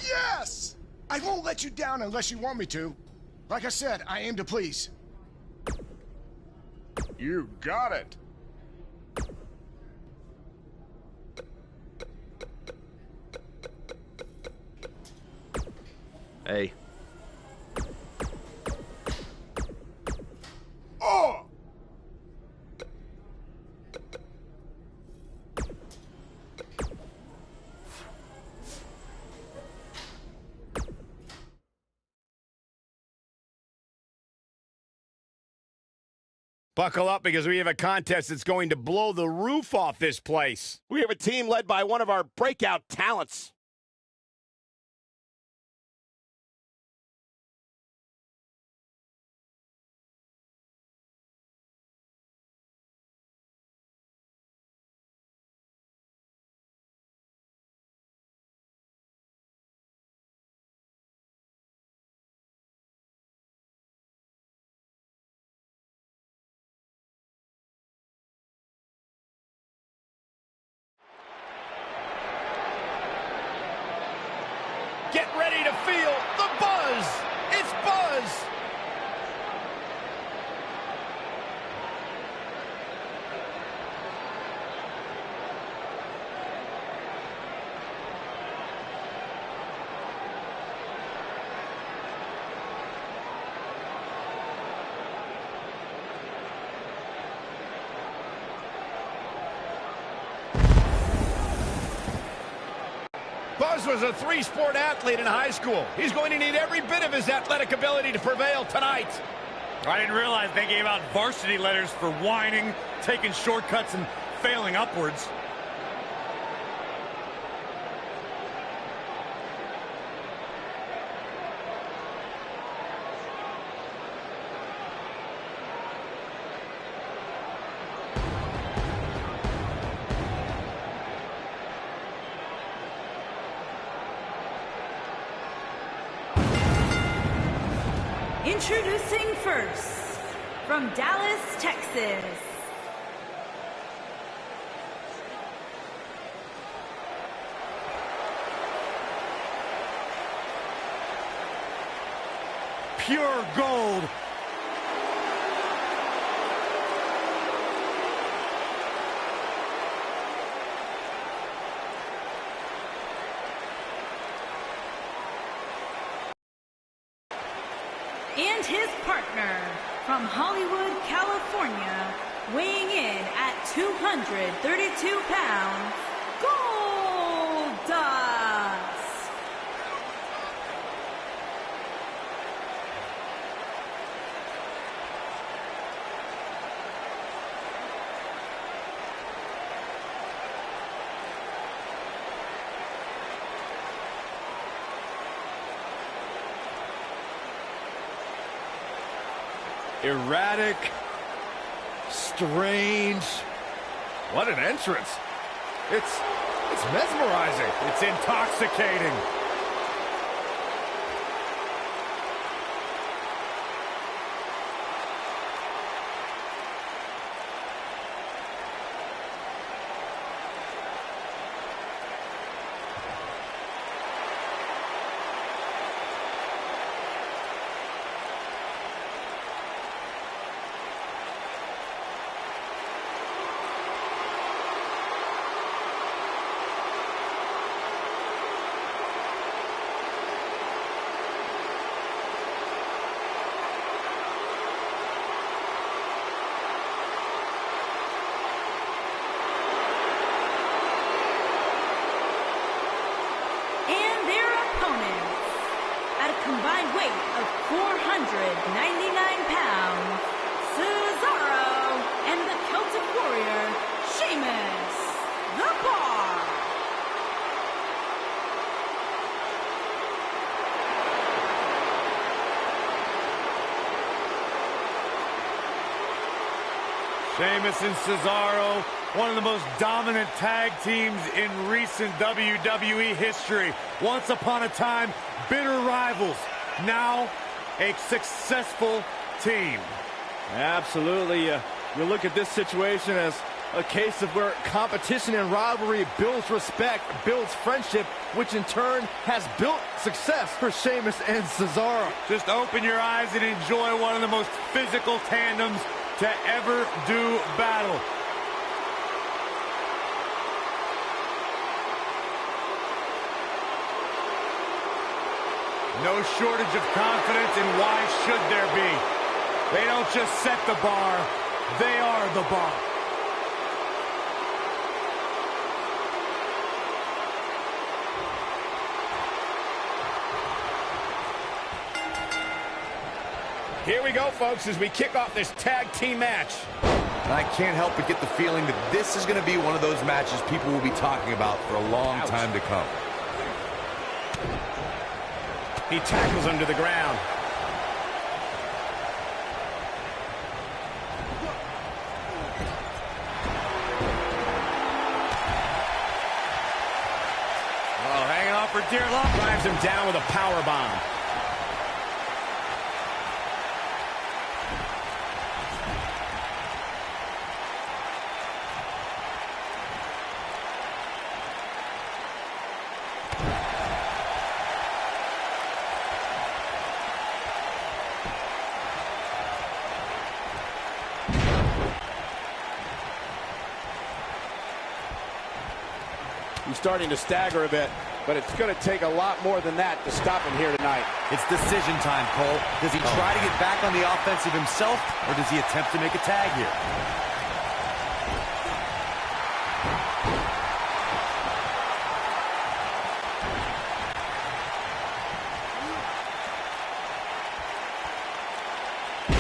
Yes! I won't let you down unless you want me to. Like I said, I aim to please. You got it. Hey. Oh! Buckle up because we have a contest that's going to blow the roof off this place. We have a team led by one of our breakout talents. Get ready to feel the buzz. It's Buzz. Buzz was a 3-sport athlete in high school. He's going to need every bit of his athletic ability to prevail tonight. I didn't realize they gave out varsity letters for whining, taking shortcuts, and failing upwards. Introducing first, from Dallas, Texas, Pure gold. and his partner from Hollywood, California, weighing in at 232 pounds, Goldust. Erratic, Strange. What an entrance. It's mesmerizing. It's intoxicating. Combined weight of 499 pounds, Cesaro and the Celtic Warrior, Sheamus, the Bar. Sheamus and Cesaro, one of the most dominant tag teams in recent WWE history. Once upon a time, bitter rivals. Now, a successful team. Absolutely. You look at this situation as a case of where competition and rivalry builds respect, builds friendship, which in turn has built success for Sheamus and Cesaro. Just open your eyes and enjoy one of the most physical tandems to ever do battle. No shortage of confidence, and why should there be? They don't just set the bar, they are the bar. Here we go, folks, as we kick off this tag team match. And I can't help but get the feeling that this is going to be one of those matches people will be talking about for a long time to come. He tackles him to the ground. Oh, hanging off for dear life. Drives him down with a power bomb. He's starting to stagger a bit, but it's going to take a lot more than that to stop him here tonight. It's decision time, Cole. Does he try to get back on the offensive himself, or does he attempt to make a tag here?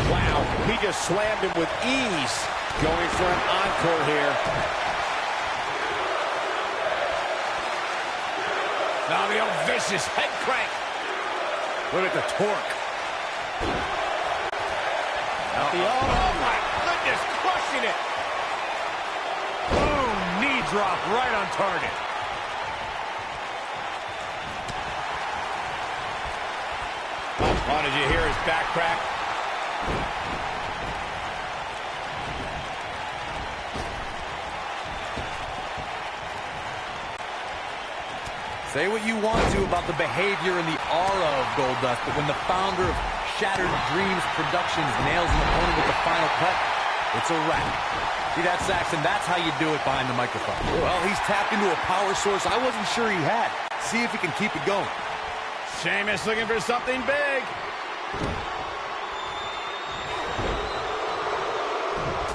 Wow, he just slammed him with ease. Going for an encore here. Now the old vicious head crank. Look at the torque. Oh my goodness, crushing it. Boom, knee drop right on target. Oh, did you hear his back crack? Say what you want to about the behavior and the aura of Goldust, but when the founder of Shattered Dreams Productions nails an opponent with the final cut, it's a wrap. See that, Saxon? That's how you do it behind the microphone. Well, he's tapped into a power source I wasn't sure he had. See if he can keep it going. Sheamus looking for something big.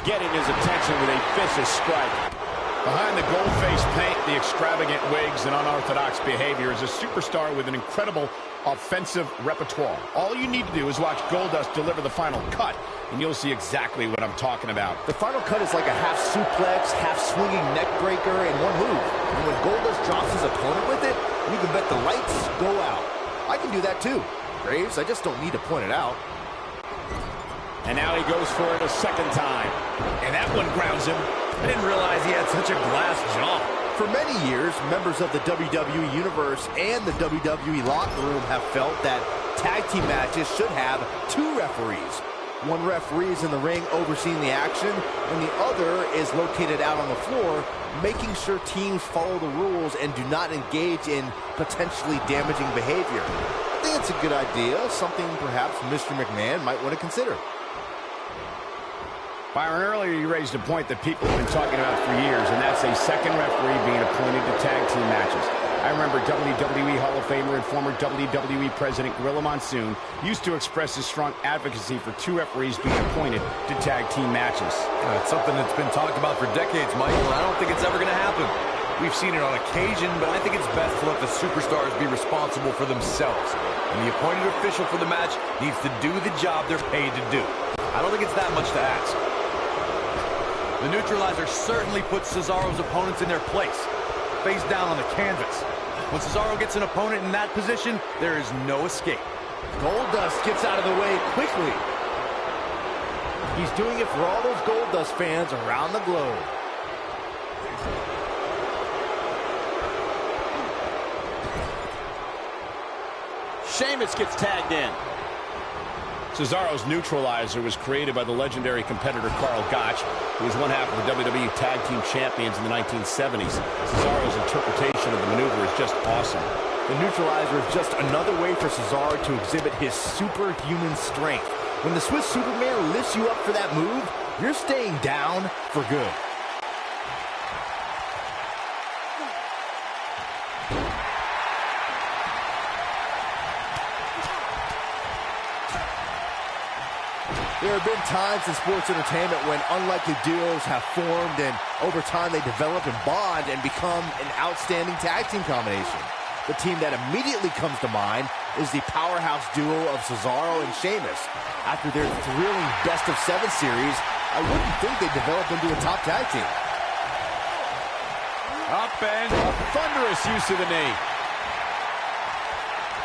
Getting his attention with a vicious strike. Behind the gold-faced paint, the extravagant wigs, and unorthodox behavior is a superstar with an incredible offensive repertoire. All you need to do is watch Goldust deliver the final cut, and you'll see exactly what I'm talking about. The final cut is like a half suplex, half swinging neck breaker in one move. And when Goldust drops his opponent with it, you can bet the lights go out. I can do that too, Graves. I just don't need to point it out. And now he goes for it a second time. And that one grounds him. I didn't realize he had such a glass jaw. For many years, members of the WWE Universe and the WWE locker room have felt that tag team matches should have 2 referees. One referee is in the ring overseeing the action, and the other is located out on the floor, making sure teams follow the rules and do not engage in potentially damaging behavior. I think it's a good idea, something perhaps Mr. McMahon might want to consider. Byron, earlier you raised a point that people have been talking about for years, and that's a second referee being appointed to tag team matches. I remember WWE Hall of Famer and former WWE President Gorilla Monsoon used to express his strong advocacy for 2 referees being appointed to tag team matches. It's something that's been talked about for decades, Michael, and I don't think it's ever going to happen. We've seen it on occasion, but I think it's best to let the superstars be responsible for themselves. And the appointed official for the match needs to do the job they're paid to do. I don't think it's that much to ask. The neutralizer certainly puts Cesaro's opponents in their place, face down on the canvas. When Cesaro gets an opponent in that position, there is no escape. Goldust gets out of the way quickly. He's doing it for all those Goldust fans around the globe. Sheamus gets tagged in. Cesaro's neutralizer was created by the legendary competitor Karl Gotch, who was one half of the WWE Tag Team Champions in the 1970s. Cesaro's interpretation of the maneuver is just awesome. The neutralizer is just another way for Cesaro to exhibit his superhuman strength. When the Swiss Superman lifts you up for that move, you're staying down for good. There have been times in sports entertainment when unlikely duos have formed, and over time they develop and bond and become an outstanding tag team combination. The team that immediately comes to mind is the powerhouse duo of Cesaro and Sheamus. After their thrilling best-of-7 series, I wouldn't think they'd develop into a top tag team. Up and a thunderous use of the knee.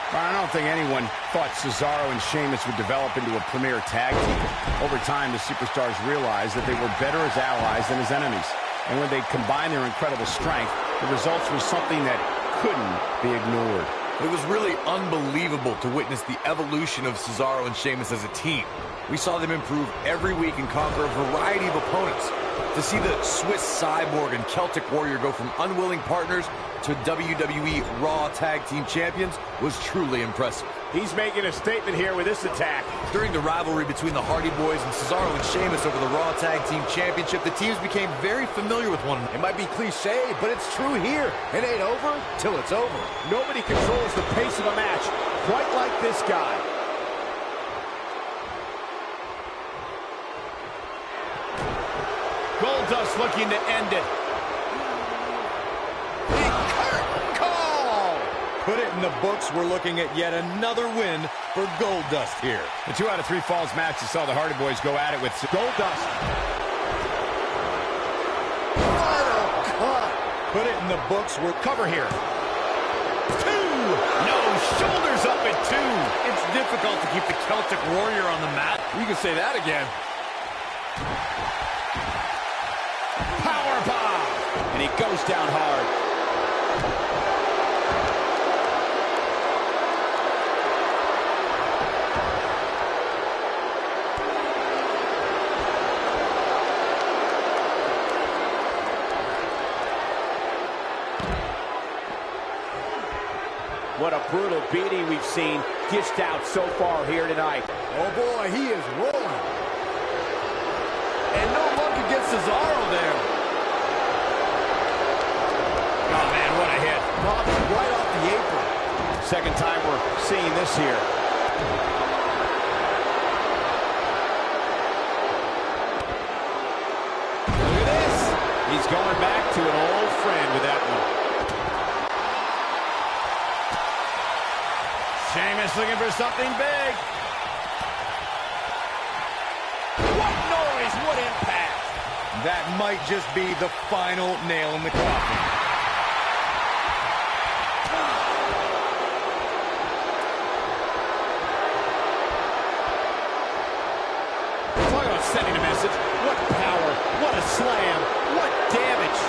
I don't think anyone thought Cesaro and Sheamus would develop into a premier tag team. Over time, the superstars realized that they were better as allies than as enemies. And when they combined their incredible strength, the results was something that couldn't be ignored. It was really unbelievable to witness the evolution of Cesaro and Sheamus as a team. We saw them improve every week and conquer a variety of opponents. To see the Swiss Cyborg and Celtic Warrior go from unwilling partners to WWE Raw Tag Team Champions was truly impressive. He's making a statement here with this attack. During the rivalry between the Hardy Boys and Cesaro and Sheamus over the Raw Tag Team Championship, the teams became very familiar with one another. It might be cliche, but it's true here. It ain't over till it's over. Nobody controls the pace of a match quite like this guy. Goldust looking to end it. Put it in the books. We're looking at yet another win for Goldust here. The 2 out of 3 Falls match that saw the Hardy Boys go at it with Goldust. Final cut. Put it in the books. We're cover here. 2. No, shoulders up at 2. It's difficult to keep the Celtic Warrior on the mat. You can say that again. Power bomb. And he goes down hard. What a brutal beating we've seen dished out so far here tonight. Oh boy, he is rolling. And no luck against Cesaro there. Oh man, what a hit. Pops right off the apron. Second time we're seeing this here. Look at this. He's going back to an old friend with that one. Sheamus looking for something big. What noise, what impact. That might just be the final nail in the coffin. sending a message. What power, what a slam, what damage.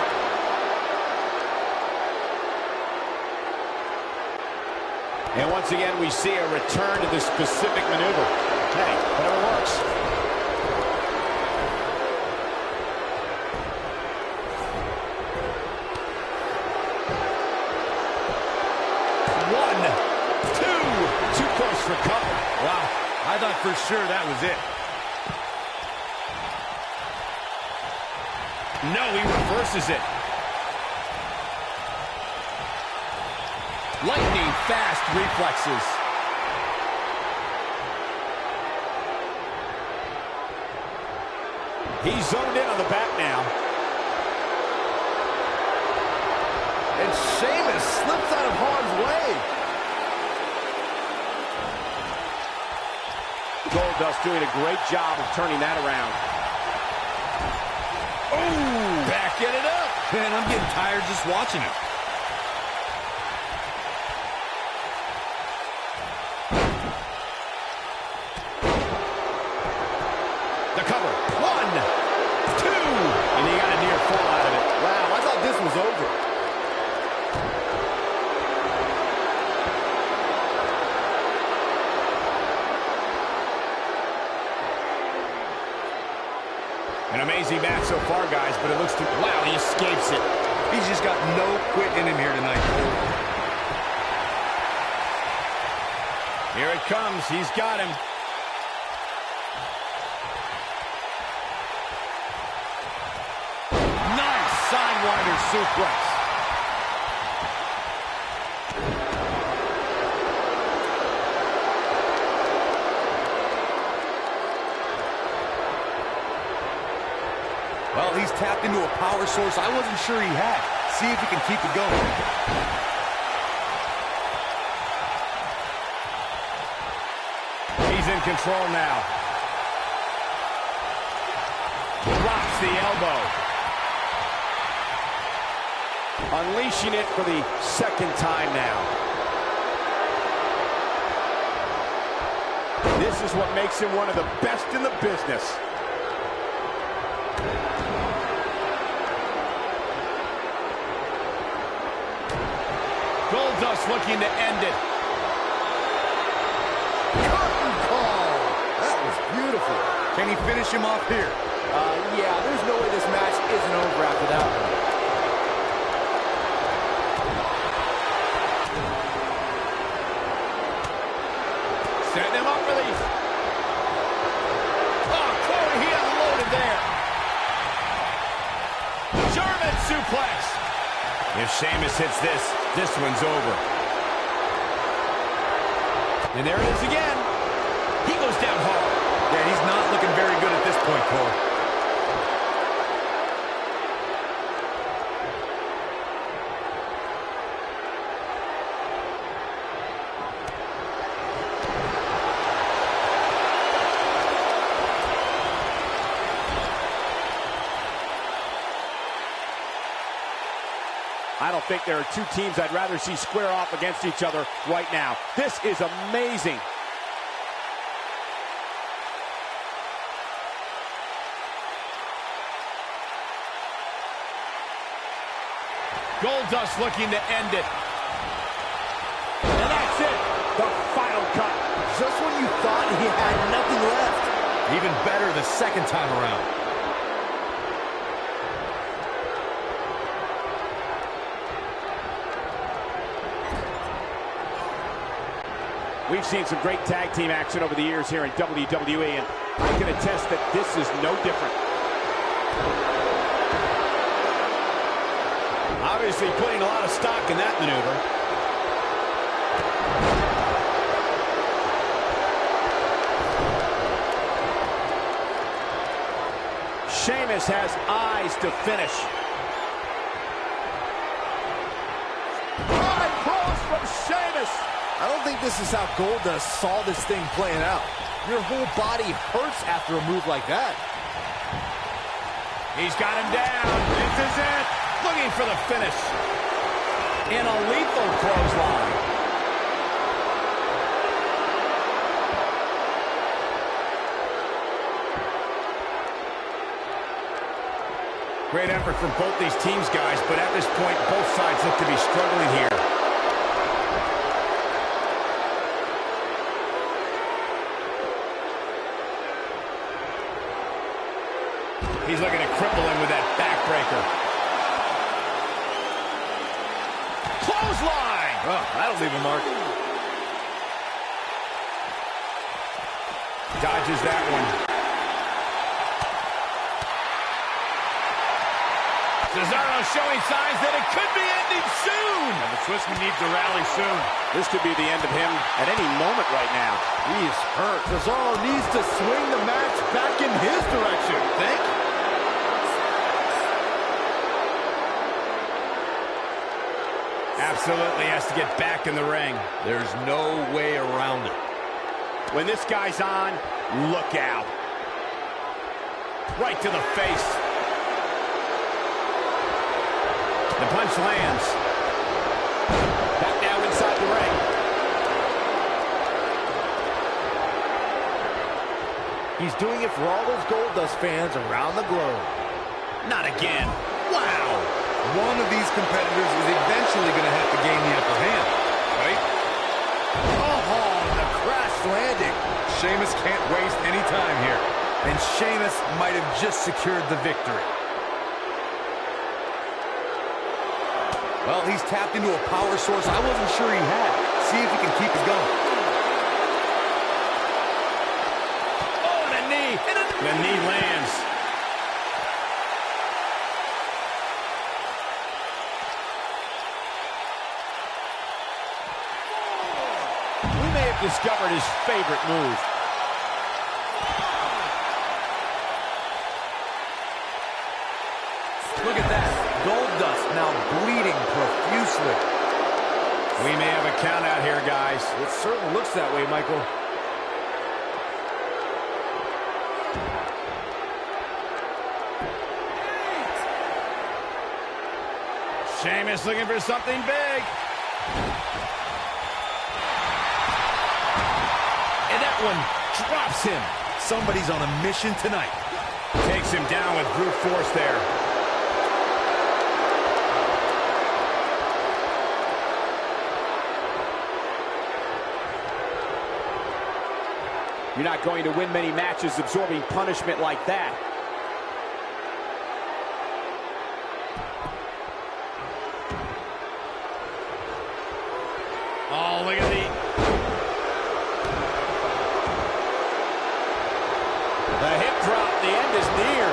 And once again, we see a return to this specific maneuver. Hey, whatever works. Too close for cover. Wow, I thought for sure that was it. No, he reverses it. Lightning fast reflexes. He's zoned in on the back now. And Sheamus slips out of harm's way. Goldust doing a great job of turning that around. Oh, backing it up. Man, I'm getting tired just watching it. The cover. 1, 2. And he got a near fall out of it. Wow, I thought this was over. An amazing match so far, guys, but it looks to... Wow, he escapes it. He's just got no quit in him here tonight. Here it comes. He's got him. Nice sidewinder suplex. Well, he's tapped into a power source I wasn't sure he had. See if he can keep it going. He's in control now. Drops the elbow. Unleashing it for the second time now. This is what makes him one of the best in the business. Goldust looking to end it. Curtain call. That was beautiful. Can he finish him off here? Yeah, there's no way this match isn't over after that one. Setting him up for these. Oh, Corey, he unloaded there. German suplex. If Sheamus hits this, this one's over. And there it is again. He goes down hard. Yeah, he's not looking very good at this point, Cole. I don't think there are two teams I'd rather see square off against each other right now. This is amazing. Goldust looking to end it. And that's it. The final cut. Just when you thought he had nothing left. Even better the second time around. We've seen some great tag team action over the years here in WWE, and I can attest that this is no different. Obviously putting a lot of stock in that maneuver. Sheamus has eyes to finish. High cross from Sheamus. I don't think this is how Goldust saw this thing playing out. Your whole body hurts after a move like that. He's got him down. This is it. Looking for the finish. In a lethal clothesline. Great effort from both these teams, guys, but at this point, both sides look to be struggling here. He's looking to cripple him with that backbreaker. Clothesline! Oh, that'll leave a mark. Dodges that one. Cesaro showing signs that it could be ending soon. And the Swissman needs to rally soon. This could be the end of him at any moment right now. He is hurt. Cesaro needs to swing the match back in his direction. Think? Absolutely has to get back in the ring. There's no way around it. When this guy's on, look out. Right to the face. The punch lands. Back now inside the ring. He's doing it for all those Goldust fans around the globe. Not again. Wow. One of these competitors is eventually going to have to gain the upper hand, right? Oh, the crash landing. Sheamus can't waste any time here. And Sheamus might have just secured the victory. Well, he's tapped into a power source I wasn't sure he had. See if he can keep it going. Oh, and a knee. The knee lands. We may have discovered his favorite move. Look at that. Goldust now bleeding profusely. We may have a count out here, guys. It certainly looks that way, Michael. Sheamus looking for something big. And that one drops him. Somebody's on a mission tonight. Takes him down with brute force there. You're not going to win many matches absorbing punishment like that. Oh, look at the hip drop. The end is near.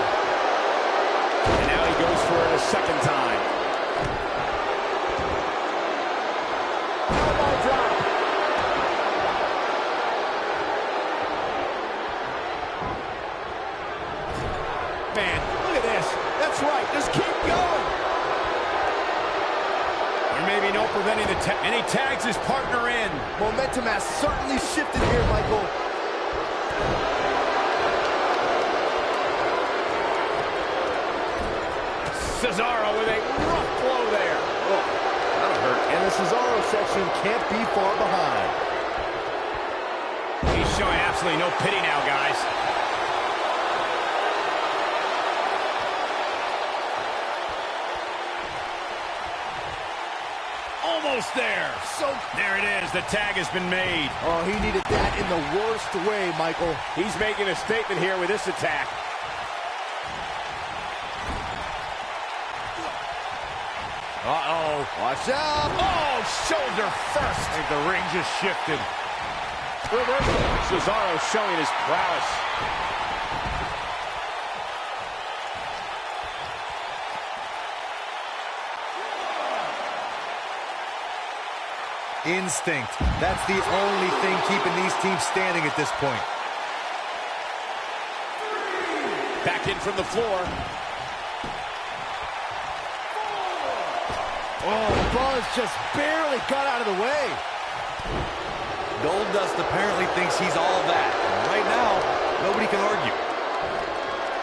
And now he goes for it a second time. Elbow drop. Man, look at this. That's right. Just keep going. There may be no preventing the tag. And he tags his partner in. Momentum has certainly shifted here, Michael. Cesaro with a rough blow there. Oh, that'll hurt. And the Cesaro section can't be far behind. He's showing absolutely no pity now, guys. Almost there. So there it is. The tag has been made. Oh, he needed that in the worst way, Michael. He's making a statement here with this attack. Uh-oh. Watch out. Oh, shoulder first. I think the ring just shifted. Reversal. Cesaro showing his prowess. Instinct. That's the only thing keeping these teams standing at this point. Back in from the floor. Oh, Buzz just barely got out of the way. Goldust apparently thinks he's all that. And right now, nobody can argue.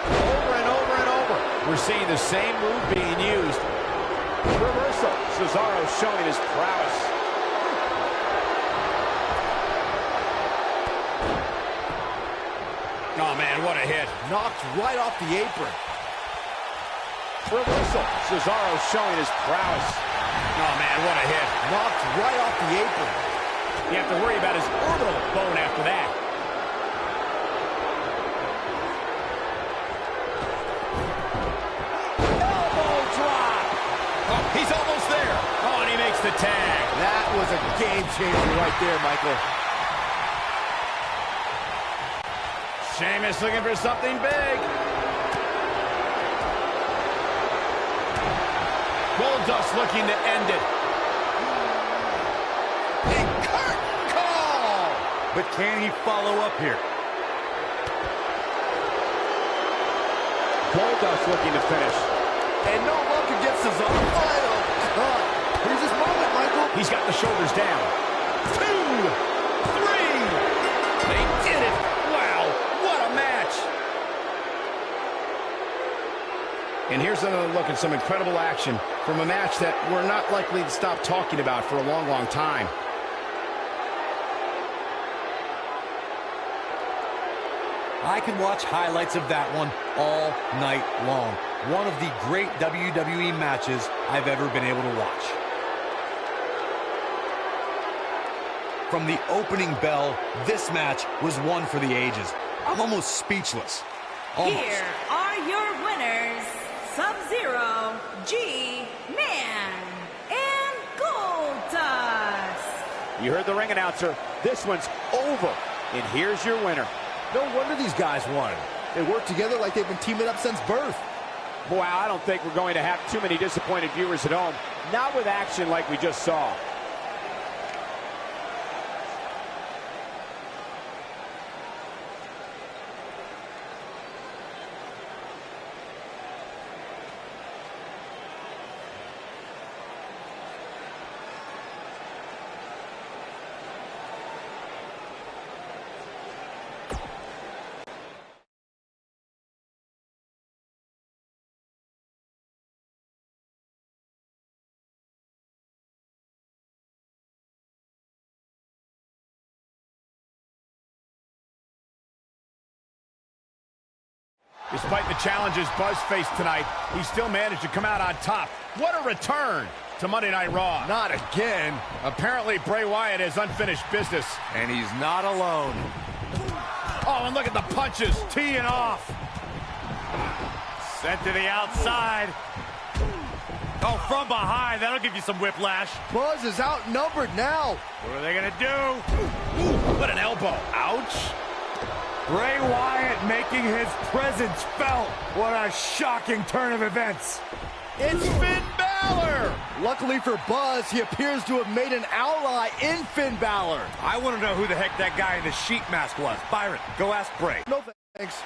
Over and over and over. We're seeing the same move being used. Reversal. Cesaro showing his prowess. Oh, man, what a hit. Knocked right off the apron. reversal. Cesaro showing his prowess. Oh, man, what a hit. Knocked right off the apron. You have to worry about his orbital bone after that. Elbow drop. Oh, he's almost there. Oh, and he makes the tag. That was a game changer right there, Michael. Sheamus looking for something big. Goldust looking to end it. A curtain call! But can he follow up here? Goldust looking to finish. And no luck against his own final. Here's his moment, Michael. He's got the shoulders down. 2, 3. They did it. Wow, what a match. And here's another look at some incredible action from a match that we're not likely to stop talking about for a long, long time. I can watch highlights of that one all night long. One of the great WWE matches I've ever been able to watch. From the opening bell, this match was one for the ages. I'm almost speechless. Almost. Here are your winners, Sub-Zero, G-Man, and Goldust. You heard the ring announcer. This one's over. And here's your winner. No wonder these guys won. They work together like they've been teaming up since birth. Boy, I don't think we're going to have too many disappointed viewers at home. Not with action like we just saw. Despite the challenges Buzz faced tonight, he still managed to come out on top. What a return to Monday Night Raw. Not again. Apparently, Bray Wyatt has unfinished business. And he's not alone. Oh, and look at the punches. Teeing off. Sent to the outside. Oh, from behind. That'll give you some whiplash. Buzz is outnumbered now. What are they going to do? Ooh, what an elbow. Ouch. Bray Wyatt making his presence felt. What a shocking turn of events. It's Finn Balor. Luckily for Buzz, he appears to have made an ally in Finn Balor. I want to know who the heck that guy in the sheep mask was. Byron, go ask Bray. No thanks.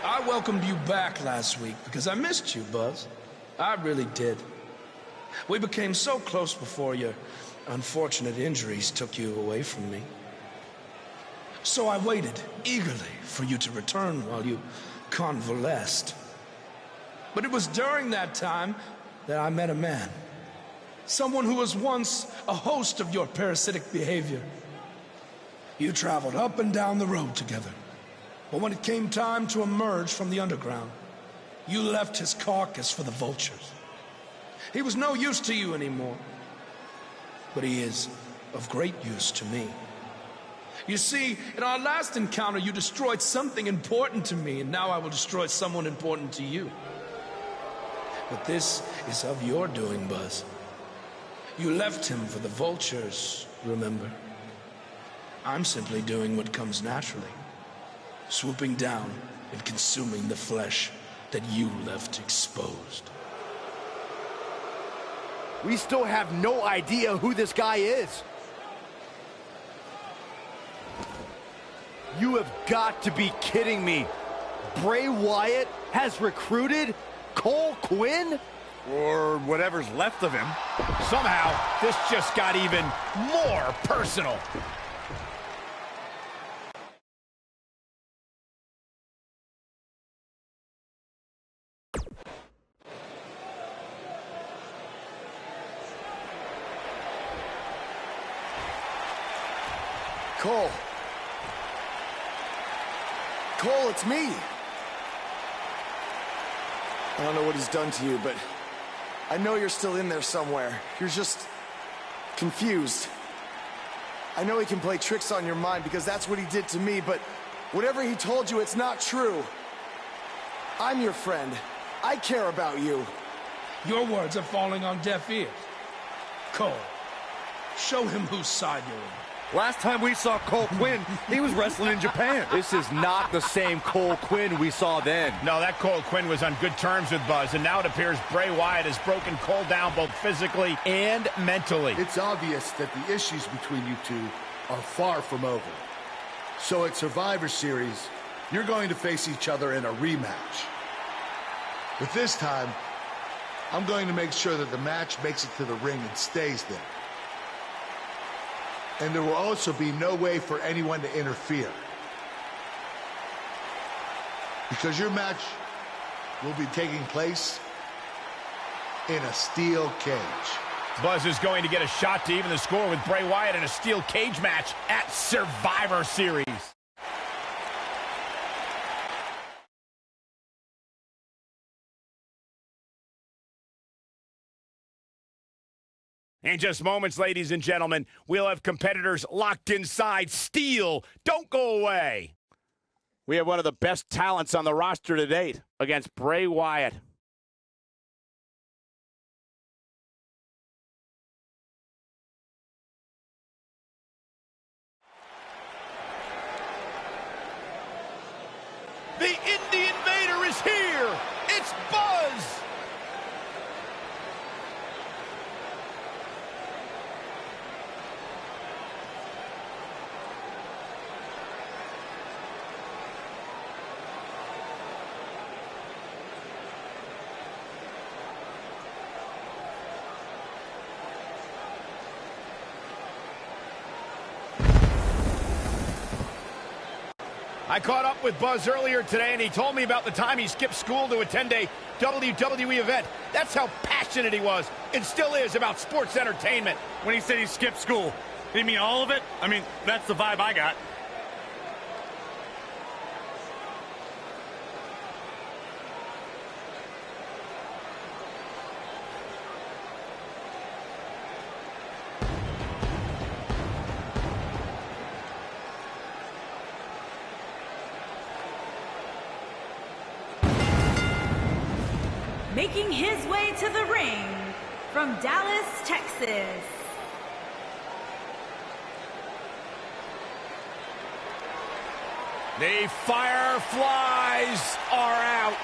I welcomed you back last week because I missed you, Buzz. I really did. We became so close before your unfortunate injuries took you away from me. So I waited eagerly for you to return while you convalesced. But it was during that time that I met a man. Someone who was once a host of your parasitic behavior. You traveled up and down the road together. But when it came time to emerge from the underground, you left his carcass for the vultures. He was no use to you anymore, but he is of great use to me. You see, in our last encounter, you destroyed something important to me, and now I will destroy someone important to you. But this is of your doing, Buzz. You left him for the vultures, remember? I'm simply doing what comes naturally. Swooping down and consuming the flesh that you left exposed. We still have no idea who this guy is. You have got to be kidding me. Bray Wyatt has recruited Cole Quinn? Or whatever's left of him. Somehow, this just got even more personal. Cole. Cole, it's me. I don't know what he's done to you, but I know you're still in there somewhere. You're just confused. I know he can play tricks on your mind because that's what he did to me, but whatever he told you, it's not true. I'm your friend. I care about you. Your words are falling on deaf ears. Cole, show him whose side you're on. Last time we saw Cole Quinn, he was wrestling in Japan. This is not the same Cole Quinn we saw then. No, that Cole Quinn was on good terms with Buzz, and now it appears Bray Wyatt has broken Cole down both physically and mentally. It's obvious that the issues between you two are far from over. So at Survivor Series, you're going to face each other in a rematch. But this time, I'm going to make sure that the match makes it to the ring and stays there. And there will also be no way for anyone to interfere. Because your match will be taking place in a steel cage. Buzz is going to get a shot to even the score with Bray Wyatt in a steel cage match at Survivor Series. In just moments, ladies and gentlemen, we'll have competitors locked inside steel. Don't go away. We have one of the best talents on the roster to date against Bray Wyatt. The Indie Invader is here. It's Buzz. I caught up with Buzz earlier today, and he told me about the time he skipped school to attend a WWE event. That's how passionate he was, and still is, about sports entertainment. When he said he skipped school, did he mean all of it? I mean, that's the vibe I got. Making his way to the ring from Dallas, Texas. The Fireflies are out.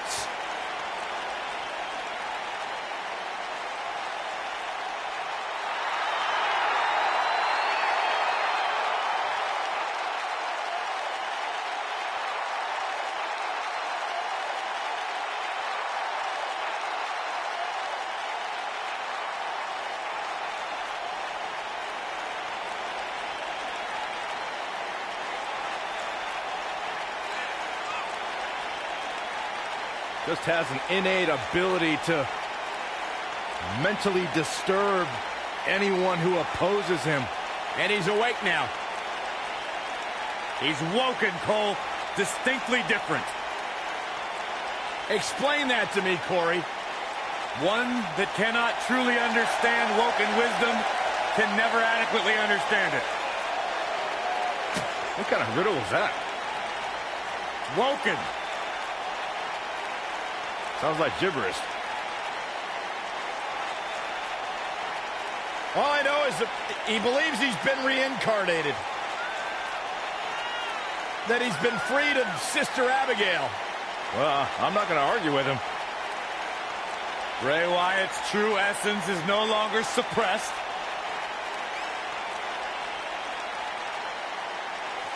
Just has an innate ability to mentally disturb anyone who opposes him. And he's awake now. He's woken, Cole. Distinctly different. Explain that to me, Corey. One that cannot truly understand woken wisdom can never adequately understand it. What kind of riddle was that? Woken. Sounds like gibberish. All I know is that he believes he's been reincarnated. That he's been freed of Sister Abigail. Well, I'm not going to argue with him. Bray Wyatt's true essence is no longer suppressed.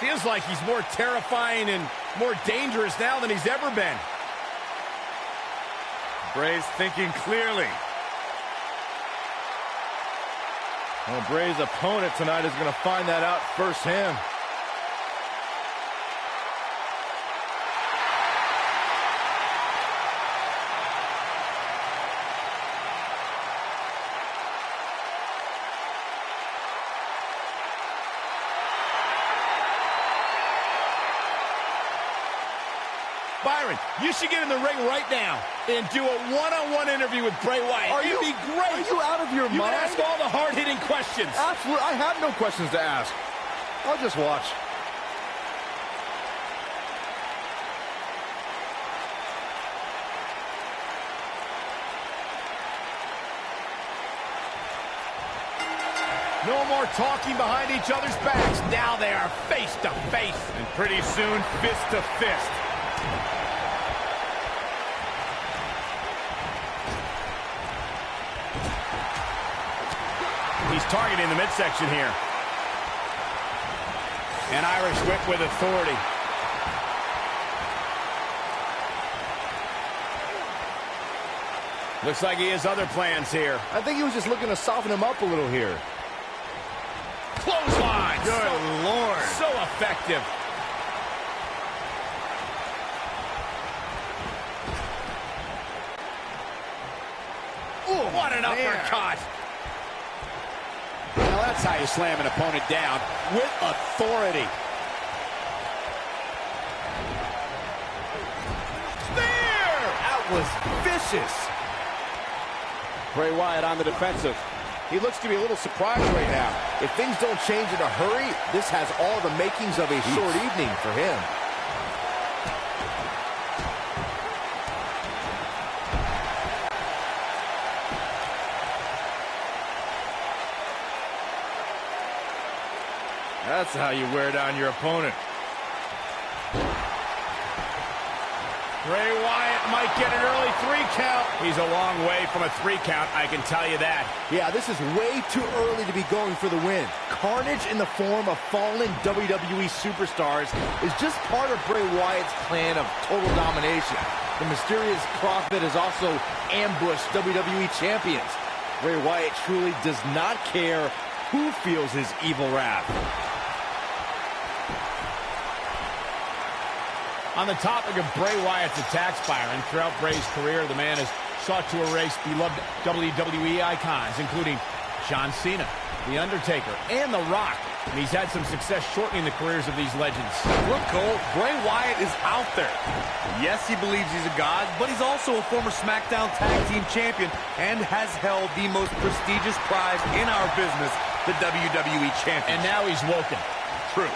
Feels like he's more terrifying and more dangerous now than he's ever been. Bray's thinking clearly. Well, Bray's opponent tonight is going to find that out firsthand. Byron, you should get in the ring right now and do a one-on-one interview with Bray Wyatt. It'd be great. Are you out of your mind? You can ask all the hard-hitting questions. Absolutely. I have no questions to ask. I'll just watch. No more talking behind each other's backs. Now they are face to face. And pretty soon, fist to fist. He's targeting the midsection here. An Irish whip with authority. Looks like he has other plans here. I think he was just looking to soften him up a little here. Clothesline. Good Lord. So effective. Ooh, what an uppercut. Now that's how you slam an opponent down, with authority. There! That was vicious. Bray Wyatt on the defensive. He looks to be a little surprised right now. If things don't change in a hurry, this has all the makings of a short evening for him. That's how you wear down your opponent. Bray Wyatt might get an early 3 count. He's a long way from a 3 count, I can tell you that. Yeah, this is way too early to be going for the win. Carnage in the form of fallen WWE superstars is just part of Bray Wyatt's plan of total domination. The mysterious prophet has also ambushed WWE champions. Bray Wyatt truly does not care who feels his evil wrath. On the topic of Bray Wyatt's attacks, Byron, throughout Bray's career, the man has sought to erase beloved WWE icons, including John Cena, The Undertaker, and The Rock. And he's had some success shortening the careers of these legends. Look, Cole, Bray Wyatt is out there. Yes, he believes he's a god, but he's also a former SmackDown Tag Team Champion and has held the most prestigious prize in our business, the WWE Championship. And now he's woken. True.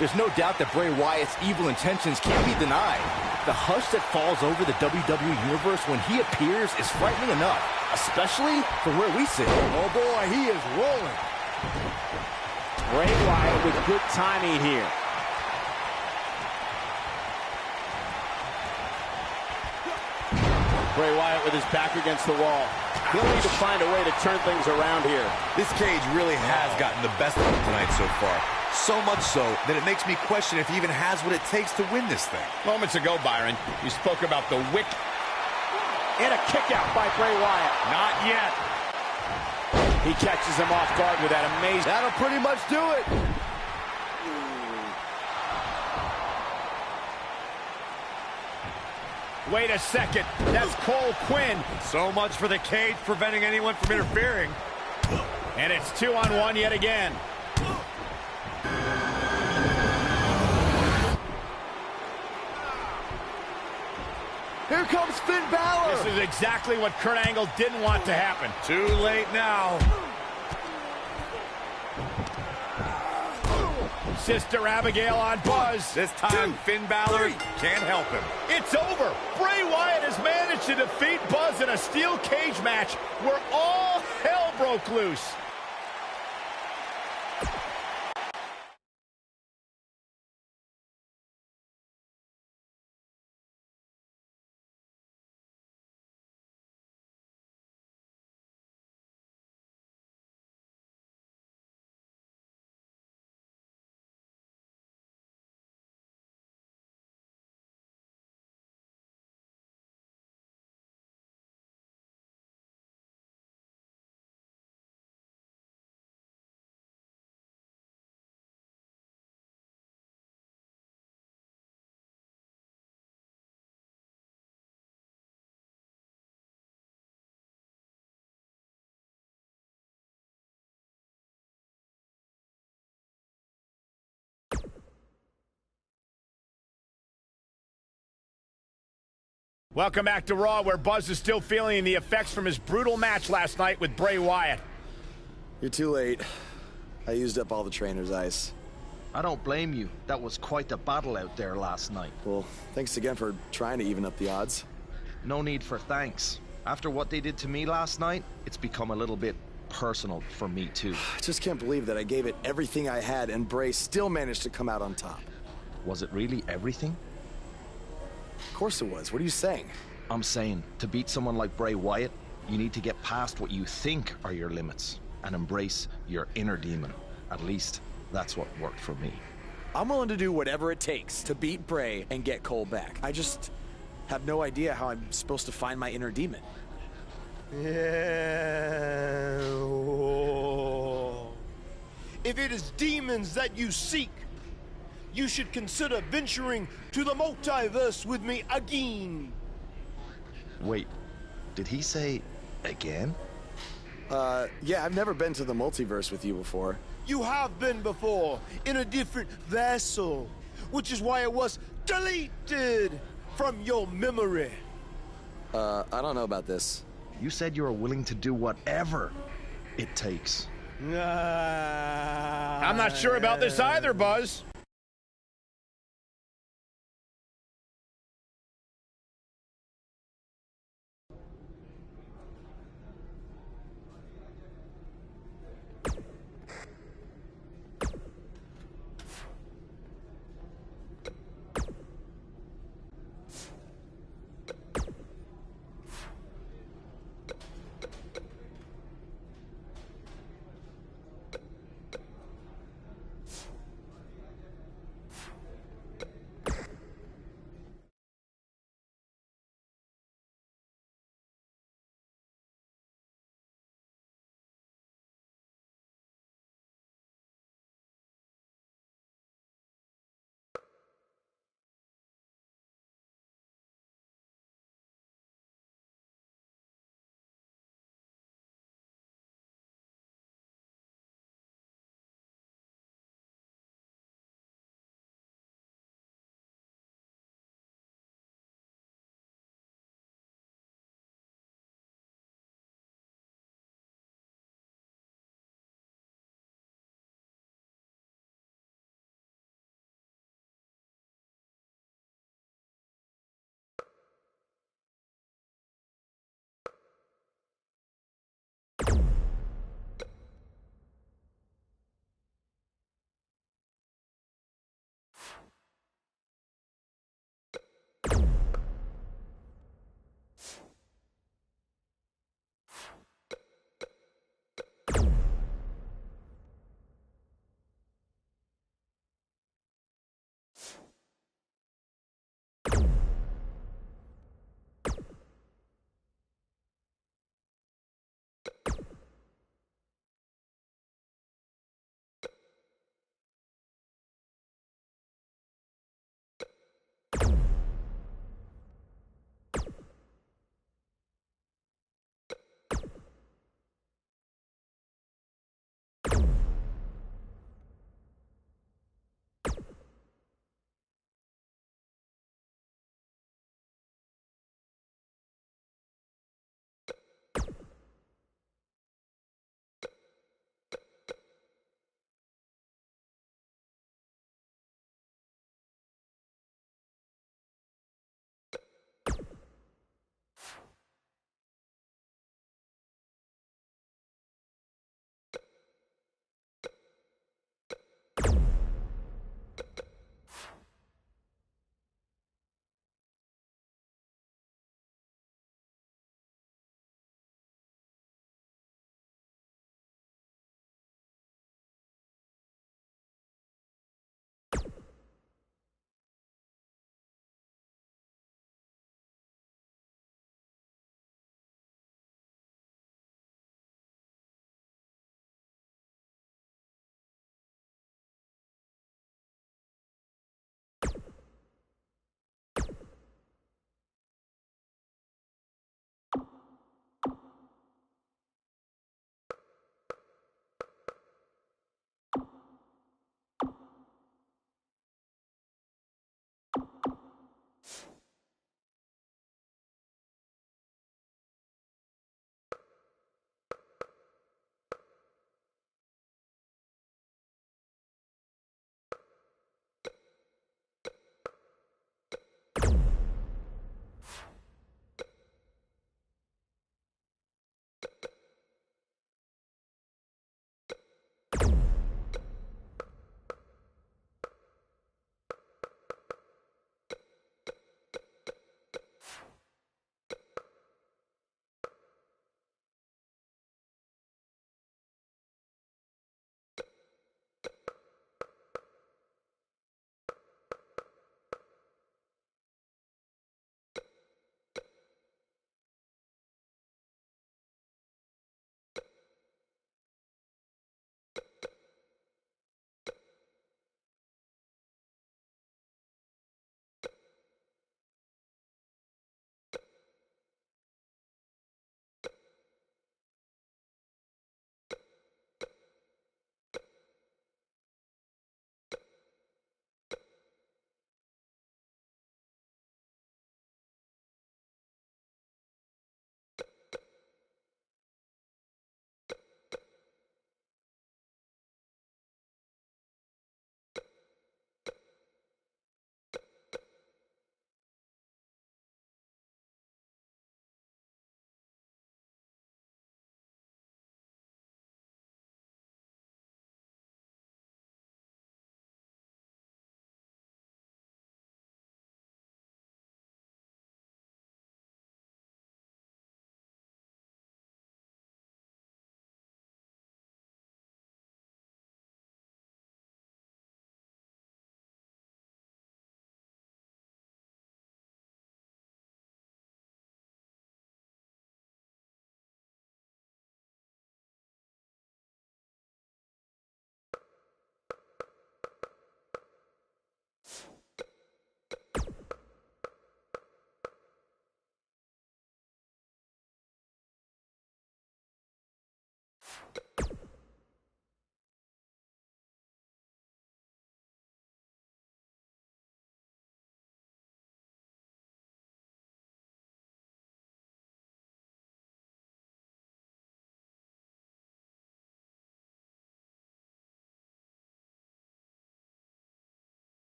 There's no doubt that Bray Wyatt's evil intentions can't be denied. The hush that falls over the WWE Universe when he appears is frightening enough, especially from where we sit. Oh boy, he is rolling. Bray Wyatt with good timing here. Bray Wyatt with his back against the wall. He'll need to find a way to turn things around here. This cage really has gotten the best of him tonight so far. So much so that it makes me question if he even has what it takes to win this thing. Moments ago, Byron, you spoke about the wick. And a kick out by Bray Wyatt. Not yet. He catches him off guard with that amazing... That'll pretty much do it. Wait a second. That's Cole Quinn. So much for the cage preventing anyone from interfering. And it's 2-on-1 yet again. Here comes Finn Balor. This is exactly what Kurt Angle didn't want to happen. Too late now. Sister Abigail on Buzz. This time, Finn Balor can't help him. It's over. Bray Wyatt has managed to defeat Buzz in a steel cage match where all hell broke loose. Welcome back to Raw, where Buzz is still feeling the effects from his brutal match last night with Bray Wyatt. You're too late. I used up all the trainer's ice. I don't blame you. That was quite a battle out there last night. Well, thanks again for trying to even up the odds. No need for thanks. After what they did to me last night, it's become a little bit personal for me too. I just can't believe that I gave it everything I had and Bray still managed to come out on top. Was it really everything? Of course it was. What are you saying? I'm saying, to beat someone like Bray Wyatt, you need to get past what you think are your limits and embrace your inner demon. At least, that's what worked for me. I'm willing to do whatever it takes to beat Bray and get Cole back. I just have no idea how I'm supposed to find my inner demon. Yeah. If it is demons that you seek, you should consider venturing to the multiverse with me again. Wait, did he say again? Yeah, I've never been to the multiverse with you before. You have been before, in a different vessel, which is why it was deleted from your memory. I don't know about this. You said you were willing to do whatever it takes. I'm not sure about this either, Buzz.